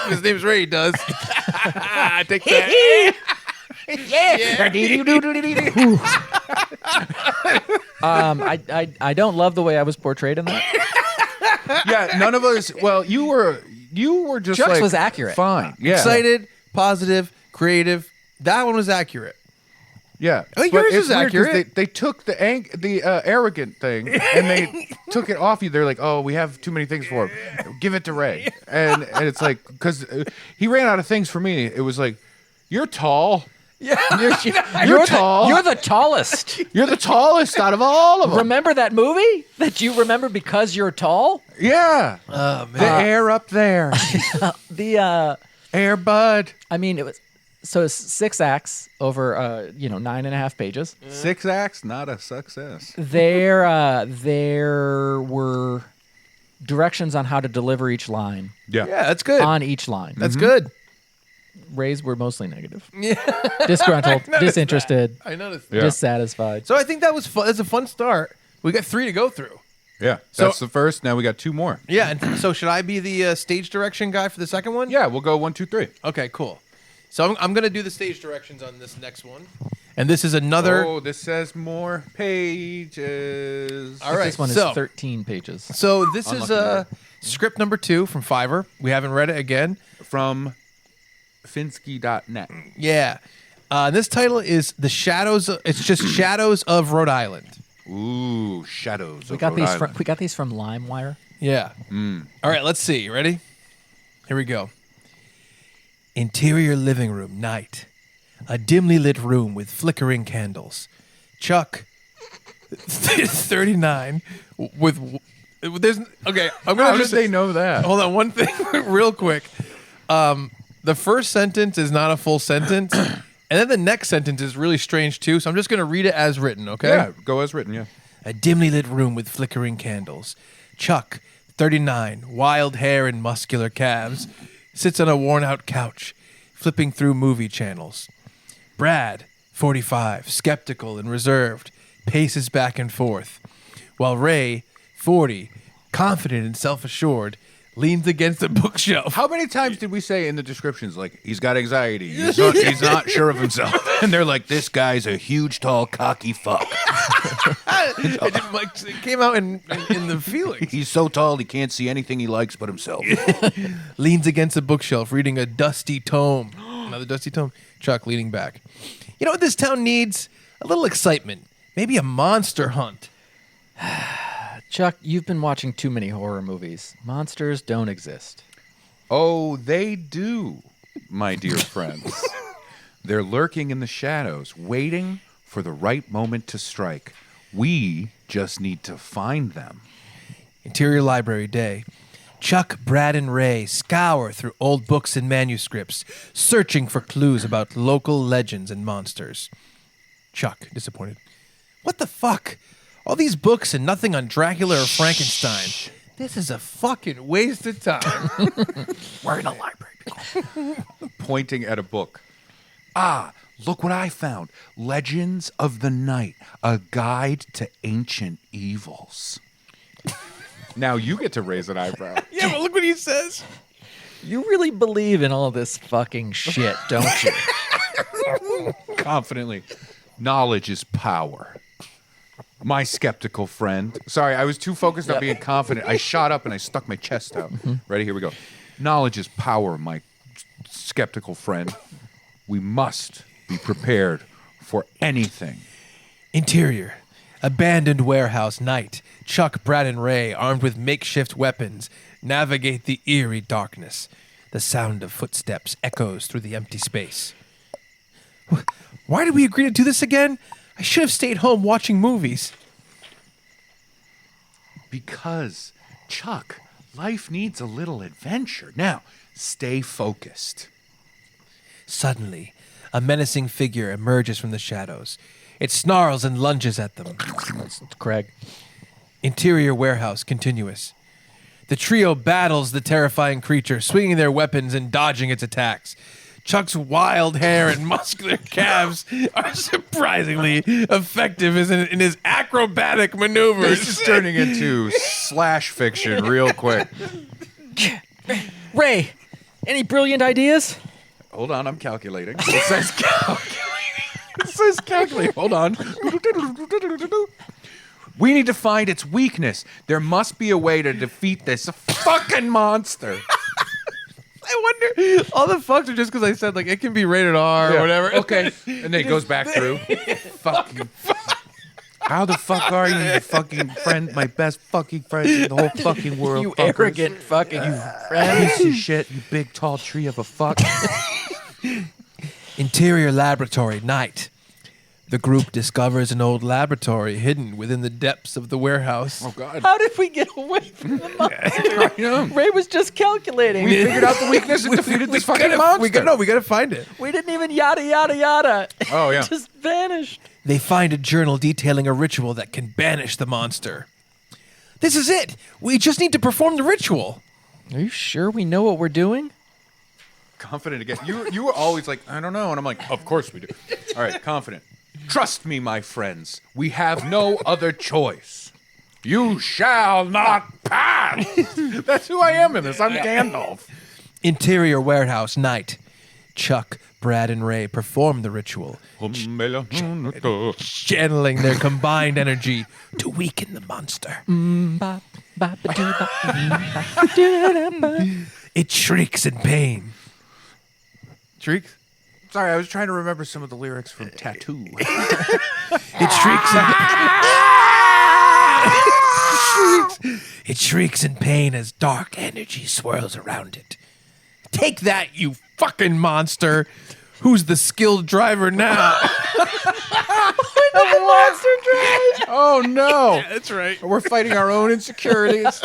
His name's Ray. He does. I take that. I don't love the way I was portrayed in that. Yeah, none of us. Well, you were just Chuck's like was accurate. Fine. Yeah. Excited, positive, creative. That one was accurate. Yeah. Oh, But yours it's is weird 'cause accurate. They took the arrogant thing and they took it off you. They're like, oh, we have too many things for him. Give it to Ray. And it's like, because he ran out of things for me. It was like, you're tall. You're tall. You're the tallest. You're the tallest out of all of them. Remember that movie that you remember because you're tall? Yeah. Oh, man. The air up there. The Air Bud. I mean, it was so it's 6 acts over 9.5 pages. 6 acts, not a success. There were directions on how to deliver each line Yeah, that's good. on each line. That's good. Rays were mostly negative. Yeah. Disgruntled, disinterested, I noticed. Yeah. dissatisfied. So I think that was fun. That's a fun start. We got 3 to go through. Yeah. So- That's the first. Now we got 2 more. Yeah. And so should I be the stage direction guy for the second one? Yeah, we'll go 1, 2, 3. Okay, cool. So I'm going to do the stage directions on this next one. And this is another. Oh, this says more pages. All right. This one is so, 13 pages. So this is Unlucky script number 2 from Fiverr. We haven't read it again. From Finsky.net. Yeah. This title is The Shadows. It's just Shadows of Rhode Island. Ooh, Shadows We of got Rhode these Island. from we got these from LimeWire. Yeah. All right, let's see. You ready? Here we go. Interior living room, night. A dimly lit room with flickering candles. Chuck, 39, with... There's okay. I'm gonna How did just they know that? hold on one thing real quick. The first sentence is not a full sentence, and then the next sentence is really strange too. So I'm just gonna read it as written. Okay. Yeah, go as written, yeah. A dimly lit room with flickering candles. Chuck, 39, wild hair and muscular calves, sits on a worn-out couch, flipping through movie channels. Brad, 45, skeptical and reserved, paces back and forth, while Ray, 40, confident and self-assured, leans against a bookshelf. How many times did we say in the descriptions, like, he's got anxiety, he's not sure of himself? And they're like, this guy's a huge, tall, cocky fuck. It came out in the feelings. He's so tall, he can't see anything he likes but himself. Leans against a bookshelf, reading a dusty tome. Another dusty tome. Chuck leaning back. You know what this town needs? A little excitement. Maybe a monster hunt. Chuck, you've been watching too many horror movies. Monsters don't exist. Oh, they do, my dear friends. They're lurking in the shadows, waiting for the right moment to strike. We just need to find them. Interior Library Day. Chuck, Brad, and Ray scour through old books and manuscripts, searching for clues about local legends and monsters. Chuck, disappointed. What the fuck? All these books and nothing on Dracula or Frankenstein. This is a fucking waste of time. We're in a library. Pointing at a book. Ah, look what I found. Legends of the Night, a guide to ancient evils. Now you get to raise an eyebrow. Yeah, but look what he says. You really believe in all this fucking shit, don't you? Confidently. Knowledge is power. My skeptical friend. Sorry, I was too focused on being confident. I shot up and I stuck my chest out. Ready? Here we go. Knowledge is power, my skeptical friend. We must be prepared for anything. Interior. Abandoned warehouse night. Chuck, Brad, and Ray, armed with makeshift weapons, navigate the eerie darkness. The sound of footsteps echoes through the empty space. Why did we agree to do this again? I should have stayed home watching movies. Because, Chuck, life needs a little adventure. Now, stay focused. Suddenly, a menacing figure emerges from the shadows. It snarls and lunges at them. It's Craig. Interior warehouse continuous. The trio battles the terrifying creature, swinging their weapons and dodging its attacks. Chuck's wild hair and muscular calves are surprisingly effective in his acrobatic maneuvers. This is turning into slash fiction real quick. Ray, any brilliant ideas? Hold on, I'm calculating. It says calculating. It says calculating. Hold on. We need to find its weakness. There must be a way to defeat this fucking monster. I wonder, all the fucks are just because I said, like, it can be rated R or whatever. Okay. And then it goes back through. Fucking. How the fuck are you, you fucking friend, my best fucking friend in the whole fucking world? You fuckers. arrogant fucking friend. Piece of shit, you big tall tree of a fuck. Interior laboratory night. The group discovers an old laboratory hidden within the depths of the warehouse. Oh, God. How did we get away from the monster? I know. Ray was just calculating. We figured out the weakness and defeated this fucking monster. We gotta find it. We didn't even yada yada yada. Oh, yeah. It just vanished. They find a journal detailing a ritual that can banish the monster. This is it. We just need to perform the ritual. Are you sure we know what we're doing? Confident again. You were always like, I don't know. And I'm like, of course we do. All right, confident. Trust me, my friends. We have no other choice. You shall not pass. That's who I am in this. I'm Gandalf. Interior warehouse night. Chuck, Brad, and Ray perform the ritual, channeling their combined energy to weaken the monster. It shrieks in pain. Shrieks? Sorry, I was trying to remember some of the lyrics from Tattoo. It shrieks in pain as dark energy swirls around it. Take that, you fucking monster! Who's the skilled driver now? Oh, no. That's right. We're fighting our own insecurities.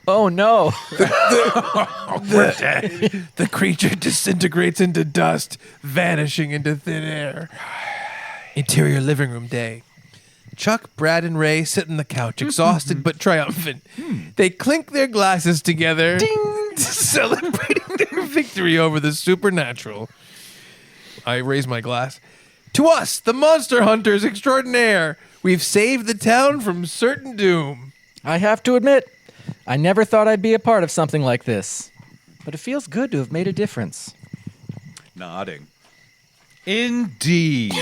Oh no. We're dead. The creature disintegrates into dust, vanishing into thin air. Interior living room day. Chuck, Brad, and Ray sit on the couch, exhausted but triumphant. They clink their glasses together, celebrating their victory over the supernatural. I raise my glass. To us, the monster hunters extraordinaire, we've saved the town from certain doom. I have to admit, I never thought I'd be a part of something like this. But it feels good to have made a difference. Nodding. Indeed.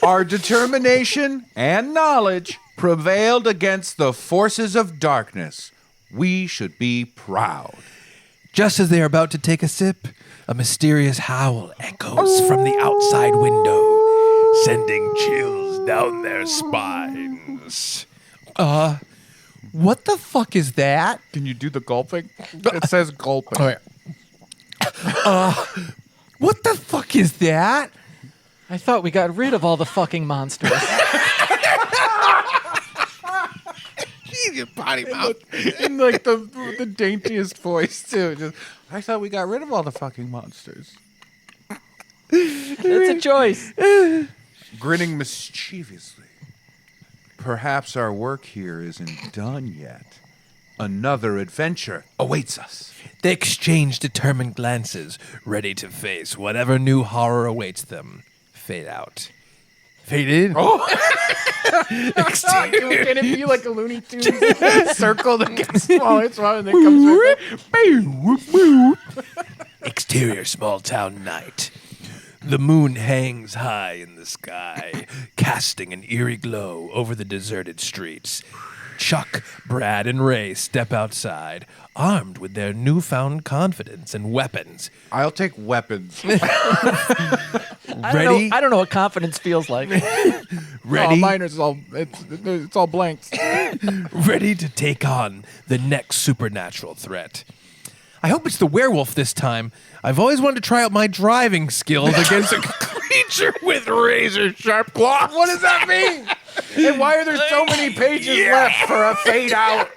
Our determination and knowledge prevailed against the forces of darkness. We should be proud. Just as they are about to take a sip, a mysterious howl echoes from the outside window, sending chills down their spines. What the fuck is that? Can you do the gulping? It says gulping. Oh, yeah. What the fuck is that? I thought we got rid of all the fucking monsters. Jeez, you potty mouth. In like the daintiest voice too. Just, I thought we got rid of all the fucking monsters. It's a choice. Grinning mischievously. Perhaps our work here isn't done yet. Another adventure awaits us. They exchange determined glances, ready to face whatever new horror awaits them. Fade out. Fade in. Oh! Exterior. Can it be like a Looney Tunes circle that gets smaller and smaller and then comes back? Exterior small town night. The moon hangs high in the sky, casting an eerie glow over the deserted streets. Chuck, Brad, and Ray step outside, armed with their newfound confidence and weapons. I'll take weapons. Ready? I don't know what confidence feels like. Ready? Oh, mine is all it's all blanks. Ready to take on the next supernatural threat. I hope it's the werewolf this time. I've always wanted to try out my driving skills against a creature with razor sharp claws. What does that mean? And why are there so many pages left for a fade out?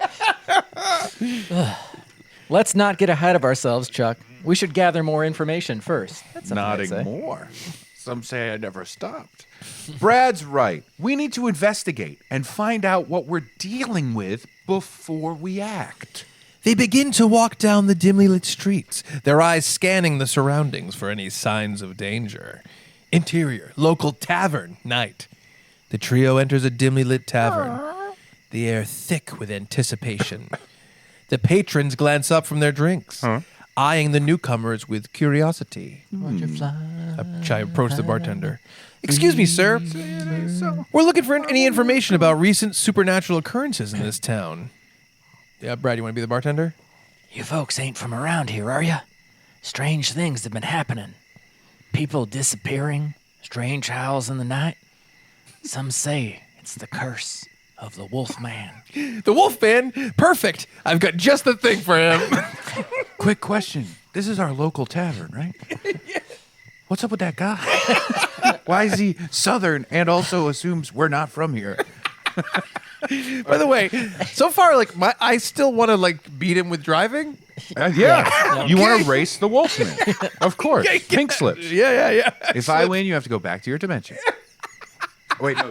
Let's not get ahead of ourselves, Chuck. We should gather more information first. That's something I'd Nodding say. more. Some say I never stopped. Brad's right. We need to investigate and find out what we're dealing with before we act. They begin to walk down the dimly lit streets, their eyes scanning the surroundings for any signs of danger. Interior, local tavern, night. The trio enters a dimly lit tavern, the air thick with anticipation. The patrons glance up from their drinks, eyeing the newcomers with curiosity. I approach the bartender. Excuse me, sir. We're looking for any information about recent supernatural occurrences in this town. Yeah, Brad, you want to be the bartender? You folks ain't from around here, are ya? Strange things have been happening. People disappearing, strange howls in the night. Some say it's the curse of the Wolfman. The Wolfman? Perfect. I've got just the thing for him. Quick question. This is our local tavern, right? What's up with that guy? Why is he Southern and also assumes we're not from here? By the way, so far, I still want to beat him with driving. Yeah. You want to race the Wolfman. Of course. Pink slips. Yeah. If I win, you have to go back to your dimension. Wait, no,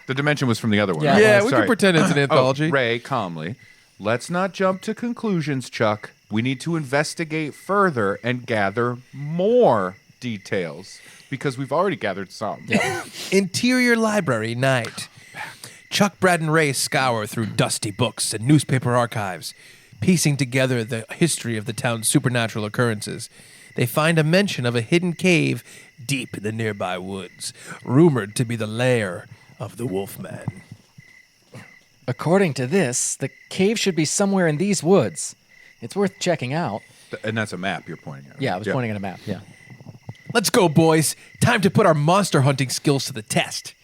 the dimension was from the other one. Yeah. Yeah, Oh, we sorry. can pretend it's an anthology. Ray, calmly. Let's not jump to conclusions, Chuck. We need to investigate further and gather more details because we've already gathered some. Interior library, night. Chuck, Brad, and Ray scour through dusty books and newspaper archives, piecing together the history of the town's supernatural occurrences. They find a mention of a hidden cave deep in the nearby woods, rumored to be the lair of the Wolfman. According to this, the cave should be somewhere in these woods. It's worth checking out. And that's a map you're pointing at. Right? Yeah, I was pointing at a map, yeah. Let's go, boys. Time to put our monster hunting skills to the test.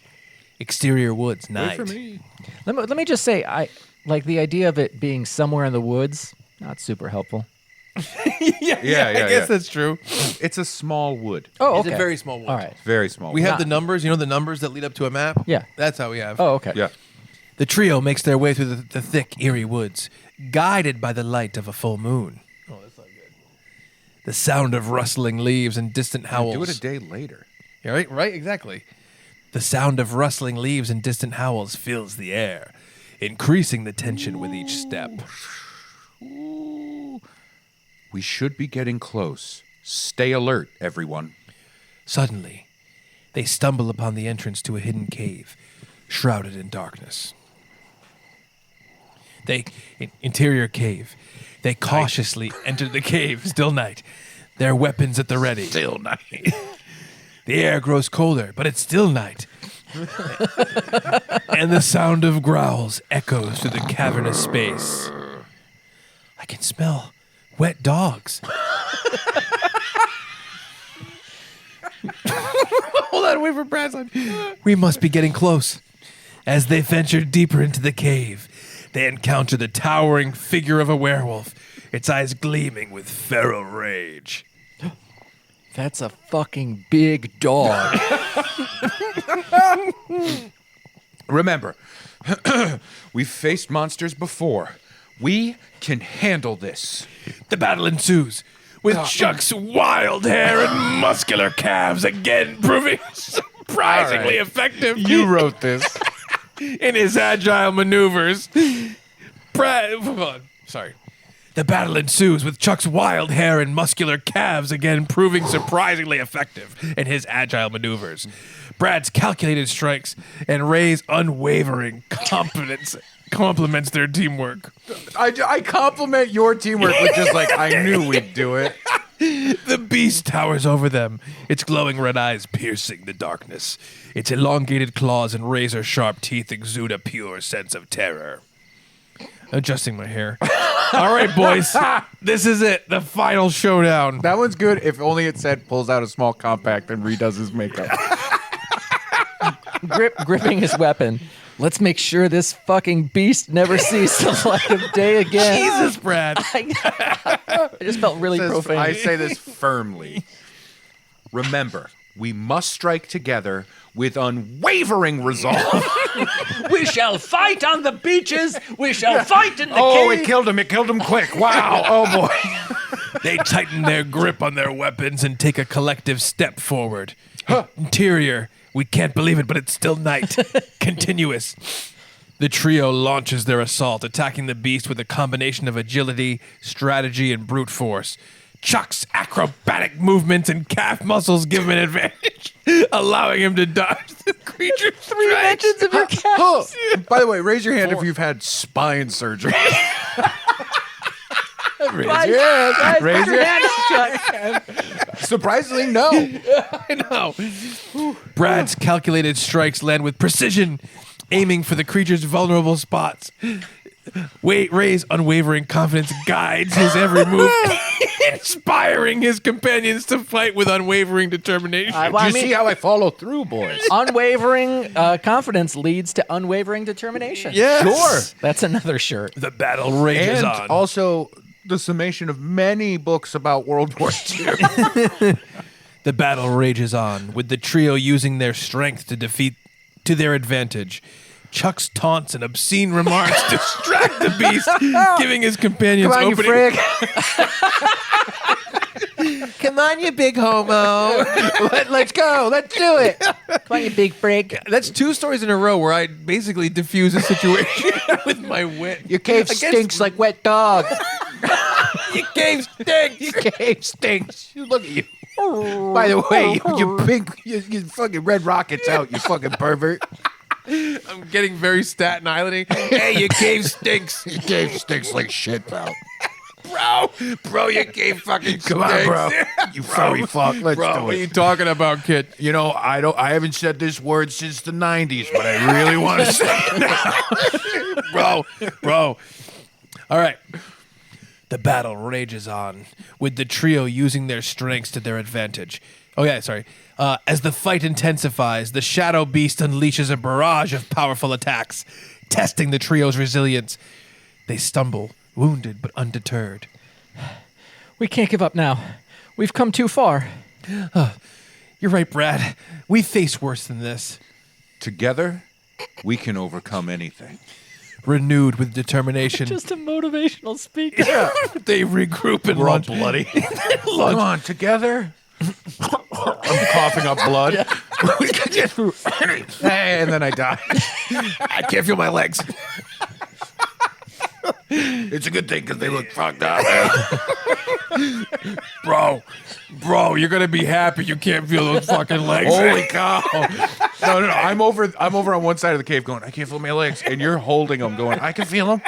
Exterior woods, night. Wait for me. Let me just say, I like the idea of it being somewhere in the woods. Not super helpful. Yeah, I guess that's true. It's a small wood. Oh, It's okay. a very small wood. All right. Very small. We wood. have the numbers, the numbers that lead up to a map? Yeah. That's how we have. Oh, okay. Yeah. The trio makes their way through the thick, eerie woods, guided by the light of a full moon. Oh, that's not good. The sound of rustling leaves and distant howls. Do it a day later. Yeah, right, exactly. The sound of rustling leaves and distant howls fills the air, increasing the tension with each step. Ooh. We should be getting close. Stay alert, everyone. Suddenly, they stumble upon the entrance to a hidden cave, shrouded in darkness. Interior cave. They cautiously enter the cave. Still night. Their weapons at the ready. Still night. The air grows colder, but it's still night. And the sound of growls echoes through the cavernous space. I can smell wet dogs. Hold on, wait for Brad's line. We must be getting close. As they venture deeper into the cave, they encounter the towering figure of a werewolf, its eyes gleaming with feral rage. That's a fucking big dog. Remember, we've faced monsters before. We can handle this. The battle ensues, with Chuck's wild hair and muscular calves again proving surprisingly effective. You wrote this. In his agile maneuvers. Sorry. The battle ensues with Chuck's wild hair and muscular calves again proving surprisingly effective in his agile maneuvers. Brad's calculated strikes and Ray's unwavering competence complements their teamwork. I compliment your teamwork with just like, I knew we'd do it. The beast towers over them, its glowing red eyes piercing the darkness. Its elongated claws and razor-sharp teeth exude a pure sense of terror. Adjusting my hair. All right, boys. This is it. The final showdown. That one's good. If only it said pulls out a small compact and redoes his makeup. Gripping his weapon. Let's make sure this fucking beast never sees the light of day again. Jesus, Brad. I just felt really profane. I say this firmly. Remember, we must strike together with unwavering resolve. We shall fight on the beaches. We shall fight in the Oh, cave. it killed him. It killed him quick. Wow. Oh, boy. They tighten their grip on their weapons and take a collective step forward. Interior. We can't believe it, but it's still night. Continuous. The trio launches their assault, attacking the beast with a combination of agility, strategy, and brute force. Chuck's acrobatic movements and calf muscles give him an advantage, allowing him to dodge the creature's Three strikes. mentions of your calves. By the way, raise your hand if you've had spine surgery. Raise your hand. Raise your hand. Surprisingly, no. I know. Brad's calculated strikes land with precision, aiming for the creature's vulnerable spots. Ray's unwavering confidence guides his every move, inspiring his companions to fight with unwavering determination. You see how I follow through, boys? Unwavering confidence leads to unwavering determination. Yes. Sure. That's another shirt. The battle rages And on. also the summation of many books about World War II. The battle rages on, with the trio using their strength to their advantage. Chuck's taunts and obscene remarks distract the beast, giving his companions Come on, opening. you frig. Come on, you big homo. Let's go. Let's do it. Come on, you big frig. That's 2 stories in a row where I basically diffuse a situation with my wit. Your cave stinks like wet dog. Your cave stinks. Your cave stinks. Look at you. By the way, you pink, you fucking red rockets out, you fucking pervert. I'm getting very Staten Island-y. Hey, your cave stinks. Your cave stinks like shit, pal. Bro, your cave fucking stinks. Come on, bro. You furry fuck. Let's Bro, do what are you it. talking about, kid? You know, I haven't said this word since the 90s, but I really want to say it now. Bro. All right. The battle rages on, with the trio using their strengths to their advantage. Oh, yeah, sorry. As the fight intensifies, the shadow beast unleashes a barrage of powerful attacks, testing the trio's resilience. They stumble, wounded but undeterred. We can't give up now. We've come too far. You're right, Brad. We face worse than this. Together, we can overcome anything. Renewed with determination, Just a motivational speaker. they regroup and We're all launch. bloody. Come on, together. I'm coughing up blood. We can get through anything. And then I die. I can't feel my legs. It's a good thing because they look fucked up. Bro, you're gonna be happy you can't feel those fucking legs. Holy cow! No. I'm over on one side of the cave, going, I can't feel my legs, and you're holding them, going, I can feel them.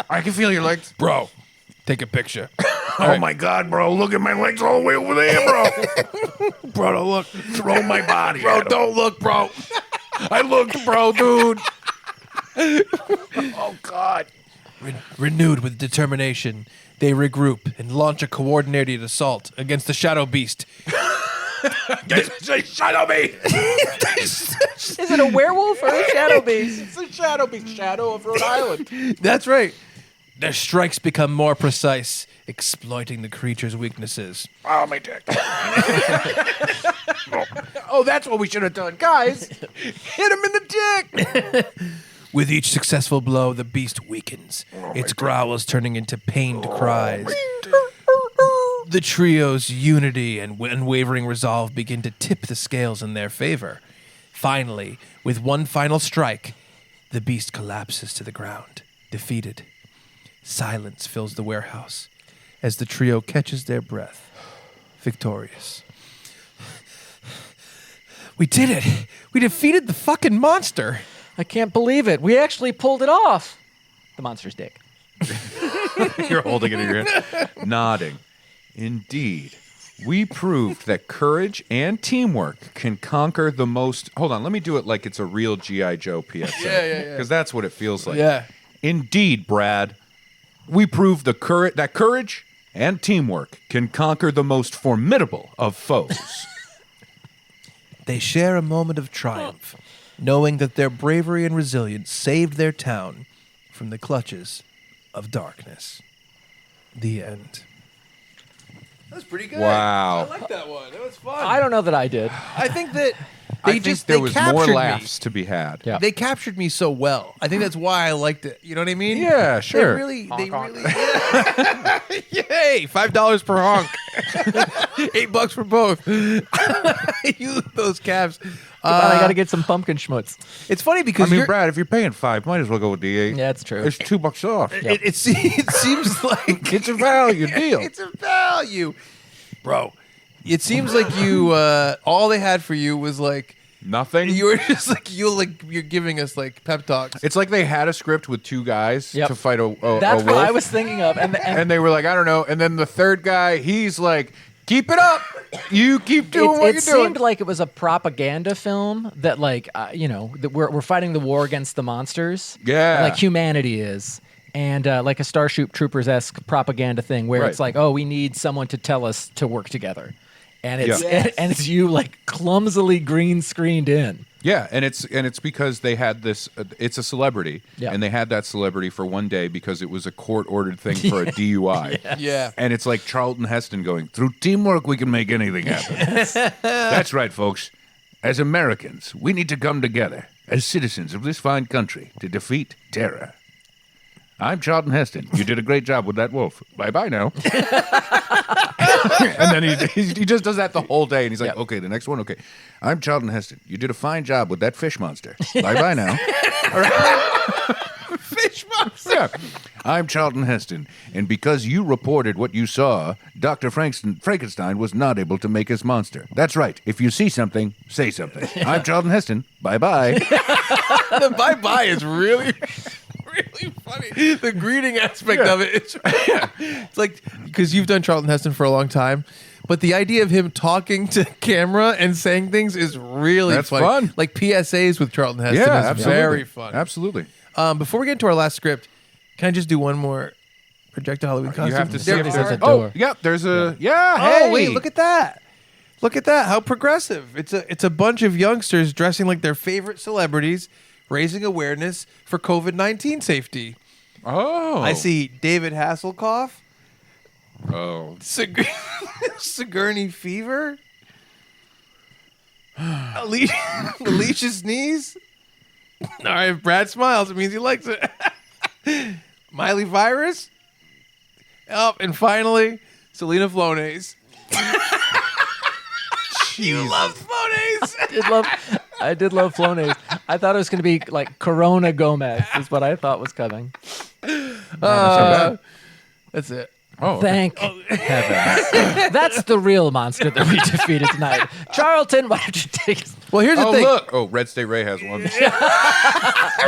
I can feel your legs, Bro, take a picture. Oh my God, bro! Look at my legs all the way over there, bro. Bro, don't look. Throw my body, Bro, at 'em. don't look, bro. I looked, bro, dude. Oh God! Renewed with determination, they regroup and launch a coordinated assault against the Shadow Beast. Shadow Beast. Is it a werewolf or a shadow beast? It's a Shadow Beast, Shadow of Rhode Island. That's right. Their strikes become more precise, exploiting the creature's weaknesses. Oh, my dick. Oh, that's what we should have done, guys. Hit him in the dick. With each successful blow, the beast weakens, its growls turning into pained cries. The trio's unity and unwavering resolve begin to tip the scales in their favor. Finally, with one final strike, the beast collapses to the ground, defeated. Silence fills the warehouse as the trio catches their breath, victorious. We did it! We defeated the fucking monster! I can't believe it. We actually pulled it off. The monster's dick. You're holding it in your hand, nodding. Indeed, we proved that courage and teamwork can conquer the most. Hold on, let me do it like it's a real G.I. Joe PSA. Yeah. Because that's what it feels like. Yeah. Indeed, Brad, we proved that courage and teamwork can conquer the most formidable of foes. They share a moment of triumph, knowing that their bravery and resilience saved their town from the clutches of darkness. The end. That's pretty good. Wow. I like that one. That was fun. I don't know that I did. I think that I they think there was more captured laughs to be had. Yeah. They captured me so well. I think that's why I liked it. You know what I mean? Yeah, sure. They really. Yay! $5 per honk. $8 for both. You those calves. Come on, I got to get some pumpkin schmutz. It's funny I because mean, Brad, if you're paying $5, might as well go with the 8. Yeah, it's true. It's $2 off. it seems like It's a value deal. it's a value, bro. It seems like you all they had for you was like Nothing. you were just like you're giving us like pep talks. It's like they had a script with two guys Yep. to fight a That's what wolf. I was thinking of. And And they were like, I don't know. And then the third guy, he's like, keep it up. You keep doing what it you're doing. seemed like it was a propaganda film that, like, that we're fighting the war against the monsters. Yeah. Like humanity is. And like a Starship Troopers-esque propaganda thing where Right. it's like, oh, we need someone to tell us to work together. And it's Yeah. and it's you like clumsily green screened in. Yeah, and it's because they had this. It's a celebrity, Yeah. and they had that celebrity for one day because it was a court-ordered thing for a DUI. Yeah. And it's like Charlton Heston going, through teamwork we can make anything happen. That's right, folks. As Americans, we need to come together as citizens of this fine country to defeat terror. I'm Charlton Heston. You did a great job with that wolf. Bye-bye now. And then he just does that the whole day, and he's like, Yep. okay, the next one, okay. I'm Charlton Heston. You did a fine job with that fish monster. Bye-bye now. Fish monster. Yeah. I'm Charlton Heston, and because you reported what you saw, Dr. Frankenstein was not able to make his monster. That's right. If you see something, say something. I'm Charlton Heston. Bye-bye. The bye-bye is really funny. The greeting aspect of it is it's like because you've done Charlton Heston for a long time, but the idea of him talking to camera and saying things is really That's funny. fun. Like PSAs with Charlton Heston Yeah, is absolutely. very fun. Absolutely. Before we get into our last script, can I just do one more projected Halloween costume? You have to see There if there's there's a a door. Oh, yeah, there's a yeah. Oh Hey, wait, look at that! Look at that! How progressive! It's a bunch of youngsters dressing like their favorite celebrities, raising awareness for COVID-19 safety. Oh, I see David Hasselhoff, Oh, Sigourney Fever, Alicia Sneeze. All right, if Brad smiles, it means he likes it. Miley Virus. Oh, and finally, Selena Flonase. You love Flonase. I did love Flonase. I thought it was going to be like Corona Gomez is what I thought was coming. That's it. Oh, Thank heaven. That's the real monster that we defeated tonight. Charlton, why don't you take us? Well, here's the Oh, thing. look. Oh, Red State Ray has one.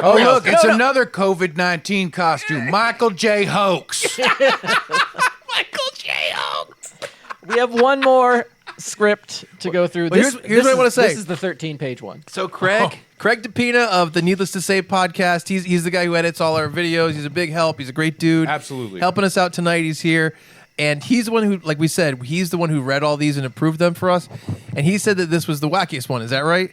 Oh, look. It's another COVID-19 costume. Michael J. Hoax. We have one more script to go through. Well, here's what I want to say. This is the 13-page one. So Craig Depina of the Needless to Say podcast. He's the guy who edits all our videos. He's a big help. He's a great dude. Absolutely. Helping us out tonight. He's here. And he's the one who, like we said, he's the one who read all these and approved them for us. And he said that this was the wackiest one. Is that right?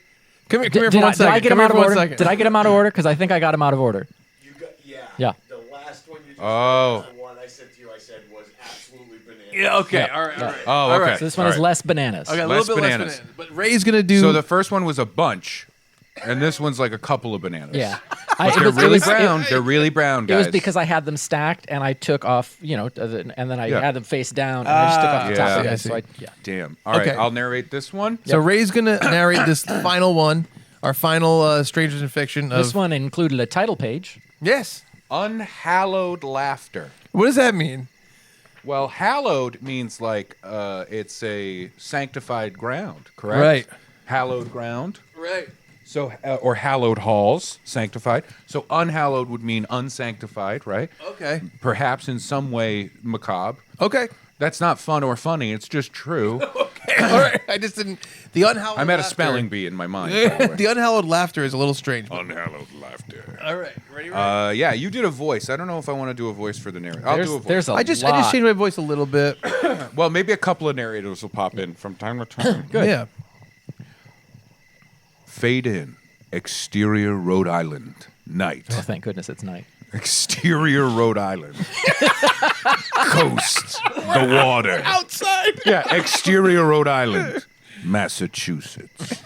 Come here for one second. Did I get him out of order? Second. Did I get him out of order? Because I think I got him out of order. You got, Yeah. The last one you just Oh. the one I said to you, I said was absolutely bananas. Yeah, okay. Yeah. All right. Yeah. All right. Oh, All okay. right. So this one All is right. less bananas. Okay, a Less little bit bananas. less bananas. But Ray's going to do... So the first one was a bunch, and this one's like a couple of bananas. Yeah. But they're really brown. They're really brown, It guys. was because I had them stacked and I took off, and then I Yeah. had them face down and I just took off the top yeah. of I them. see. So yeah. Damn. All right, Okay. I'll narrate this one. So Ray's going to narrate this final one, our final Strangers in Fiction. This one included a title page. Yes. Unhallowed laughter. What does that mean? Well, hallowed means like it's a sanctified ground, correct? Right. Hallowed ground. Right. So, or hallowed halls, sanctified. So, unhallowed would mean unsanctified, right? Okay. Perhaps in some way macabre. Okay. That's not fun or funny. It's just true. Okay. All right. I just didn't... The unhallowed I'm at a laughter- spelling bee in my mind. by the way. The unhallowed laughter is a little strange. Unhallowed laughter. All right. Ready, Ray? Yeah, you did a voice. I don't know if I want to do a voice for the narrator. I'll do a voice. There's a I just lot. changed my voice a little bit. Well, maybe a couple of narrators will pop in from time to time. Good. Yeah. Fade in. Exterior Rhode Island. Night. Oh, thank goodness it's night. Exterior Rhode Island. Coast. The water. Outside. Yeah, exterior Rhode Island. Massachusetts.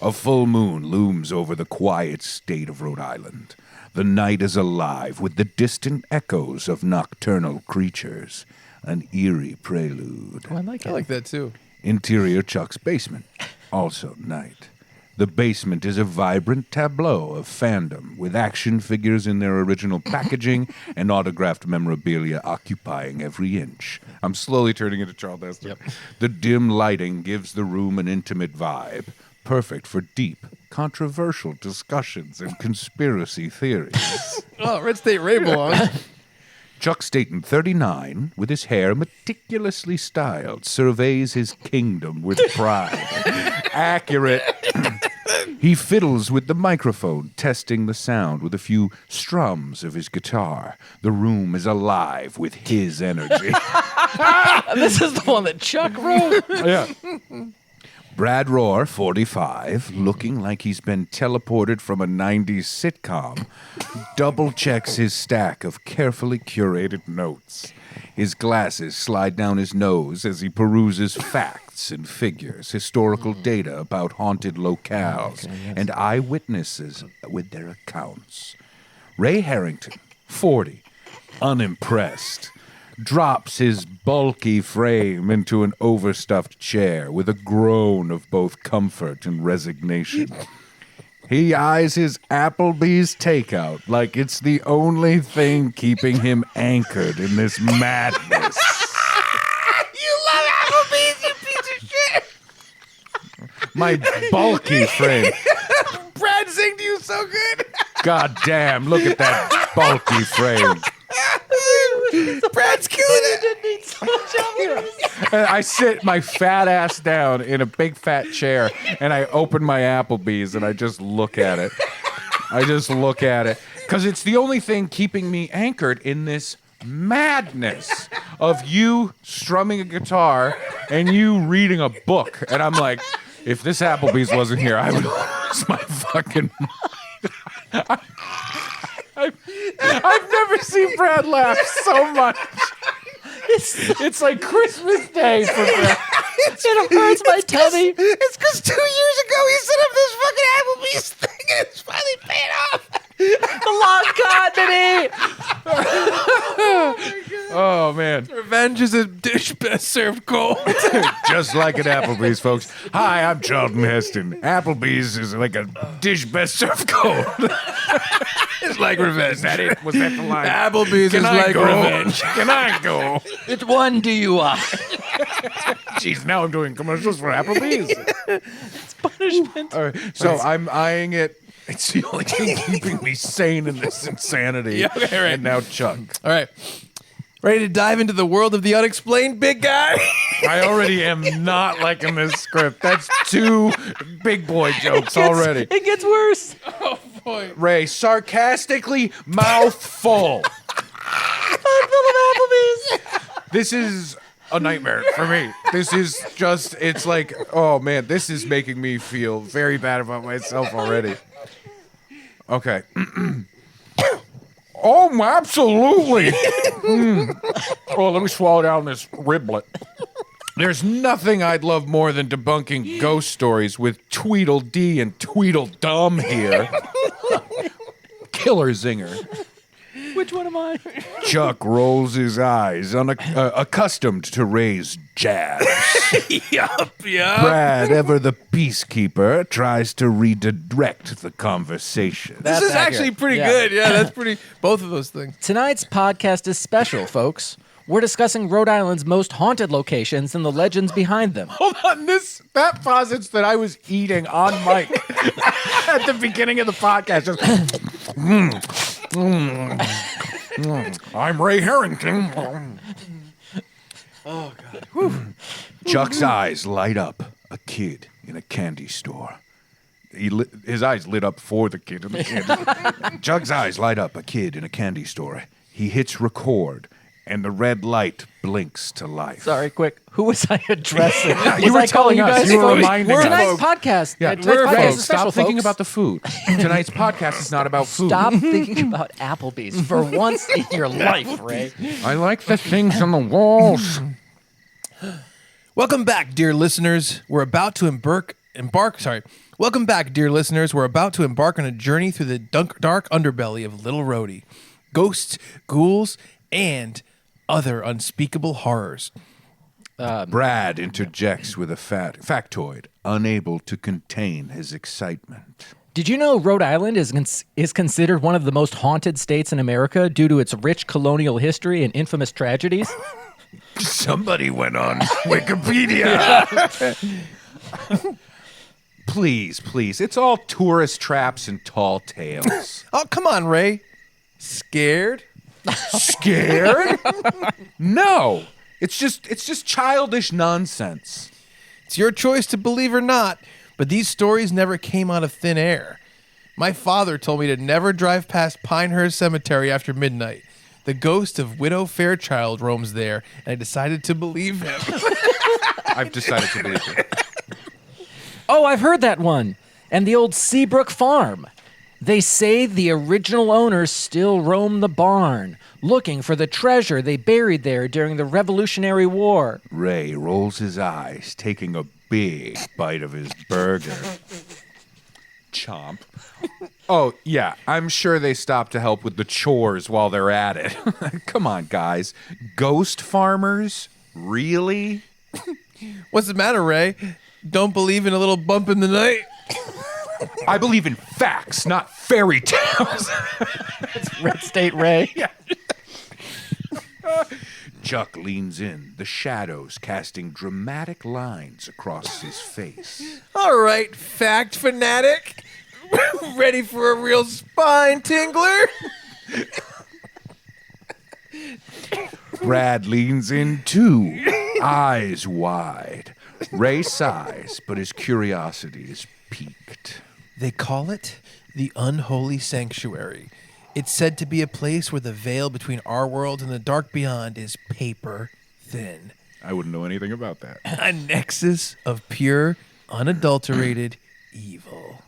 A full moon looms over the quiet state of Rhode Island. The night is alive with the distant echoes of nocturnal creatures. An eerie prelude. Oh, I like it. I like that too. Interior Chuck's basement. Also night. The basement is a vibrant tableau of fandom, with action figures in their original packaging and autographed memorabilia occupying every inch. I'm slowly turning into Charles Heston. Yep. The dim lighting gives the room an intimate vibe, perfect for deep, controversial discussions and conspiracy theories. Oh, Red State Ray belongs. Chuck Staten, 39, with his hair meticulously styled, surveys his kingdom with pride. Accurate. He fiddles with the microphone, testing the sound with a few strums of his guitar. The room is alive with his energy. This is the one that Chuck wrote. Yeah. Brad Rohr, 45, looking like he's been teleported from a 90s sitcom, double-checks his stack of carefully curated notes. His glasses slide down his nose as he peruses facts and figures, historical data about haunted locales, and eyewitnesses with their accounts. Ray Harrington, 40, unimpressed, drops his bulky frame into an overstuffed chair with a groan of both comfort and resignation. He eyes his Applebee's takeout like it's the only thing keeping him anchored in this madness. You love Applebee's, you piece of shit. My bulky frame. Brad sing to you so good. God damn, look at that bulky frame. Brad's killing it. And I sit my fat ass down in a big fat chair and I open my Applebee's and I just look at it. I just look at it because it's the only thing keeping me anchored in this madness of you strumming a guitar and you reading a book. And I'm like, if this Applebee's wasn't here, I would lose my fucking mind. I've never seen Brad laugh so much. It's like Christmas Day for Brad. It hurts my tummy. It's because 2 years ago he set up this fucking Applebee's thing and it's finally paid off. The long continuity. Oh, man. Revenge is a dish best served cold. Just like at Applebee's, folks. Hi, I'm Charlton Heston. Applebee's is like a dish best served cold. is like revenge. Was that the line? Applebee's is like revenge. Can I go? It's one DUI. Jeez, now I'm doing commercials for Applebee's. Punishment. All right, so I'm eyeing it. It's the only thing keeping me sane in this insanity. Yeah, okay, right. And now Chuck. All right. Ready to dive into the world of the unexplained, big guy? I already am not liking this script. That's two big boy jokes already. It gets worse. Oh, boy. Ray, sarcastically mouth full. This is a nightmare for me. This is just, it's like, oh man, this is making me feel very bad about myself already. Okay. Oh, absolutely. Oh, let me swallow down this riblet. There's nothing I'd love more than debunking ghost stories with Tweedledee and Tweedledum here. Killer zinger. Which one am I? Chuck rolls his eyes, accustomed to Ray's jabs. Yup. Brad, ever the peacekeeper, tries to redirect the conversation. This That's is accurate. actually pretty Yeah. good. Yeah, that's pretty. Both of those things. Tonight's podcast is special, folks. We're discussing Rhode Island's most haunted locations and the legends behind them. Hold on, that posits that I was eating on mic at the beginning of the podcast. Just, I'm Ray Harrington. Oh, God. Whew. Chuck's eyes light up. A kid in a candy store. His eyes lit up for the kid in the candy. Chuck's eyes light up. A kid in a candy store. He hits record, and the red light blinks to life. Sorry, quick. Who was I addressing? You were Was I calling telling us. guys You were folks? reminding us. Tonight's podcast. Yeah, tonight's podcast is special, stop thinking folks. about the food. Tonight's podcast is not about food. Stop thinking about Applebee's for once in your life, Ray. I like the things on the walls. Welcome back, dear listeners. We're about to embark. Welcome back, dear listeners. We're about to embark on a journey through the dark underbelly of Little Rhodey. Ghosts, ghouls, and other unspeakable horrors. Brad interjects with a factoid, unable to contain his excitement. Did you know Rhode Island is considered one of the most haunted states in America due to its rich colonial history and infamous tragedies? Somebody went on Wikipedia. Please. It's all tourist traps and tall tales. Oh, come on, Ray. Scared? Scared? No. It's just childish nonsense. It's your choice to believe or not, but these stories never came out of thin air. My father told me to never drive past Pinehurst Cemetery after midnight. The ghost of Widow Fairchild roams there, and I decided to believe him. I've decided to believe it. Oh, I've heard that one. And the old Seabrook Farm. They say the original owners still roam the barn, looking for the treasure they buried there during the Revolutionary War. Ray rolls his eyes, taking a big bite of his burger. Chomp. Oh, yeah, I'm sure they stop to help with the chores while they're at it. Come on, guys. Ghost farmers? Really? What's the matter, Ray? Don't believe in a little bump in the night? I believe in facts, not fairy tales. Red State Ray. Chuck leans in, the shadows casting dramatic lines across his face. All right, fact fanatic. Ready for a real spine tingler? Brad leans in too, eyes wide. Ray sighs, but his curiosity is piqued. They call it the Unholy Sanctuary. It's said to be a place where the veil between our world and the dark beyond is paper thin. I wouldn't know anything about that. A nexus of pure, unadulterated evil.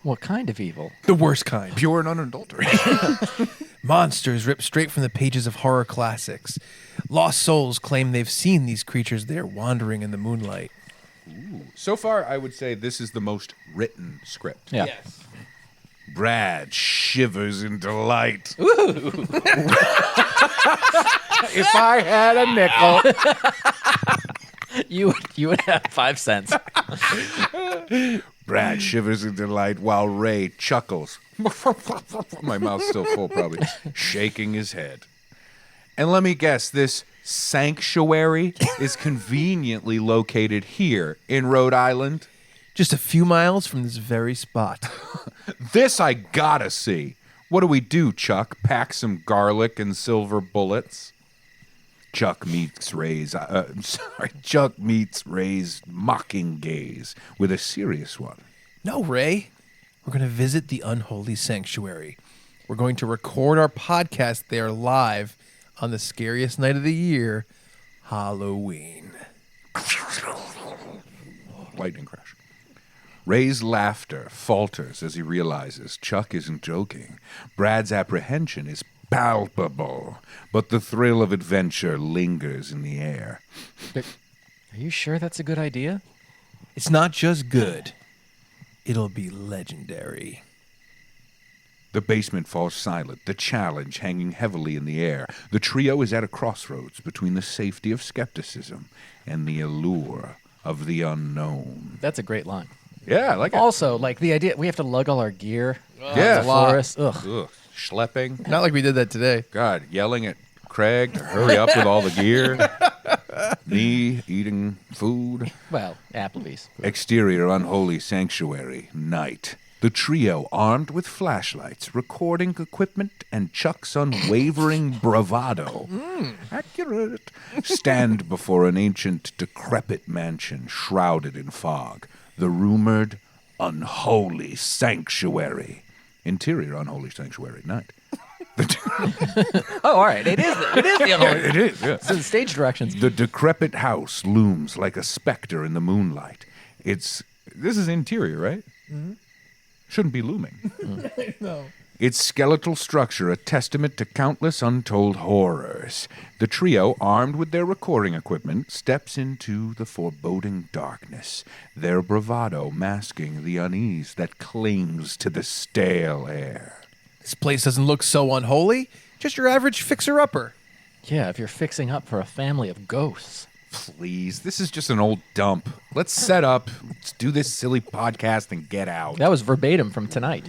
What kind of evil? The worst kind. Pure and unadulterated. Monsters ripped straight from the pages of horror classics. Lost souls claim they've seen these creatures there wandering in the moonlight. So far, I would say this is the most written script. Yeah. Yes. Brad shivers in delight. If I had a nickel. You would have 5 cents. Brad shivers in delight while Ray chuckles. My mouth's still full, probably. Shaking his head. And let me guess, this sanctuary is conveniently located here in Rhode Island. Just a few miles from this very spot. This I gotta see. What do we do, Chuck? Pack some garlic and silver bullets? Chuck meets Ray's mocking gaze with a serious one. No, Ray. We're going to visit the unholy sanctuary. We're going to record our podcast there live on the scariest night of the year, Halloween. Lightning crash. Ray's laughter falters as he realizes Chuck isn't joking. Brad's apprehension is palpable, but the thrill of adventure lingers in the air. Are you sure that's a good idea? It's not just good. It'll be legendary. The basement falls silent, the challenge hanging heavily in the air. The trio is at a crossroads between the safety of skepticism and the allure of the unknown. That's a great line. Yeah, I like it. Also, like the idea we have to lug all our gear. Yeah. to the forest. Ugh. Ugh, schlepping. Not like we did that today. God, yelling at Craig to hurry up with all the gear. Me eating food. Well, Applebee's. Exterior unholy sanctuary, night. The trio, armed with flashlights, recording equipment, and Chuck's unwavering bravado. Accurate. Stand before an ancient, decrepit mansion shrouded in fog. The rumored unholy sanctuary. Interior unholy sanctuary, night. Oh, all right. It is the unholy. It is, yeah. So the stage directions. The decrepit house looms like a specter in the moonlight. This is interior, right? Mm-hmm. Shouldn't be looming. No. Its skeletal structure a testament to countless untold horrors. The trio, armed with their recording equipment, steps into the foreboding darkness, their bravado masking the unease that clings to the stale air. This place doesn't look so unholy. Just your average fixer-upper. Yeah, if you're fixing up for a family of ghosts. Please, this is just an old dump. Let's set up, let's do this silly podcast and get out. That was verbatim from tonight.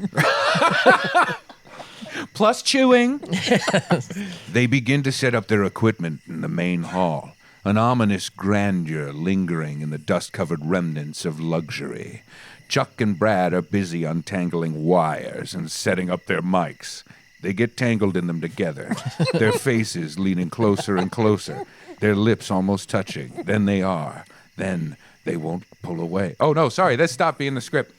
Plus chewing. They begin to set up their equipment in the main hall, an ominous grandeur lingering in the dust-covered remnants of luxury. Chuck and Brad are busy untangling wires and setting up their mics. They get tangled in them together, their faces leaning closer and closer, their lips almost touching. Then they are. Then they won't pull away. Oh, no, sorry, that stopped being the script.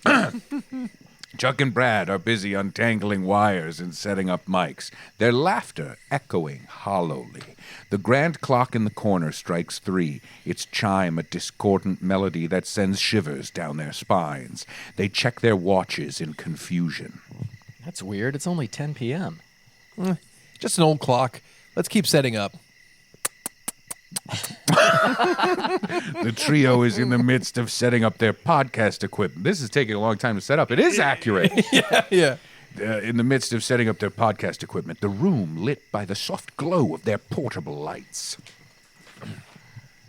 Chuck and Brad are busy untangling wires and setting up mics, their laughter echoing hollowly. The grand clock in the corner strikes 3, its chime a discordant melody that sends shivers down their spines. They check their watches in confusion. That's weird. It's only 10 p.m. Just an old clock. Let's keep setting up. The trio is in the midst of setting up their podcast equipment. This is taking a long time to set up. It is accurate. Yeah. In the midst of setting up their podcast equipment, the room lit by the soft glow of their portable lights.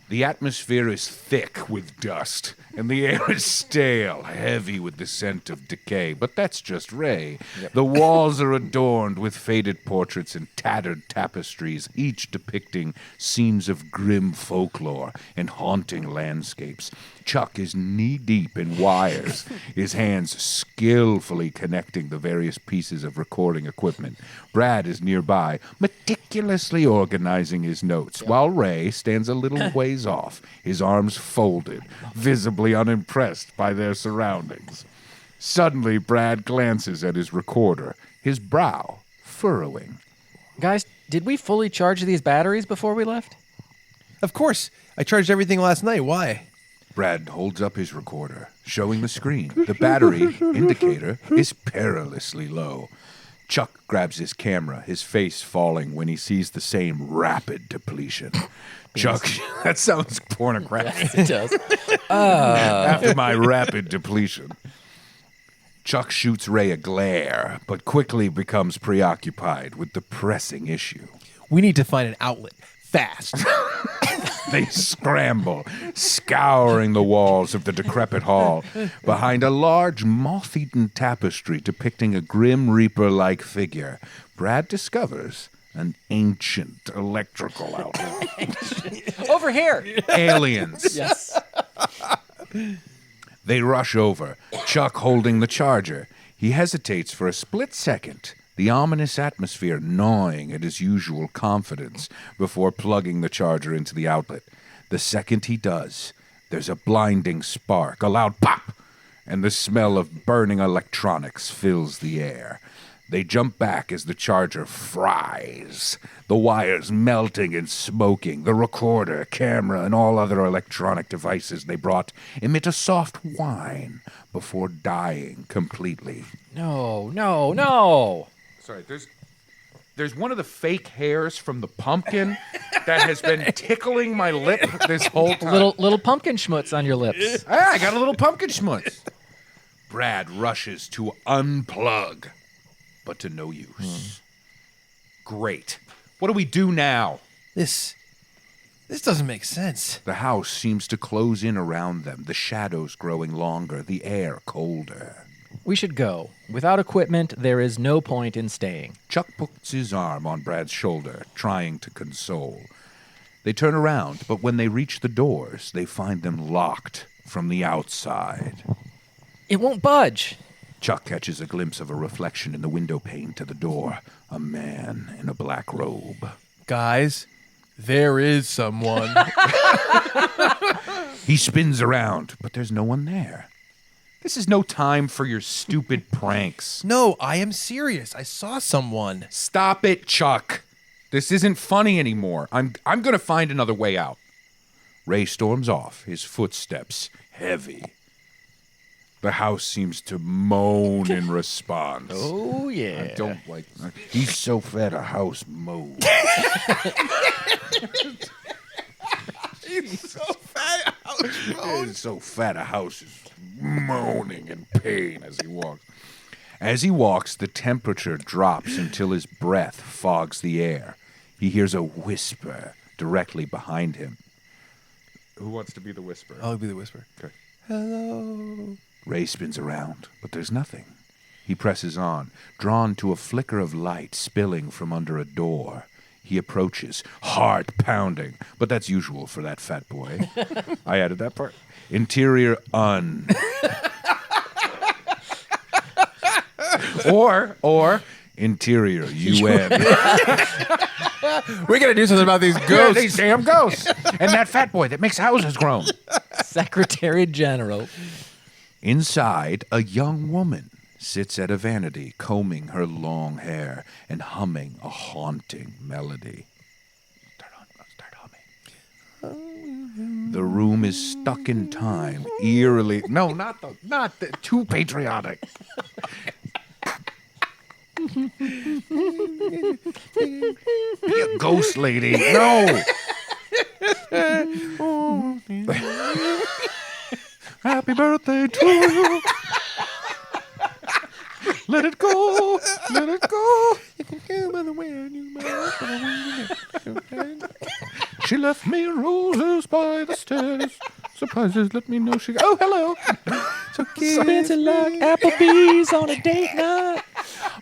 The atmosphere is thick with dust, and the air is stale, heavy with the scent of decay. But that's just Ray. Yep. The walls are adorned with faded portraits and tattered tapestries, each depicting scenes of grim folklore and haunting landscapes. Chuck is knee-deep in wires, his hands skillfully connecting the various pieces of recording equipment. Brad is nearby, meticulously organizing his notes, while Ray stands a little ways off, his arms folded, visibly unimpressed by their surroundings. Suddenly, Brad glances at his recorder, his brow furrowing. Guys, did we fully charge these batteries before we left? Of course. I charged everything last night. Why? Brad holds up his recorder, showing the screen. The battery indicator is perilously low. Chuck grabs his camera, his face falling when he sees the same rapid depletion. Chuck, that sounds pornographic. Yes, it does. After my rapid depletion. Chuck shoots Ray a glare, but quickly becomes preoccupied with the pressing issue. We need to find an outlet. Fast. They scramble, scouring the walls of the decrepit hall, behind a large moth-eaten tapestry depicting a Grim Reaper-like figure. Brad discovers an ancient electrical outlet. Over here. Aliens. Yes. They rush over, Chuck holding the charger. He hesitates for a split second, the ominous atmosphere gnawing at his usual confidence, before plugging the charger into the outlet. The second he does, there's a blinding spark, a loud pop, and the smell of burning electronics fills the air. They jump back as the charger fries, the wires melting and smoking. The recorder, camera, and all other electronic devices they brought emit a soft whine before dying completely. No. Sorry, there's one of the fake hairs from the pumpkin that has been tickling my lip this whole time. Little pumpkin schmutz on your lips. I got a little pumpkin schmutz. Brad rushes to unplug, but to no use. Great. What do we do now? This doesn't make sense. The house seems to close in around them, the shadows growing longer, the air colder. We should go. Without equipment, there is no point in staying. Chuck puts his arm on Brad's shoulder, trying to console. They turn around, but when they reach the doors, they find them locked from the outside. It won't budge. Chuck catches a glimpse of a reflection in the window pane to the door. A man in a black robe. Guys, there is someone. He spins around, but there's no one there. This is no time for your stupid pranks. No, I am serious. I saw someone. Stop it, Chuck. This isn't funny anymore. I'm going to find another way out. Ray storms off, his footsteps heavy. The house seems to moan in response. Oh, yeah. I don't like that. He's so fat a house moans. He's so fat. He's so fat a house is moaning in pain as he walks. As he walks, the temperature drops until his breath fogs the air. He hears a whisper directly behind him. Who wants to be the whisperer? I'll be the whisperer. Okay. Hello. Ray spins around, but there's nothing. He presses on, drawn to a flicker of light spilling from under a door. He approaches, heart pounding, but that's usual for that fat boy. I added that part. Interior un. or interior UN. We gotta do something about these Yeah, ghosts. these damn ghosts. And that fat boy that makes houses groan. Secretary General. Inside, a young woman sits at a vanity, combing her long hair and humming a haunting melody. Start humming. The room is stuck in time, eerily. No, not the too patriotic. Be a ghost lady. No. Happy birthday to you. Let it go. Let it go. She left me roses by the stairs. Surprises let me know she... Oh, hello. So Fancy like Applebee's on a date night.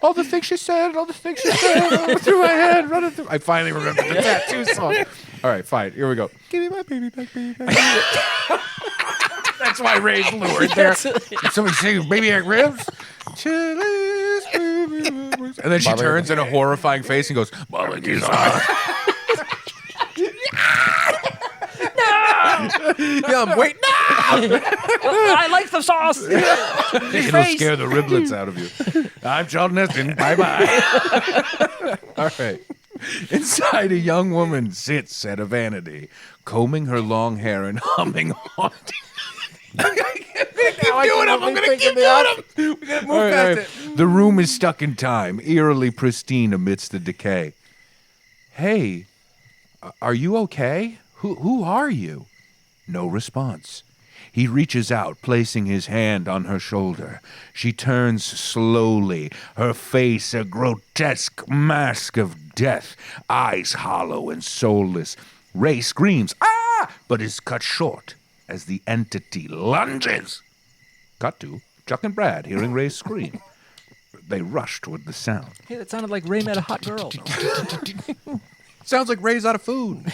all the things she said, running through my head, running through... I finally remembered the tattoo song. All right, fine. Here we go. Give me my baby back, baby back. That's why Ray's lured there. Somebody sing Baby Back Ribs. Chili's, baby back ribs. And then she turns in a horrifying face and goes, Barbecue's on. Yeah, wait, no! I like the sauce. It'll scare the riblets out of you. I'm Charles Neston. Bye-bye. All right. Inside, a young woman sits at a vanity, combing her long hair and humming haunting. I'm gonna keep doing them. We gotta move past it. The room is stuck in time, eerily pristine amidst the decay. Hey, are you okay? Who are you? No response. He reaches out, placing his hand on her shoulder. She turns slowly, her face a grotesque mask of death, eyes hollow and soulless. Ray screams, "Ah!" but is cut short as the entity lunges. Cut to Chuck and Brad hearing Ray's scream. They rush toward the sound. Hey, that sounded like Ray met a hot girl. Sounds like Ray's out of food.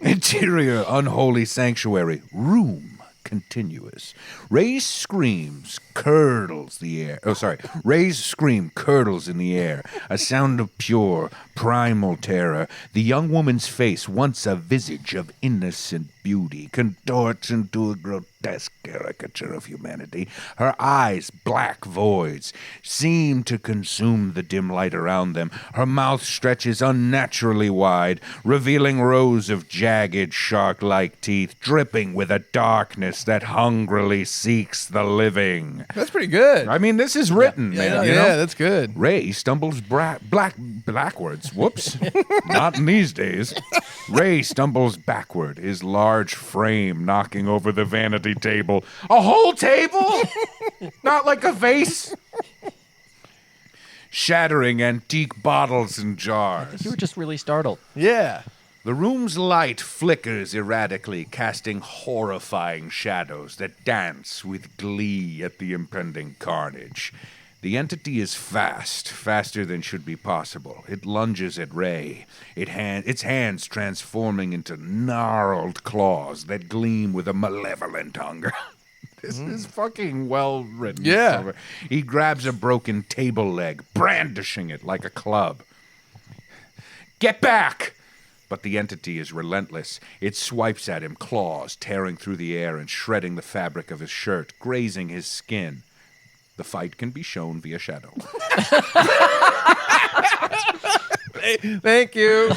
Interior unholy sanctuary. Room continuous. Ray's screams curdles the air. Oh, sorry. Ray's scream curdles in the air. A sound of pure, primal terror. The young woman's face, once a visage of innocent beauty, contorts into a grotesque caricature of humanity. Her eyes, black voids, seem to consume the dim light around them. Her mouth stretches unnaturally wide, revealing rows of jagged, shark-like teeth, dripping with a darkness that hungrily seeks the living. That's pretty good. I mean, this is written, man. You know? Yeah, that's good. Ray stumbles backwards. Whoops. Not in these days. Ray stumbles backward, his large frame knocking over the vanity table. A whole table? Not like a vase? Shattering antique bottles and jars. You were just really startled. Yeah. The room's light flickers erratically, casting horrifying shadows that dance with glee at the impending carnage. The entity is fast, faster than should be possible. It lunges at Ray, its hands transforming into gnarled claws that gleam with a malevolent hunger. This is fucking well written. Yeah. He grabs a broken table leg, brandishing it like a club. Get back! But the entity is relentless. It swipes at him, claws tearing through the air and shredding the fabric of his shirt, grazing his skin. The fight can be shown via shadow. Thank you.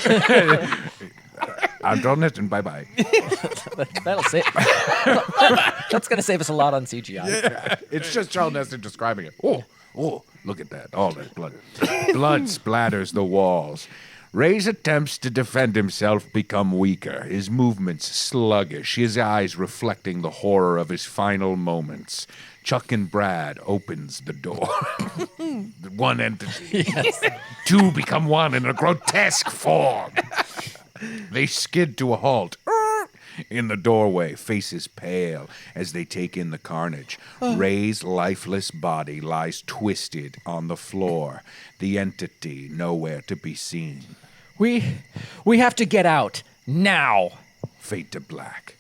I've done it, and bye-bye. That'll save. That's gonna save us a lot on CGI. It's just Charles Nestor describing it. Oh, look at that. All that blood. Blood splatters the walls. Ray's attempts to defend himself become weaker, his movements sluggish, his eyes reflecting the horror of his final moments. Chuck and Brad opens the door. One entity. Yes. Two become one in a grotesque form. They skid to a halt. In the doorway, faces pale as they take in the carnage. Ray's lifeless body lies twisted on the floor. The entity nowhere to be seen. We have to get out now. Fade to black.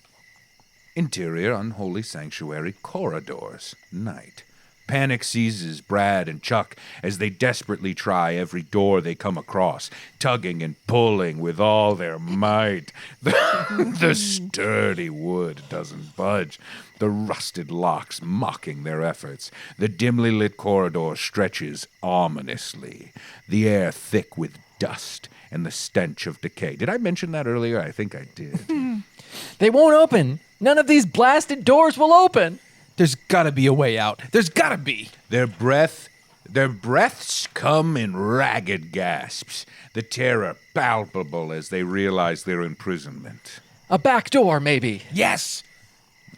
Interior unholy sanctuary corridors. Night. Panic seizes Brad and Chuck as they desperately try every door they come across, tugging and pulling with all their might. The sturdy wood doesn't budge, the rusted locks mocking their efforts. The dimly lit corridor stretches ominously, the air thick with dust and the stench of decay. Did I mention that earlier? I think I did. They won't open. None of these blasted doors will open. There's gotta be a way out. There's gotta be. Their breaths come in ragged gasps, the terror palpable as they realize their imprisonment. A back door, maybe. Yes.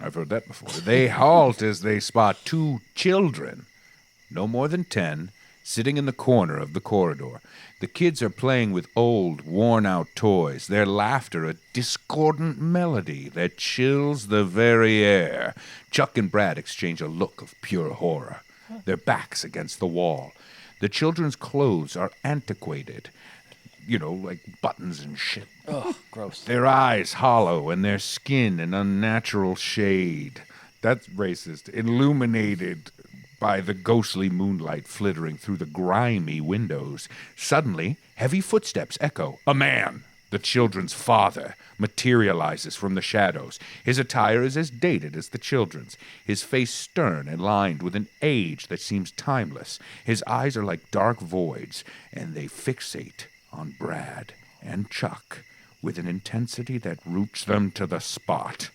I've heard that before. They halt as they spot two children, no more than 10, sitting in the corner of the corridor. The kids are playing with old, worn-out toys, their laughter a discordant melody that chills the very air. Chuck and Brad exchange a look of pure horror, their backs against the wall. The children's clothes are antiquated, like buttons and shit. Ugh, gross. Their eyes hollow and their skin an unnatural shade. That's racist. Illuminated by the ghostly moonlight flittering through the grimy windows. Suddenly, heavy footsteps echo. A man, the children's father, materializes from the shadows. His attire is as dated as the children's, his face stern and lined with an age that seems timeless. His eyes are like dark voids, and they fixate on Brad and Chuck with an intensity that roots them to the spot.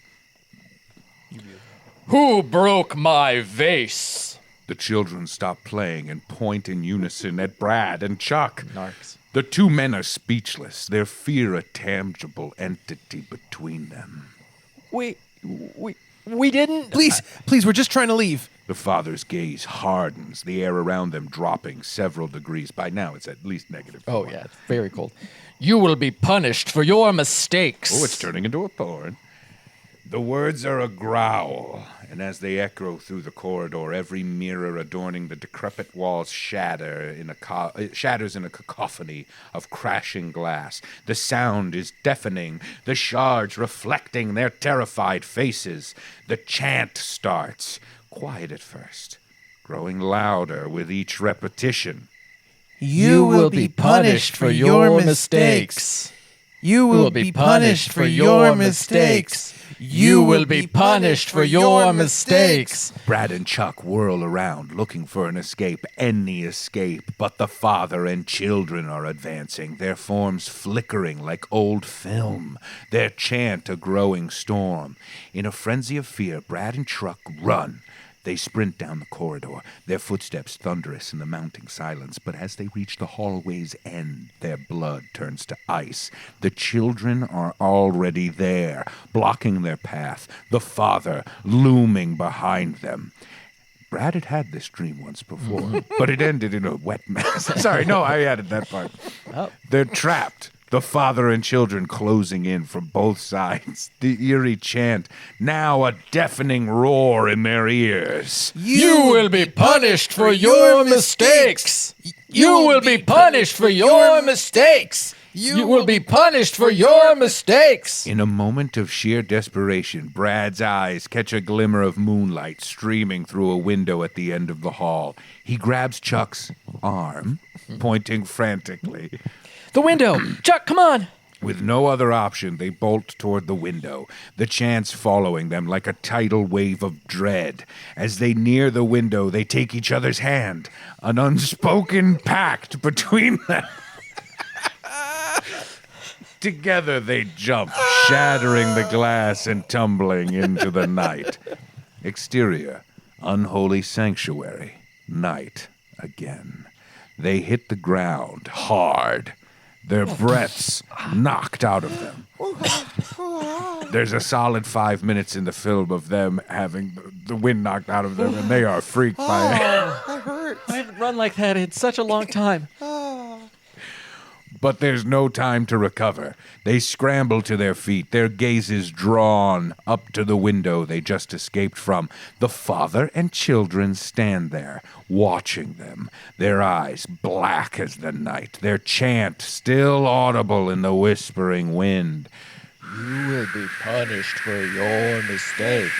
Who broke my vase? The children stop playing and point in unison at Brad and Chuck. Narcs. The two men are speechless, their fear a tangible entity between them. We didn't. Please, we're just trying to leave. The father's gaze hardens, the air around them dropping several degrees. By now, it's at least -4. Oh, yeah, it's very cold. You will be punished for your mistakes. Oh, it's turning into a porn. The words are a growl, and as they echo through the corridor, every mirror adorning the decrepit walls shatters in a cacophony of crashing glass. The sound is deafening, the shards reflecting their terrified faces. The chant starts, quiet at first, growing louder with each repetition. You will be punished for your mistakes. You will be punished for your mistakes. You will be punished for your mistakes. Brad and Chuck whirl around, looking for an escape, any escape, but the father and children are advancing, their forms flickering like old film, their chant a growing storm. In a frenzy of fear, Brad and Chuck run. They sprint down the corridor, their footsteps thunderous in the mounting silence, but as they reach the hallway's end, their blood turns to ice. The children are already there, blocking their path, the father looming behind them. Brad had this dream once before, but it ended in a wet mess. Sorry, no, I added that part. Oh. They're trapped. The father and children closing in from both sides. The eerie chant, now a deafening roar in their ears. You will be punished for your mistakes. You will be punished for your mistakes. You will be punished for your mistakes. In a moment of sheer desperation, Brad's eyes catch a glimmer of moonlight streaming through a window at the end of the hall. He grabs Chuck's arm, pointing frantically. The window. Chuck, come on. With no other option, they bolt toward the window, the chants following them like a tidal wave of dread. As they near the window, they take each other's hand, an unspoken pact between them. Together they jump, shattering the glass and tumbling into the night. Exterior, unholy sanctuary, night again. They hit the ground hard, their breaths knocked out of them. There's a solid 5 minutes in the film of them having the wind knocked out of them, and they are freaked by it. That hurts. I haven't run like that in such a long time. But there's no time to recover. They scramble to their feet, their gazes drawn up to the window they just escaped from. The father and children stand there, watching them, their eyes black as the night, their chant still audible in the whispering wind. You will be punished for your mistakes.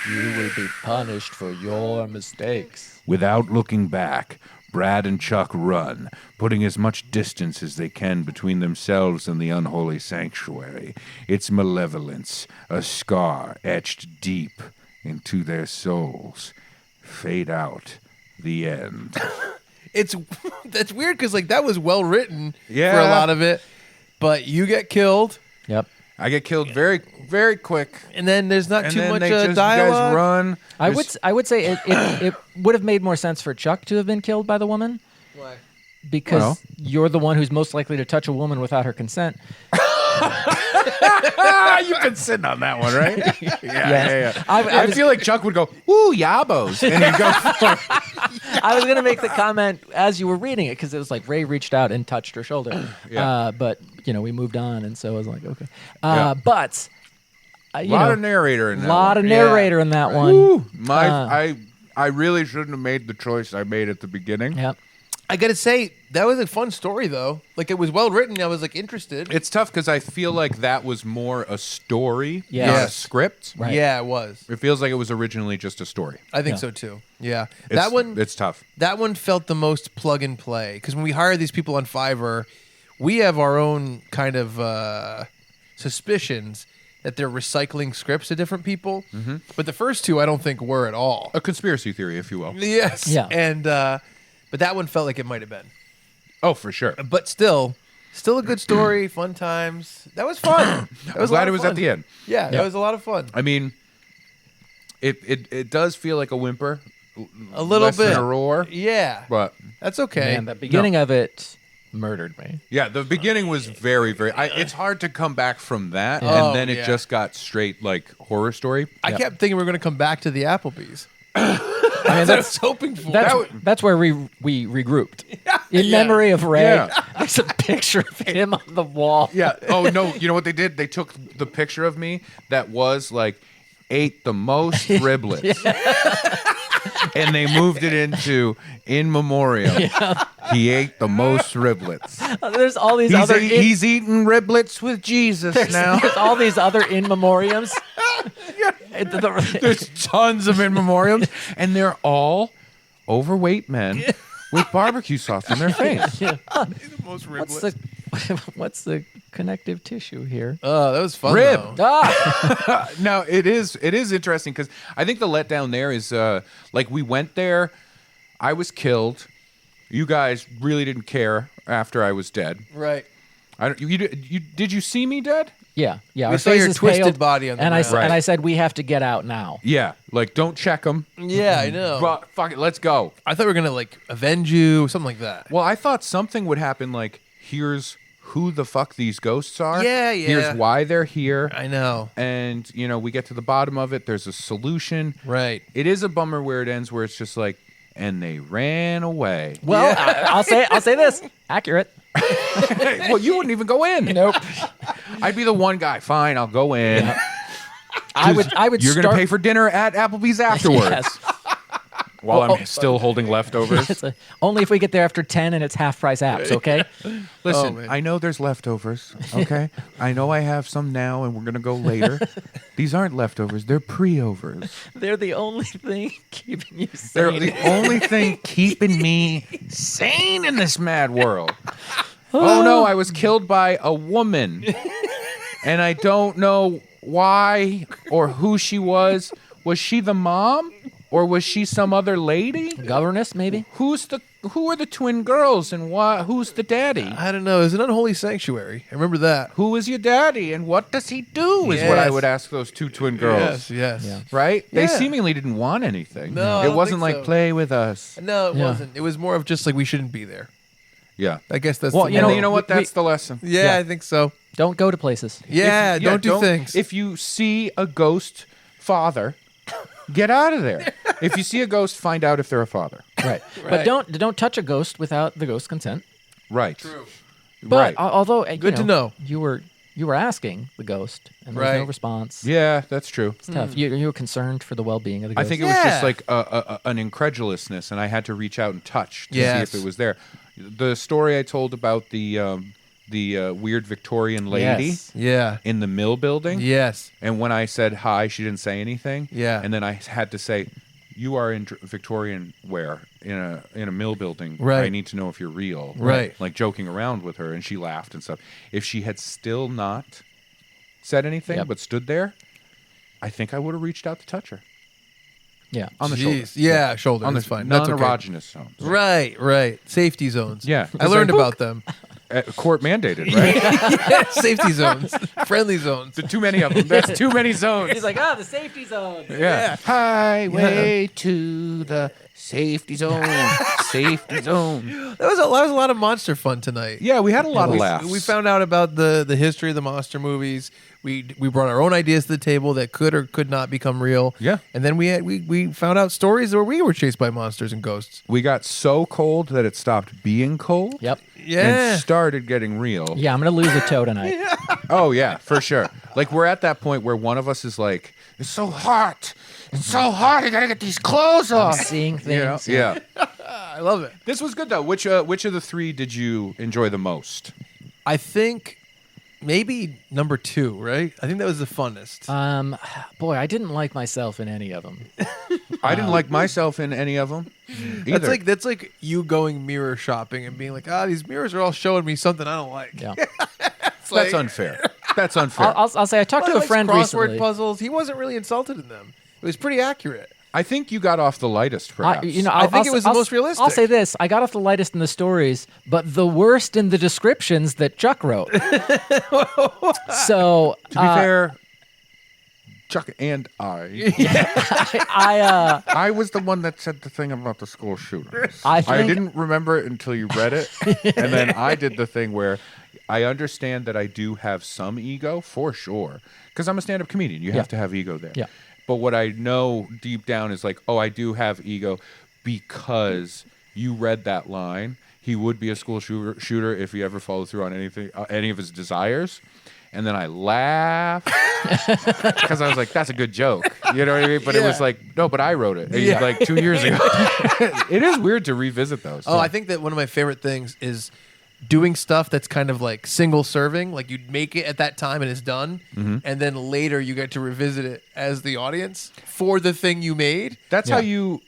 You will be punished for your mistakes. Without looking back, Brad and Chuck run, putting as much distance as they can between themselves and the unholy sanctuary. Its malevolence, a scar etched deep into their souls. Fade out. The end. That's weird because like that was well written for a Yeah. lot of it, but you get killed, Yep. I get killed very, very quick. and then there's not And too then much they just dialogue. guys run. I There's- would say it would have made more sense for Chuck to have been killed by the woman Why? because Well. you're the one who's most likely to touch a woman without her consent. You've been sitting on that one, right? Yeah. I I feel like Chuck would go, ooh, yabos. And he'd go for it. I was going to make the comment as you were reading it because it was like Ray reached out and touched her shoulder. Yeah. But, we moved on. And so I was like, okay. Yeah. But, A lot of narrator in that lot one. of narrator in that one. Ooh, I really shouldn't have made the choice I made at the beginning. Yep. I gotta say that was a fun story though. Like it was well written. I was like interested. It's tough because I feel like that was more a story, not a Yes. script. Right. Yeah, it was. It feels like it was originally just a story. I think Yeah. so too. Yeah, It's, It's tough. that one felt the most plug and play because when we hire these people on Fiverr, we have our own kind of suspicions that they're recycling scripts to different people. Mm-hmm. But the first two, I don't think were at all. A conspiracy theory, if you will. Yes. Yeah. And but that one felt like it might have been. Oh, for sure. But still a good story, fun times. That was fun. That I'm was a lot glad it of was fun. at the end. Yeah, that was a lot of fun. I mean, it does feel like a whimper. A little less bit. than a roar. Yeah, But that's okay. Man, the beginning of it murdered me. yeah, the beginning was very, very. it's hard to come back from that, Oh, and then it yeah. just got straight like horror story. I kept thinking we were going to come back to the Applebee's. I mean, That's what I was hoping for. that's where we regrouped. In memory of Ray. Yeah. There's a picture of him on the wall. Yeah. Oh no. You know what they did? They took the picture of me that was like ate the most riblets, and they moved it into in memoriam. He ate the most riblets. There's all these He's eating riblets with Jesus now. There's all these other in memoriams. There's tons of in memoriams, and they're all overweight men with barbecue sauce in their face. What's the connective tissue here? Oh, that was fun. Rib. Though. Ah, Now it is interesting because I think the letdown there is like we went there, I was killed, you guys really didn't care after I was dead. Right. Did you see me dead? yeah. We Our saw your faces twisted paled, body on the and ground. and I said we have to get out now. Yeah, like don't check them. Yeah, I know. But fuck it, let's go. I thought we were gonna like avenge you, something like that. Well, I thought something would happen. Like here's who the fuck these ghosts are. Yeah. Here's why they're here. I know. And we get to the bottom of it. There's a solution. Right. It is a bummer where it ends, where it's just like, and they ran away. Well, I'll say this. Accurate. Well, you wouldn't even go in. Nope. I'd be the one guy. Fine, I'll go in. I would. You're start, gonna pay for dinner at Applebee's afterwards. Yes. While I'm still holding leftovers. Only if we get there after 10 and it's half price apps. Okay. Listen, man. I know there's leftovers. Okay, I know I have some now, and we're gonna go later. These aren't leftovers; they're pre-overs. They're the only thing keeping you They're sane. the only thing keeping me sane in this mad world. Oh no, I was killed by a woman. And I don't know why or who she was. Was she the mom? Or was she some other lady? Governess, maybe. Who are the twin girls and who's the daddy? I don't know. It was an unholy sanctuary. I remember that. Who is your daddy and what does he do is what I Yes. would ask those two twin girls. Yes. Yeah. Right? They Yeah. seemingly didn't want anything. No, I it don't wasn't think like so. play with us. No, it Yeah. wasn't. It was more of just like we shouldn't be there. Yeah. I guess that's Well, the you know- And you know what? we- That's the lesson. Yeah, Yeah. I think so. Don't go to places. Yeah, If- don't do things. If you see a ghost father, get out of there. If you see a ghost, find out if they're a father. Right. Right. But don't touch a ghost without the ghost's consent. Right. But Right. although Good to know. you were asking the ghost and there was no Right. response. Yeah, that's true. It's tough. You were concerned for the well-being of the I ghost. think it was just Yeah. like an incredulousness, and I had to reach out and touch to Yes. see if it was there. The story I told about the weird Victorian lady Yes. Yeah. in the mill building, Yes. and when I said hi, she didn't say anything. Yeah. and then I had to say, "You are in Victorian wear in a mill building. Right. I need to know if you're real." Right. like joking around with her, and she laughed and stuff. If she had still not said anything Yep. but stood there, I think I would have reached out to touch her Yeah. on the shoulder. Jeez. Yeah, shoulder. On the That's fine. That's okay. non-erogenous zones. Right. Safety zones. Yeah. I learned about them. Court mandated, right? Yeah, safety zones. Friendly zones. There's too many of them. That's too many zones. He's like, the safety zone. Yeah. Highway to the safety zone. Safety zone. That was a lot of monster fun tonight. Yeah, we had a lot of we, laughs. we found out about the history of the monster movies. We brought our own ideas to the table that could or could not become real. Yeah. And then we found out stories where we were chased by monsters and ghosts. We got so cold that it stopped being cold. Yep. Yeah. And started getting real. Yeah, I'm gonna lose a toe tonight. Oh yeah, for sure. Like we're at that point where one of us is like, "It's so hot. It's so hot. I gotta get these clothes I'm off." seeing You know? things. Yeah. I love it. This was good though. Which of the three did you enjoy the most? I think maybe number 2, right? I think that was the funnest. Boy, I didn't like myself in any of them. I didn't like myself in any of them. Either. That's like you going mirror shopping and being like, these mirrors are all showing me something I don't like. Yeah. That's unfair. That's unfair. I'll say I talked to a friend crossword recently. puzzles. He wasn't really insulted in them. It was pretty accurate. I think you got off the lightest, perhaps. I think it was the most realistic. I'll say this: I got off the lightest in the stories, but the worst in the descriptions that Chuck wrote. So To be fair, Chuck and I was the one that said the thing about the school shooters. I I think- didn't remember it until you read it, and then I did the thing where I understand that I do have some ego for sure, because I'm a stand-up comedian. You have to have ego there. Yeah. But what I know deep down is like, oh, I do have ego because you read that line. he would be a school shooter if he ever followed through on anything, any of his desires. And then I laughed because I was like, that's a good joke. You know what I mean? But it was like, no, but I wrote it like 2 years ago. It is weird to revisit those. Oh, I think that one of my favorite things is doing stuff that's kind of like single serving. Like you'd make it at that time and it's done. And then later you get to revisit it as the audience for the thing you made. That's how you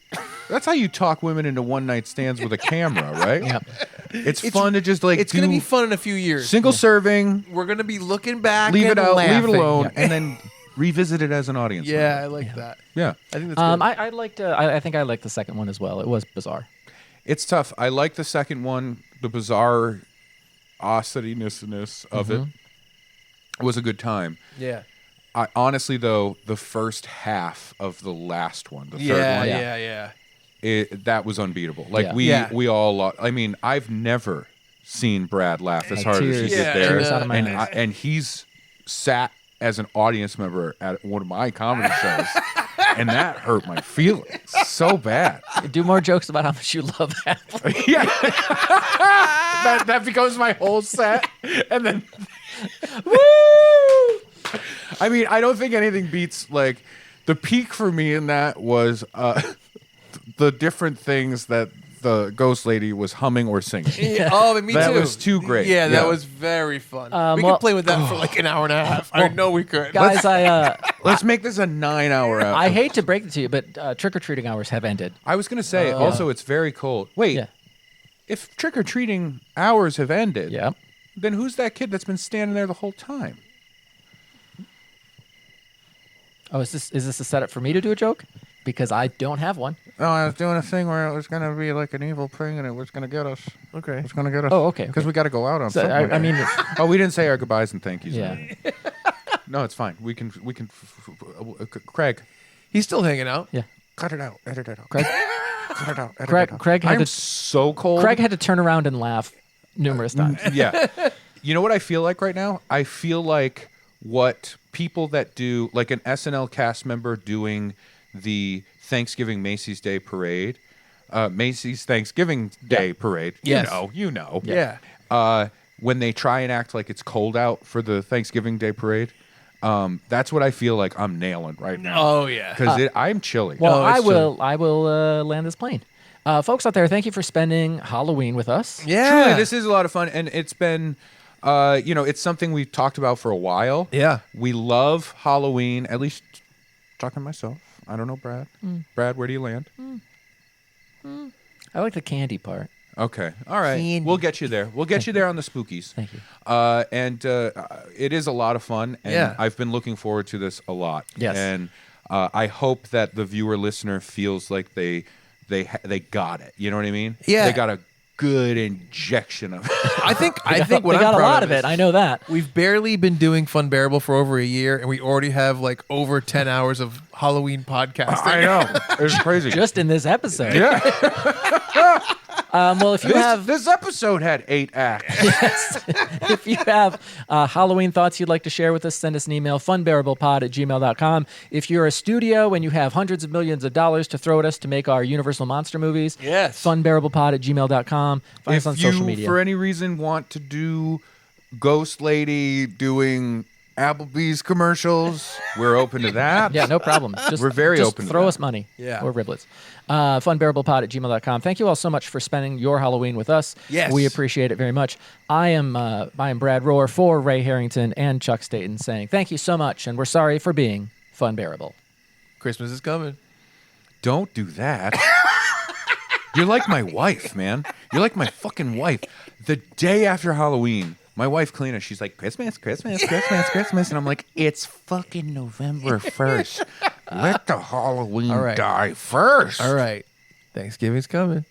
talk women into one night stands with a camera, right? Yep. It's fun to just like It's going to be fun in a few years. single serving, We're going to be looking back leave and it out, laughing. leave it alone, and then revisit it as an audience. Yeah, I like that. Yeah. I think that's good. I think I liked the second one as well. It was bizarre. It's tough. I like the second one, the bizarre awesomeness of it. It was a good time. Yeah. I honestly though, the first half of the last one, the third Yeah, one, yeah. that was unbeatable. Like Yeah. we all lost. I mean, I've never seen Brad laugh as hard as he tears. did Yeah, there, tears out of my and eyes. and he's sat as an audience member at one of my comedy shows, and that hurt my feelings so bad. Do more jokes about how much you love Apple. Yeah, that becomes my whole set, and then woo! I mean, I don't think anything beats like the peak for me in that was the different things that the ghost lady was humming or singing. Oh, me That too. was too great. Yeah, that Yeah. was very fun. we well- could play with that for like an hour and a half. I know we could. Guys, Let's make this a 9-hour out. I hate to break it to you, but trick-or-treating hours have ended. I was gonna say also it's very cold. Wait, Yeah. if trick or treating hours have ended, Yeah. then who's that kid that's been standing there the whole time? Oh, is this a setup for me to do a joke? Because I don't have one. No, I was doing a thing where it was gonna be like an evil thing, and it was gonna get us. Okay. It was gonna get us. Oh, okay, Because okay. we got to go out on So, something. I mean, oh, we didn't say our goodbyes and thank yous. yeah. No, it's fine. We can. Craig, He's still hanging out. Yeah. cut it out. Edit it out. Craig, Cut it out. Edit Craig, it out. Craig had I'm to. so cold. Craig had to turn around and laugh numerous times. Yeah. You know what I feel like right now? I feel like what people that do, like an SNL cast member doing the Thanksgiving Macy's Day Parade, Macy's Thanksgiving Day Parade. Yes. You know. Yeah. When they try and act like it's cold out for the Thanksgiving Day Parade, that's what I feel like I'm nailing right now. Oh, yeah. Because I'm chilly. Well, Oh, it's I will land this plane. Folks out there, thank you for spending Halloween with us. Yeah. Truly, this is a lot of fun, and it's been, it's something we've talked about for a while. Yeah. We love Halloween, at least talking to myself. I don't know, Brad. Brad, where do you land? I like the candy part. Okay. All right. Candy. We'll get you there. We'll get you there on the spookies. Thank you. And it is a lot of fun, and Yeah. I've been looking forward to this a lot. Yes. And I hope that the viewer listener feels like they got it. You know what I mean? Yeah. They got a good injection of it. I think what they I'm got a proud lot of is it. I know that. We've barely been doing Funbearable for over a year, and we already have like over 10 hours of Halloween podcasting. I know. It's crazy. Just in this episode. yeah. Well, if you have This episode had 8 acts. if you have Halloween thoughts you'd like to share with us, send us an email, funbearablepod@gmail.com. If you're a studio and you have hundreds of millions of dollars to throw at us to make our Universal Monster movies, Yes. funbearablepod@gmail.com. Find us on If social you, media. for any reason, want to do Ghost Lady doing Applebee's commercials, we're open to that. Yeah, no problem. Just, We're very just open to throw that. us money. Yeah. Or riblets. Funbearablepod@gmail.com. Thank you all so much for spending your Halloween with us. Yes. We appreciate it very much. I am Brad Rohr for Ray Harrington and Chuck Staten saying thank you so much, and we're sorry for being Funbearable. Christmas is coming. Don't do that. You're like my wife, man. You're like my fucking wife. The day after Halloween, my wife, Kalina, she's like, Christmas, Christmas, Christmas, Christmas. And I'm like, it's fucking November 1st. Let the Halloween All right. die first. All right. Thanksgiving's coming.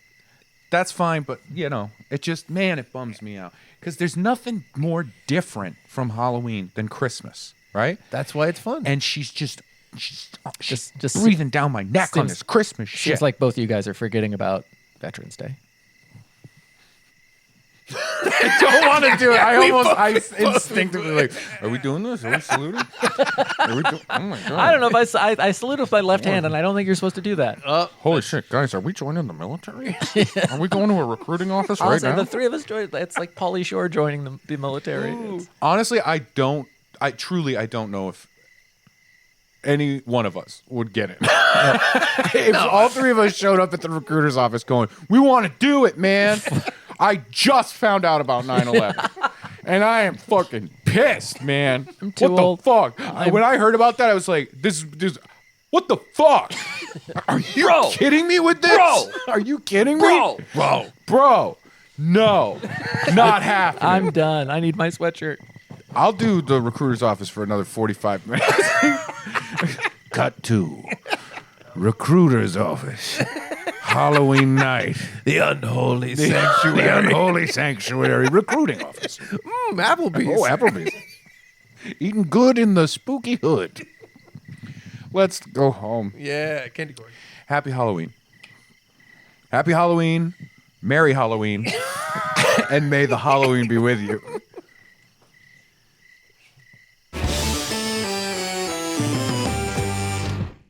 That's fine, but, it just, man, it bums me out. Because there's nothing more different from Halloween than Christmas, right? That's why it's fun. And she's just Just breathing down my neck on seems- this Christmas shit. Seems like both of you guys are forgetting about Veterans Day. I don't want to do it. I instinctively like, are we doing this? Are we saluting? Are we oh my God. I don't know if I salute with my left hand, and I don't think you're supposed to do that. Holy shit, guys, are we joining the military? Are we going to a recruiting office right Honestly, now? the three of us joined. It's like Pauly Shore joining the military. Honestly, I truly don't know if any one of us would get it. If all three of us showed up at the recruiter's office going, we want to do it, man. I just found out about 9/11. And I am fucking pissed, man. I'm too what old. the fuck? When I heard about that, I was like, this what the fuck? Are you kidding me with this? Are you kidding me? Bro. No. Not happening. I'm done. I need my sweatshirt. I'll do the recruiter's office for another 45 minutes. Cut to recruiter's office. Halloween night. The unholy sanctuary. The unholy sanctuary recruiting office. Applebee's. Oh, Applebee's. Eating good in the spooky hood. Let's go home. Yeah, candy corn. Happy Halloween. Happy Halloween. Merry Halloween. And may the Halloween be with you.